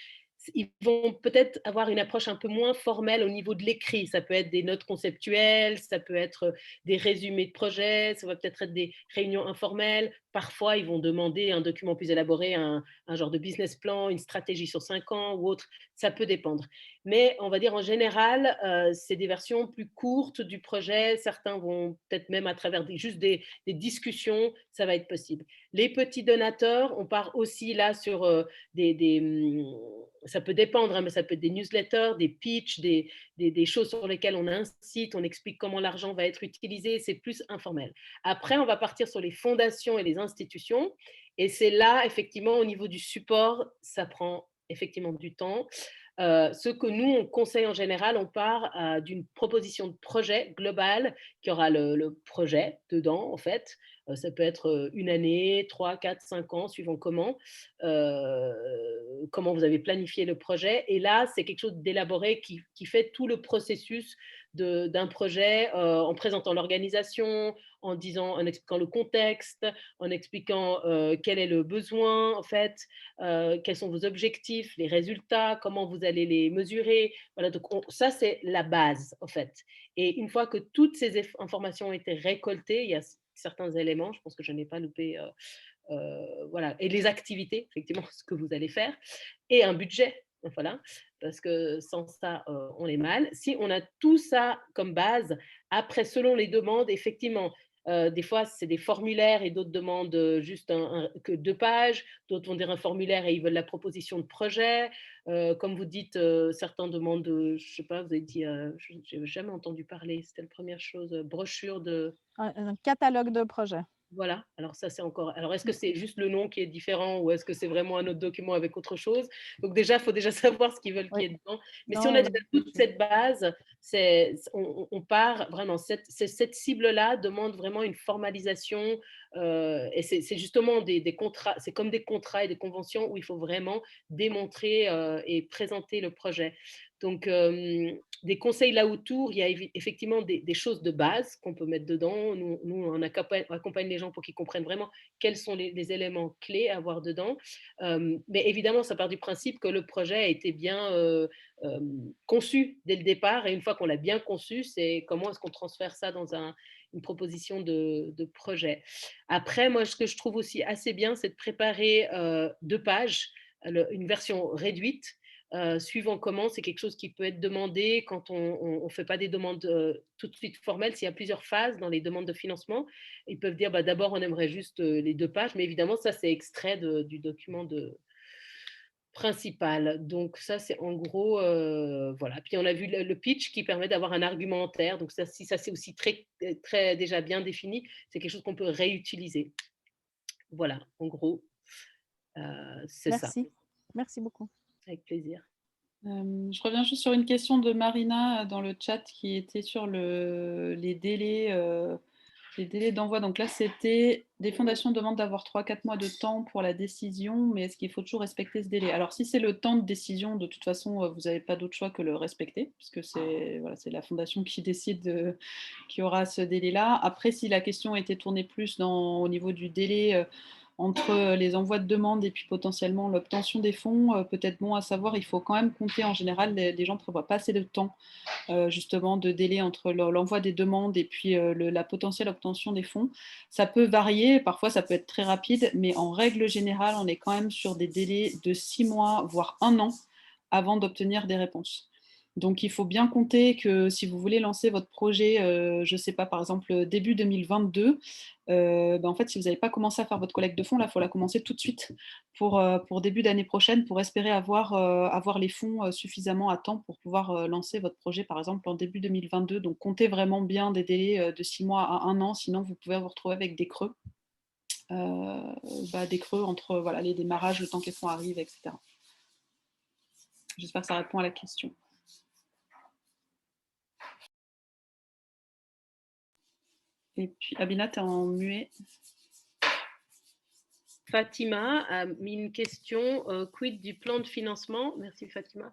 ils vont peut-être avoir une approche un peu moins formelle au niveau de l'écrit. Ça peut être des notes conceptuelles, ça peut être des résumés de projets, ça va peut-être être des réunions informelles. Parfois, ils vont demander un document plus élaboré, un genre de business plan, une stratégie sur 5 ans ou autre. Ça peut dépendre. Mais on va dire en général, c'est des versions plus courtes du projet. Certains vont peut-être même à travers juste des discussions, ça va être possible. Les petits donateurs, on part aussi là sur ça peut dépendre, hein, mais ça peut être des newsletters, des pitchs, des choses sur lesquelles on incite, on explique comment l'argent va être utilisé, c'est plus informel. Après, on va partir sur les fondations et les institutions, et c'est là, effectivement, au niveau du support, ça prend effectivement du temps. Ce que nous, on conseille en général, on part d'une proposition de projet globale qui aura le projet dedans, en fait. Ça peut être 1 année, 3, 4, 5 ans, suivant comment vous avez planifié le projet. Et là, c'est quelque chose d'élaboré qui fait tout le processus d'un projet en présentant l'organisation, en expliquant le contexte, en expliquant quel est le besoin, en fait, quels sont vos objectifs, les résultats, comment vous allez les mesurer. Voilà, donc ça, c'est la base, en fait. Et une fois que toutes ces informations ont été récoltées, il y a certains éléments, je pense que je n'ai pas loupé, voilà, et les activités, effectivement, ce que vous allez faire, et un budget, voilà, parce que sans ça, on est mal. Si on a tout ça comme base, après, selon les demandes, effectivement, des fois, c'est des formulaires et d'autres demandent juste que 2 pages, d'autres vont dire un formulaire et ils veulent la proposition de projet. Comme vous dites, certains demandent, je ne sais pas, vous avez dit, je n'ai jamais entendu parler, c'était la première chose, brochure de… Un catalogue de projets. Voilà, alors ça c'est encore… Alors est-ce que c'est juste le nom qui est différent ou est-ce que c'est vraiment un autre document avec autre chose? Donc déjà, il faut déjà savoir ce qu'ils veulent qu'il y ait dedans. Mais si on a déjà toute cette base, on part vraiment, cette cible-là demande vraiment une formalisation et c'est justement des contrats, c'est comme des contrats et des conventions où il faut vraiment démontrer et présenter le projet. Donc, des conseils là autour, il y a effectivement des choses de base qu'on peut mettre dedans. Nous on accompagne les gens pour qu'ils comprennent vraiment quels sont les éléments clés à avoir dedans. Mais évidemment, ça part du principe que le projet a été bien conçu dès le départ. Et une fois qu'on l'a bien conçu, c'est comment est-ce qu'on transfère ça dans une proposition de projet. Après, moi, ce que je trouve aussi assez bien, c'est de préparer 2 pages, une version réduite. Suivant comment, c'est quelque chose qui peut être demandé quand on ne fait pas des demandes tout de suite formelles. S'il y a plusieurs phases dans les demandes de financement, ils peuvent dire bah, d'abord on aimerait juste les 2 pages, mais évidemment ça c'est extrait du document principal. Donc ça c'est en gros, voilà. Puis on a vu le pitch qui permet d'avoir un argumentaire. Donc ça, si ça c'est aussi très, très déjà bien défini, c'est quelque chose qu'on peut réutiliser. Voilà, en gros, c'est ça. Merci beaucoup. Avec plaisir. Je reviens juste sur une question de Marina dans le chat qui était sur les délais d'envoi. Donc là, c'était des fondations demandent d'avoir 3-4 mois de temps pour la décision, mais est-ce qu'il faut toujours respecter ce délai? Alors si c'est le temps de décision, de toute façon, vous n'avez pas d'autre choix que le respecter, puisque c'est la fondation qui décide qui aura ce délai-là. Après, si la question était tournée plus au niveau du délai entre les envois de demandes et puis potentiellement l'obtention des fonds, peut-être bon à savoir, il faut quand même compter, en général, les gens ne prévoient pas assez de temps justement de délai entre l'envoi des demandes et puis la potentielle obtention des fonds. Ça peut varier, parfois ça peut être très rapide, mais en règle générale, on est quand même sur des délais de 6 mois, voire 1 an avant d'obtenir des réponses. Donc, il faut bien compter que si vous voulez lancer votre projet, je ne sais pas, par exemple, début 2022, en fait, si vous n'avez pas commencé à faire votre collecte de fonds, là, il faut la commencer tout de suite pour début d'année prochaine, pour espérer avoir les fonds suffisamment à temps pour pouvoir lancer votre projet, par exemple, en début 2022. Donc, comptez vraiment bien des délais de 6 mois à 1 an, sinon vous pouvez vous retrouver avec des creux. Des creux entre les démarrages, le temps que les fonds arrivent, etc. J'espère que ça répond à la question. Et puis, Abina, tu es en muet. Fatima a mis une question, quid du plan de financement? Merci Fatima.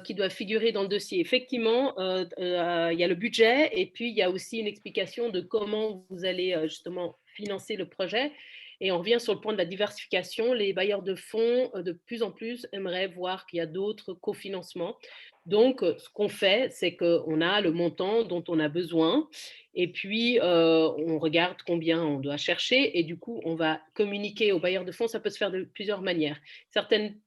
Qui doit figurer dans le dossier. Effectivement, il y a le budget et puis il y a aussi une explication de comment vous allez justement financer le projet. Et on revient sur le point de la diversification. Les bailleurs de fonds, de plus en plus, aimeraient voir qu'il y a d'autres cofinancements. Donc, ce qu'on fait, c'est qu'on a le montant dont on a besoin et puis on regarde combien on doit chercher et du coup, on va communiquer aux bailleurs de fonds. Ça peut se faire de plusieurs manières.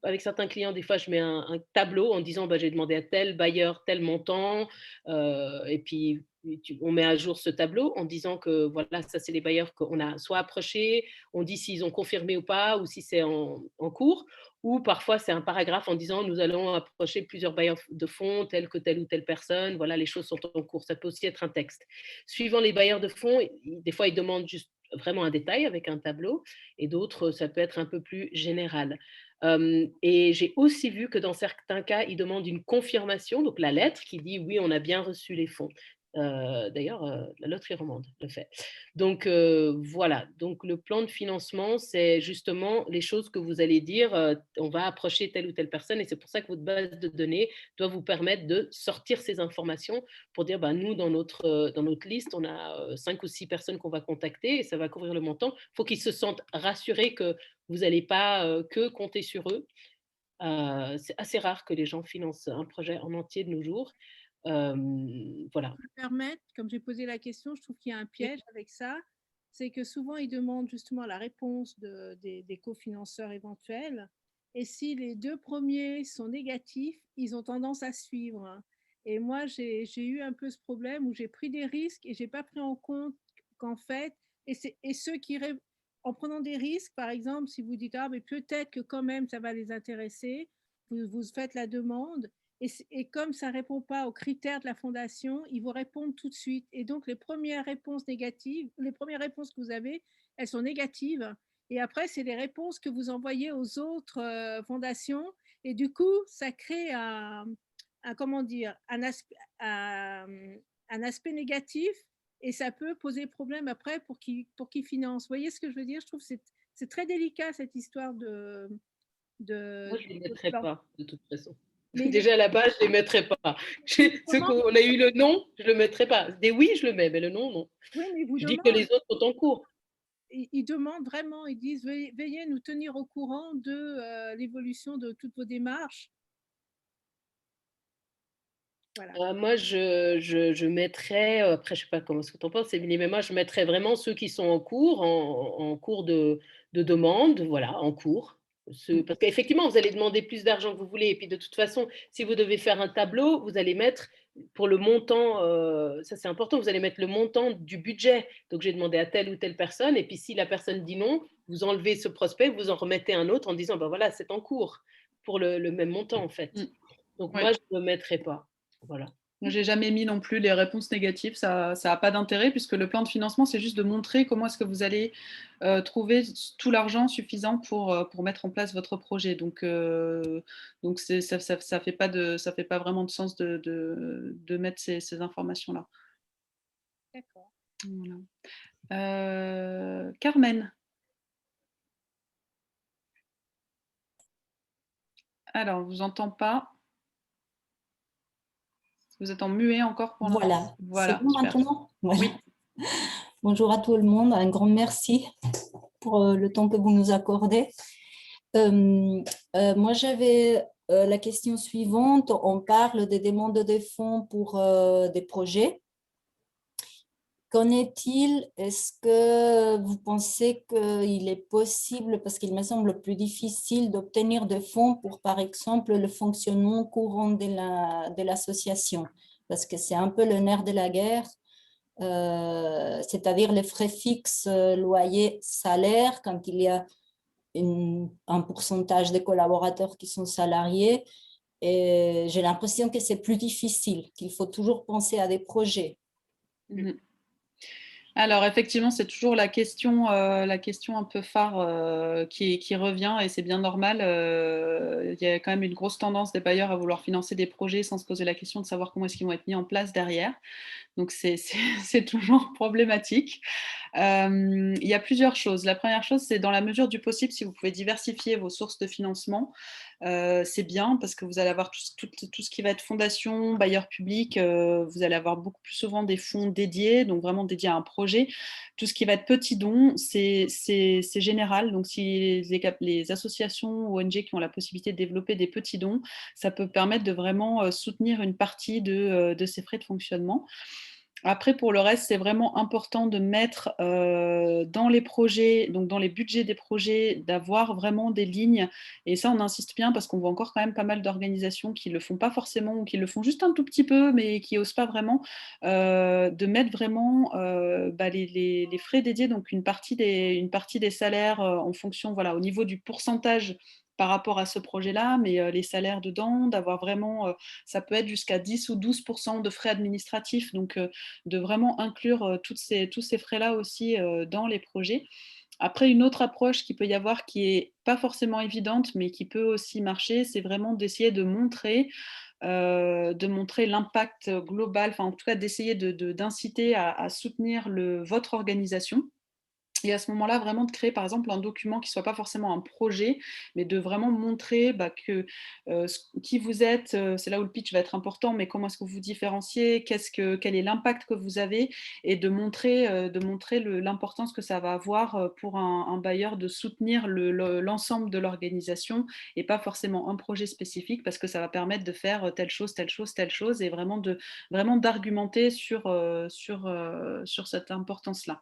Avec certains clients, des fois, je mets un tableau en disant bah, j'ai demandé à tel bailleur tel montant et puis on met à jour ce tableau en disant que voilà, ça c'est les bailleurs qu'on a soit approchés, on dit s'ils ont confirmé ou pas ou si c'est en cours, ou parfois c'est un paragraphe en disant nous allons approcher plusieurs bailleurs de fonds tels que telle ou telle personne, voilà, les choses sont en cours. Ça peut aussi être un texte. Suivant les bailleurs de fonds, des fois ils demandent juste vraiment un détail avec un tableau et d'autres ça peut être un peu plus général. Et j'ai aussi vu que dans certains cas, ils demandent une confirmation, donc la lettre qui dit oui, on a bien reçu les fonds. D'ailleurs, la loterie romande le fait. Donc voilà, donc le plan de financement, c'est justement les choses que vous allez dire, on va approcher telle ou telle personne et c'est pour ça que votre base de données doit vous permettre de sortir ces informations pour dire, bah, nous, dans notre liste, on a 5 ou 6 personnes qu'on va contacter et ça va couvrir le montant. Il faut qu'ils se sentent rassurés que vous n'allez pas que compter sur eux. C'est assez rare que les gens financent un projet en entier de nos jours. Voilà. Je peux me permettre, comme j'ai posé la question, je trouve qu'il y a un piège avec ça, c'est que souvent ils demandent justement la réponse des cofinanceurs éventuels, et si les 2 premiers sont négatifs, ils ont tendance à suivre. Et moi, j'ai eu un peu ce problème où j'ai pris des risques et j'ai pas pris en compte qu'en fait, et ceux qui, en prenant des risques, par exemple, si vous dites ah mais peut-être que quand même ça va les intéresser, vous faites la demande. Et comme ça ne répond pas aux critères de la fondation, ils vous répondent tout de suite. Et donc, les premières réponses négatives, les premières réponses que vous avez, elles sont négatives. Et après, c'est les réponses que vous envoyez aux autres fondations. Et du coup, ça crée comment dire, un aspect négatif et ça peut poser problème après pour qui finance. Vous voyez ce que je veux dire? Je trouve que c'est très délicat cette histoire de Moi, je ne les mettrais pas, de toute façon. Mais déjà à la base, je ne les mettrais pas. Ceux qu'on a eu le nom, je ne le mettrais pas. Des oui, je le mets, mais le nom, non. Oui, mais vous je dis que les autres sont en cours. Ils demandent vraiment, ils disent veillez nous tenir au courant de l'évolution de toutes vos démarches. Voilà. Moi, je mettrais, après, je ne sais pas comment ce que tu en penses, Émilie, mais moi, je mettrais vraiment ceux qui sont en cours, en cours de demande, voilà, en cours. Parce qu'effectivement, vous allez demander plus d'argent que vous voulez. Et puis, de toute façon, si vous devez faire un tableau, vous allez mettre pour le montant, ça c'est important, vous allez mettre le montant du budget. Donc, j'ai demandé à telle ou telle personne. Et puis, si la personne dit non, vous enlevez ce prospect, vous en remettez un autre en disant, ben voilà, c'est en cours pour le même montant, en fait. Donc, moi, je ne le mettrais pas. Voilà. Moi, j'ai jamais mis non plus les réponses négatives, ça n'a pas d'intérêt puisque le plan de financement, c'est juste de montrer comment est-ce que vous allez trouver tout l'argent suffisant pour mettre en place votre projet. Donc ça fait pas vraiment de sens de mettre ces informations-là. D'accord. Voilà. Carmen. Alors, on ne vous entend pas. Vous êtes en muet encore pour l'instant. Voilà. C'est bon maintenant? Voilà. Oui. Bonjour à tout le monde. Un grand merci pour le temps que vous nous accordez. Moi, j'avais la question suivante. On parle des demandes de fonds pour des projets. Qu'en est-il? Est-ce que vous pensez qu'il est possible, parce qu'il me semble plus difficile d'obtenir des fonds pour, par exemple, le fonctionnement courant de l'association, parce que c'est un peu le nerf de la guerre, c'est-à-dire les frais fixes, loyer, salaire, quand il y a un pourcentage de collaborateurs qui sont salariés. Et j'ai l'impression que c'est plus difficile, qu'il faut toujours penser à des projets. Alors, effectivement, c'est toujours la question un peu phare qui revient et c'est bien normal. Il y a quand même une grosse tendance des bailleurs à vouloir financer des projets sans se poser la question de savoir comment est-ce qu'ils vont être mis en place derrière. Donc, c'est toujours problématique. Il y a plusieurs choses. La première chose, c'est dans la mesure du possible, si vous pouvez diversifier vos sources de financement, c'est bien parce que vous allez avoir tout ce qui va être fondation, bailleur public, vous allez avoir beaucoup plus souvent des fonds dédiés, donc vraiment dédiés à un projet. Tout ce qui va être petits dons, c'est général. Donc si les associations ou ONG qui ont la possibilité de développer des petits dons, ça peut permettre de vraiment soutenir une partie de ces frais de fonctionnement. Après, pour le reste, c'est vraiment important de mettre dans les projets, donc dans les budgets des projets, d'avoir vraiment des lignes. Et ça, on insiste bien parce qu'on voit encore quand même pas mal d'organisations qui ne le font pas forcément ou qui le font juste un tout petit peu, mais qui n'osent pas vraiment, de mettre vraiment les frais dédiés, donc une partie des salaires en fonction, voilà, au niveau du pourcentage par rapport à ce projet-là, mais les salaires dedans, d'avoir vraiment, ça peut être jusqu'à 10 ou 12% de frais administratifs, donc de vraiment inclure tous ces frais-là aussi dans les projets. Après, une autre approche qu'il peut y avoir qui n'est pas forcément évidente, mais qui peut aussi marcher, c'est vraiment d'essayer de montrer l'impact global, enfin en tout cas d'essayer d'inciter à soutenir votre organisation. Et à ce moment-là, vraiment de créer par exemple un document qui ne soit pas forcément un projet, mais de vraiment montrer qui vous êtes, c'est là où le pitch va être important, mais comment est-ce que vous vous différenciez, quel est l'impact que vous avez, et de montrer l'importance que ça va avoir pour un bailleur de soutenir l'ensemble de l'organisation et pas forcément un projet spécifique, parce que ça va permettre de faire telle chose, telle chose, telle chose, et vraiment d'argumenter sur cette importance-là.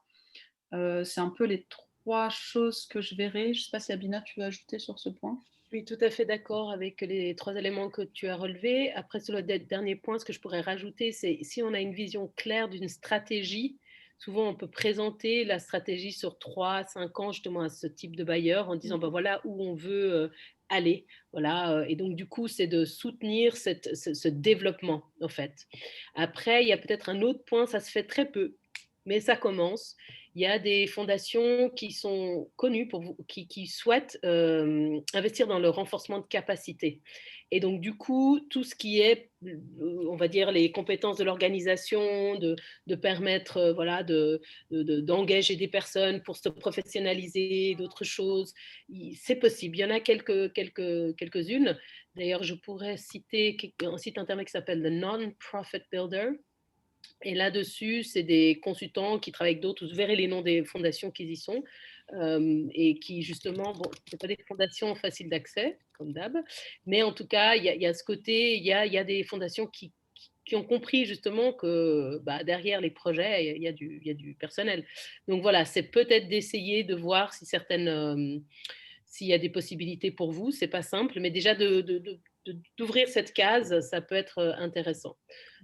C'est un peu les 3 choses que je verrais. Je ne sais pas si Abina, tu veux ajouter sur ce point? Je suis tout à fait d'accord avec les 3 éléments que tu as relevés. Après, sur le dernier point, ce que je pourrais rajouter, c'est si on a une vision claire d'une stratégie, souvent on peut présenter la stratégie sur 3, 5 ans justement à ce type de bailleur en disant voilà où on veut aller. Voilà, et donc du coup, c'est de soutenir ce développement en fait. Après, il y a peut-être un autre point, ça se fait très peu, mais ça commence. Il y a des fondations qui sont connues qui souhaitent investir dans le renforcement de capacité. Et donc, du coup, tout ce qui est, on va dire, les compétences de l'organisation, de permettre d'engager des personnes pour se professionnaliser, d'autres choses, c'est possible. Il y en a quelques-unes. D'ailleurs, je pourrais citer un site internet qui s'appelle The Non-Profit Builder. Et là-dessus, c'est des consultants qui travaillent avec d'autres. Vous verrez les noms des fondations qui y sont et qui, justement, bon, ce pas des fondations faciles d'accès, comme d'hab, mais en tout cas, il y a ce côté, il y a des fondations qui ont compris justement que derrière les projets, il y a du personnel. Donc voilà, c'est peut-être d'essayer de voir si s'il y a des possibilités pour vous. C'est pas simple, mais déjà d'ouvrir cette case, ça peut être intéressant.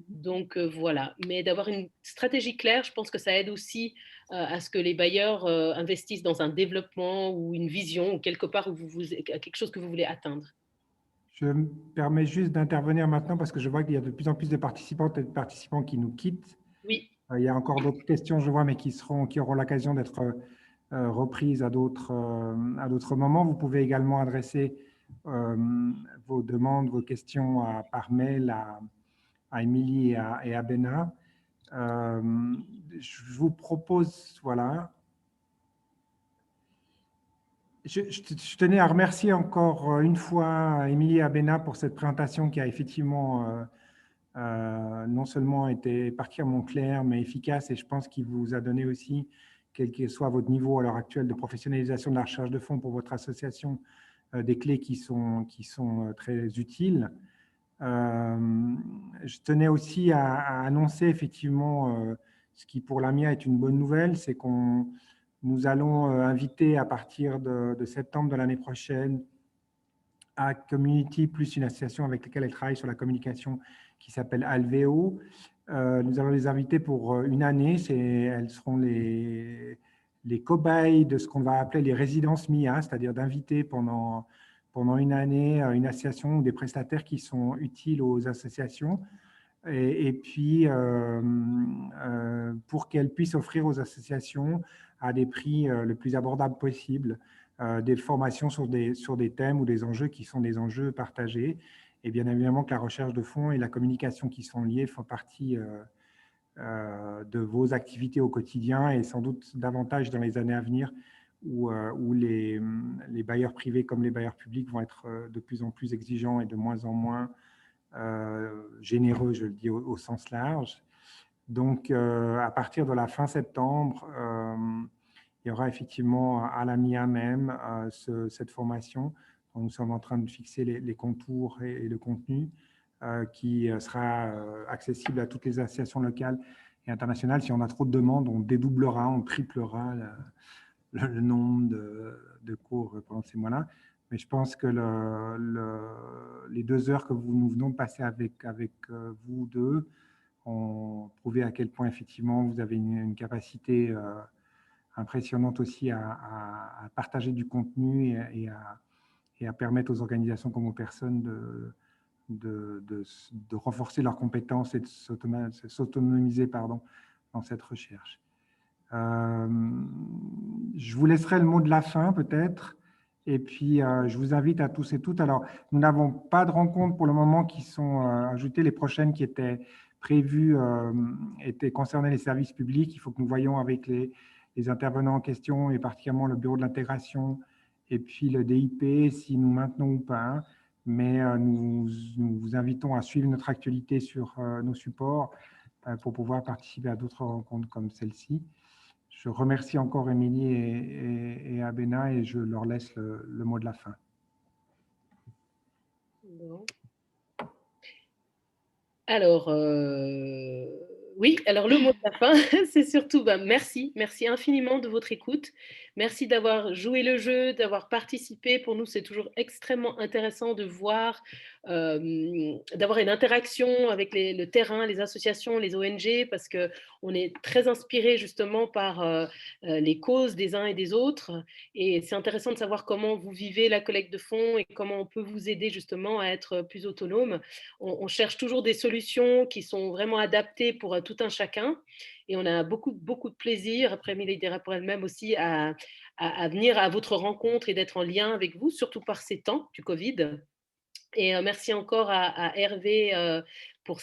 Donc voilà, mais d'avoir une stratégie claire, je pense que ça aide aussi à ce que les bailleurs investissent dans un développement ou une vision ou quelque part où quelque chose que vous voulez atteindre. Je me permets juste d'intervenir maintenant parce que je vois qu'il y a de plus en plus de participantes et de participants qui nous quittent. Oui. Il y a encore d'autres questions, je vois, mais qui auront l'occasion d'être reprises à d'autres moments. Vous pouvez également adresser vos demandes, vos questions par mail à Émilie et à Béna. Je vous propose, voilà. Je tenais à remercier encore une fois Émilie et Béna pour cette présentation qui a effectivement non seulement été particulièrement claire, mais efficace, et je pense qu'il vous a donné aussi, quel que soit votre niveau à l'heure actuelle de professionnalisation de la recherche de fonds pour votre association, des clés qui sont très utiles. Je tenais aussi à annoncer effectivement ce qui pour la MIA est une bonne nouvelle, c'est nous allons inviter à partir de septembre de l'année prochaine à Community, plus une association avec laquelle elle travaille sur la communication qui s'appelle Alveo. Nous allons les inviter pour une année. Elles seront les cobayes de ce qu'on va appeler les résidences MIA, c'est-à-dire d'inviter pendant une année une association ou des prestataires qui sont utiles aux associations. Et puis, pour qu'elles puissent offrir aux associations à des prix le plus abordables possible, des formations sur des thèmes ou des enjeux qui sont des enjeux partagés. Et bien évidemment que la recherche de fonds et la communication qui sont liées font partie de vos activités au quotidien et sans doute davantage dans les années à venir où les bailleurs privés comme les bailleurs publics vont être de plus en plus exigeants et de moins en moins généreux, je le dis au sens large. Donc, à partir de la fin septembre, il y aura effectivement à la MIA même cette formation dont nous sommes en train de fixer les contours et le contenu qui sera accessible à toutes les associations locales et internationales. Si on a trop de demandes, on dédoublera, on triplera le nombre de cours pendant ces mois-là. Mais je pense que les 2 heures que nous venons de passer avec vous deux ont prouvé à quel point effectivement vous avez une capacité impressionnante aussi à partager du contenu et à permettre aux organisations comme aux personnes de renforcer leurs compétences et de s'autonomiser dans cette recherche. Je vous laisserai le mot de la fin peut-être, et puis je vous invite à tous et toutes. Alors, nous n'avons pas de rencontres pour le moment qui sont ajoutées. Les prochaines qui étaient prévues concernaient les services publics. Il faut que nous voyions avec les intervenants en question, et particulièrement le bureau de l'intégration et puis le DIP, si nous maintenons ou pas. Mais nous vous invitons à suivre notre actualité sur nos supports pour pouvoir participer à d'autres rencontres comme celle-ci. Je remercie encore Émilie et Abena et je leur laisse le mot de la fin. Bon. Alors, oui, alors le mot de la fin, c'est surtout merci infiniment de votre écoute. Merci d'avoir joué le jeu, d'avoir participé. Pour nous, c'est toujours extrêmement intéressant de voir, d'avoir une interaction avec le terrain, les associations, les ONG, parce qu'on est très inspiré justement par les causes des uns et des autres. Et c'est intéressant de savoir comment vous vivez la collecte de fonds et comment on peut vous aider justement à être plus autonome. On cherche toujours des solutions qui sont vraiment adaptées pour tout un chacun. Et on a beaucoup de plaisir, après Émilie dira pour elle-même aussi, à venir à votre rencontre et d'être en lien avec vous, surtout par ces temps du Covid. Et merci encore à Hervé pour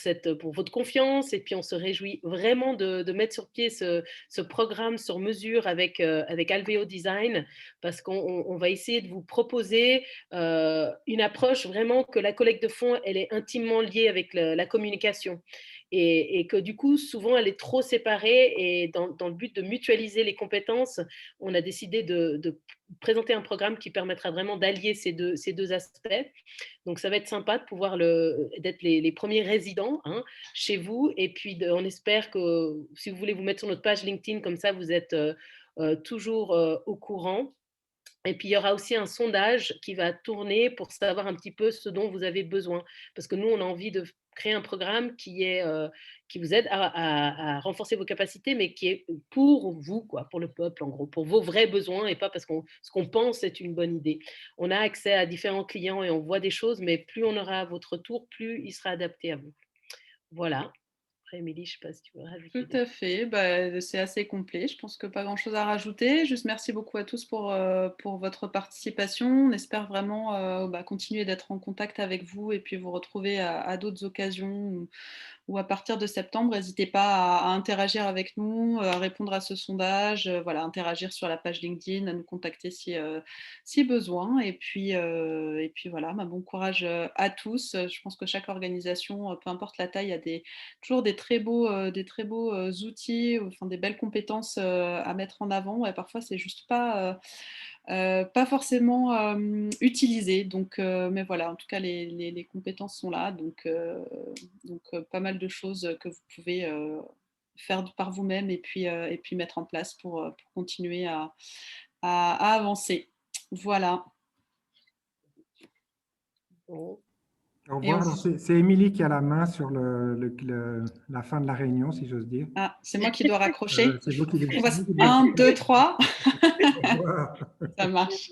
votre confiance. Et puis, on se réjouit vraiment de mettre sur pied ce programme sur mesure avec Alveo Design, parce qu'on va essayer de vous proposer une approche vraiment que la collecte de fonds, elle est intimement liée avec la communication. Et que du coup, souvent, elle est trop séparée. Et dans le but de mutualiser les compétences, on a décidé de présenter un programme qui permettra vraiment d'allier ces deux aspects. Donc, ça va être sympa de pouvoir d'être les premiers résidents chez vous. Et puis, on espère que si vous voulez vous mettre sur notre page LinkedIn, comme ça, vous êtes toujours au courant. Et puis, il y aura aussi un sondage qui va tourner pour savoir un petit peu ce dont vous avez besoin. Parce que nous, on a envie de créer un programme qui vous aide à renforcer vos capacités, mais qui est pour vous, pour le peuple, en gros, pour vos vrais besoins et pas parce que ce qu'on pense est une bonne idée. On a accès à différents clients et on voit des choses, mais plus on aura à votre tour, plus il sera adapté à vous. Voilà. Après, Émilie, je ne sais pas si tu veux rajouter. Tout à fait, c'est assez complet. Je pense que pas grand-chose à rajouter. Juste merci beaucoup à tous pour votre participation. On espère vraiment continuer d'être en contact avec vous et puis vous retrouver à d'autres occasions ou à partir de septembre. N'hésitez pas à interagir avec nous, à répondre à ce sondage, interagir sur la page LinkedIn, à nous contacter si besoin. Et puis voilà, bon courage à tous. Je pense que chaque organisation, peu importe la taille, a toujours des très beaux outils, des belles compétences à mettre en avant. Et parfois, c'est juste pas forcément utilisé. Donc, mais voilà, en tout cas, les compétences sont là. Donc pas mal de choses que vous pouvez faire par vous-même et puis mettre en place pour continuer à avancer. Voilà. Bon. Au revoir. C'est Émilie qui a la main sur la fin de la réunion, si j'ose dire. Ah, c'est moi qui dois raccrocher. C'est vous qui 1, 2, 3. Ça marche.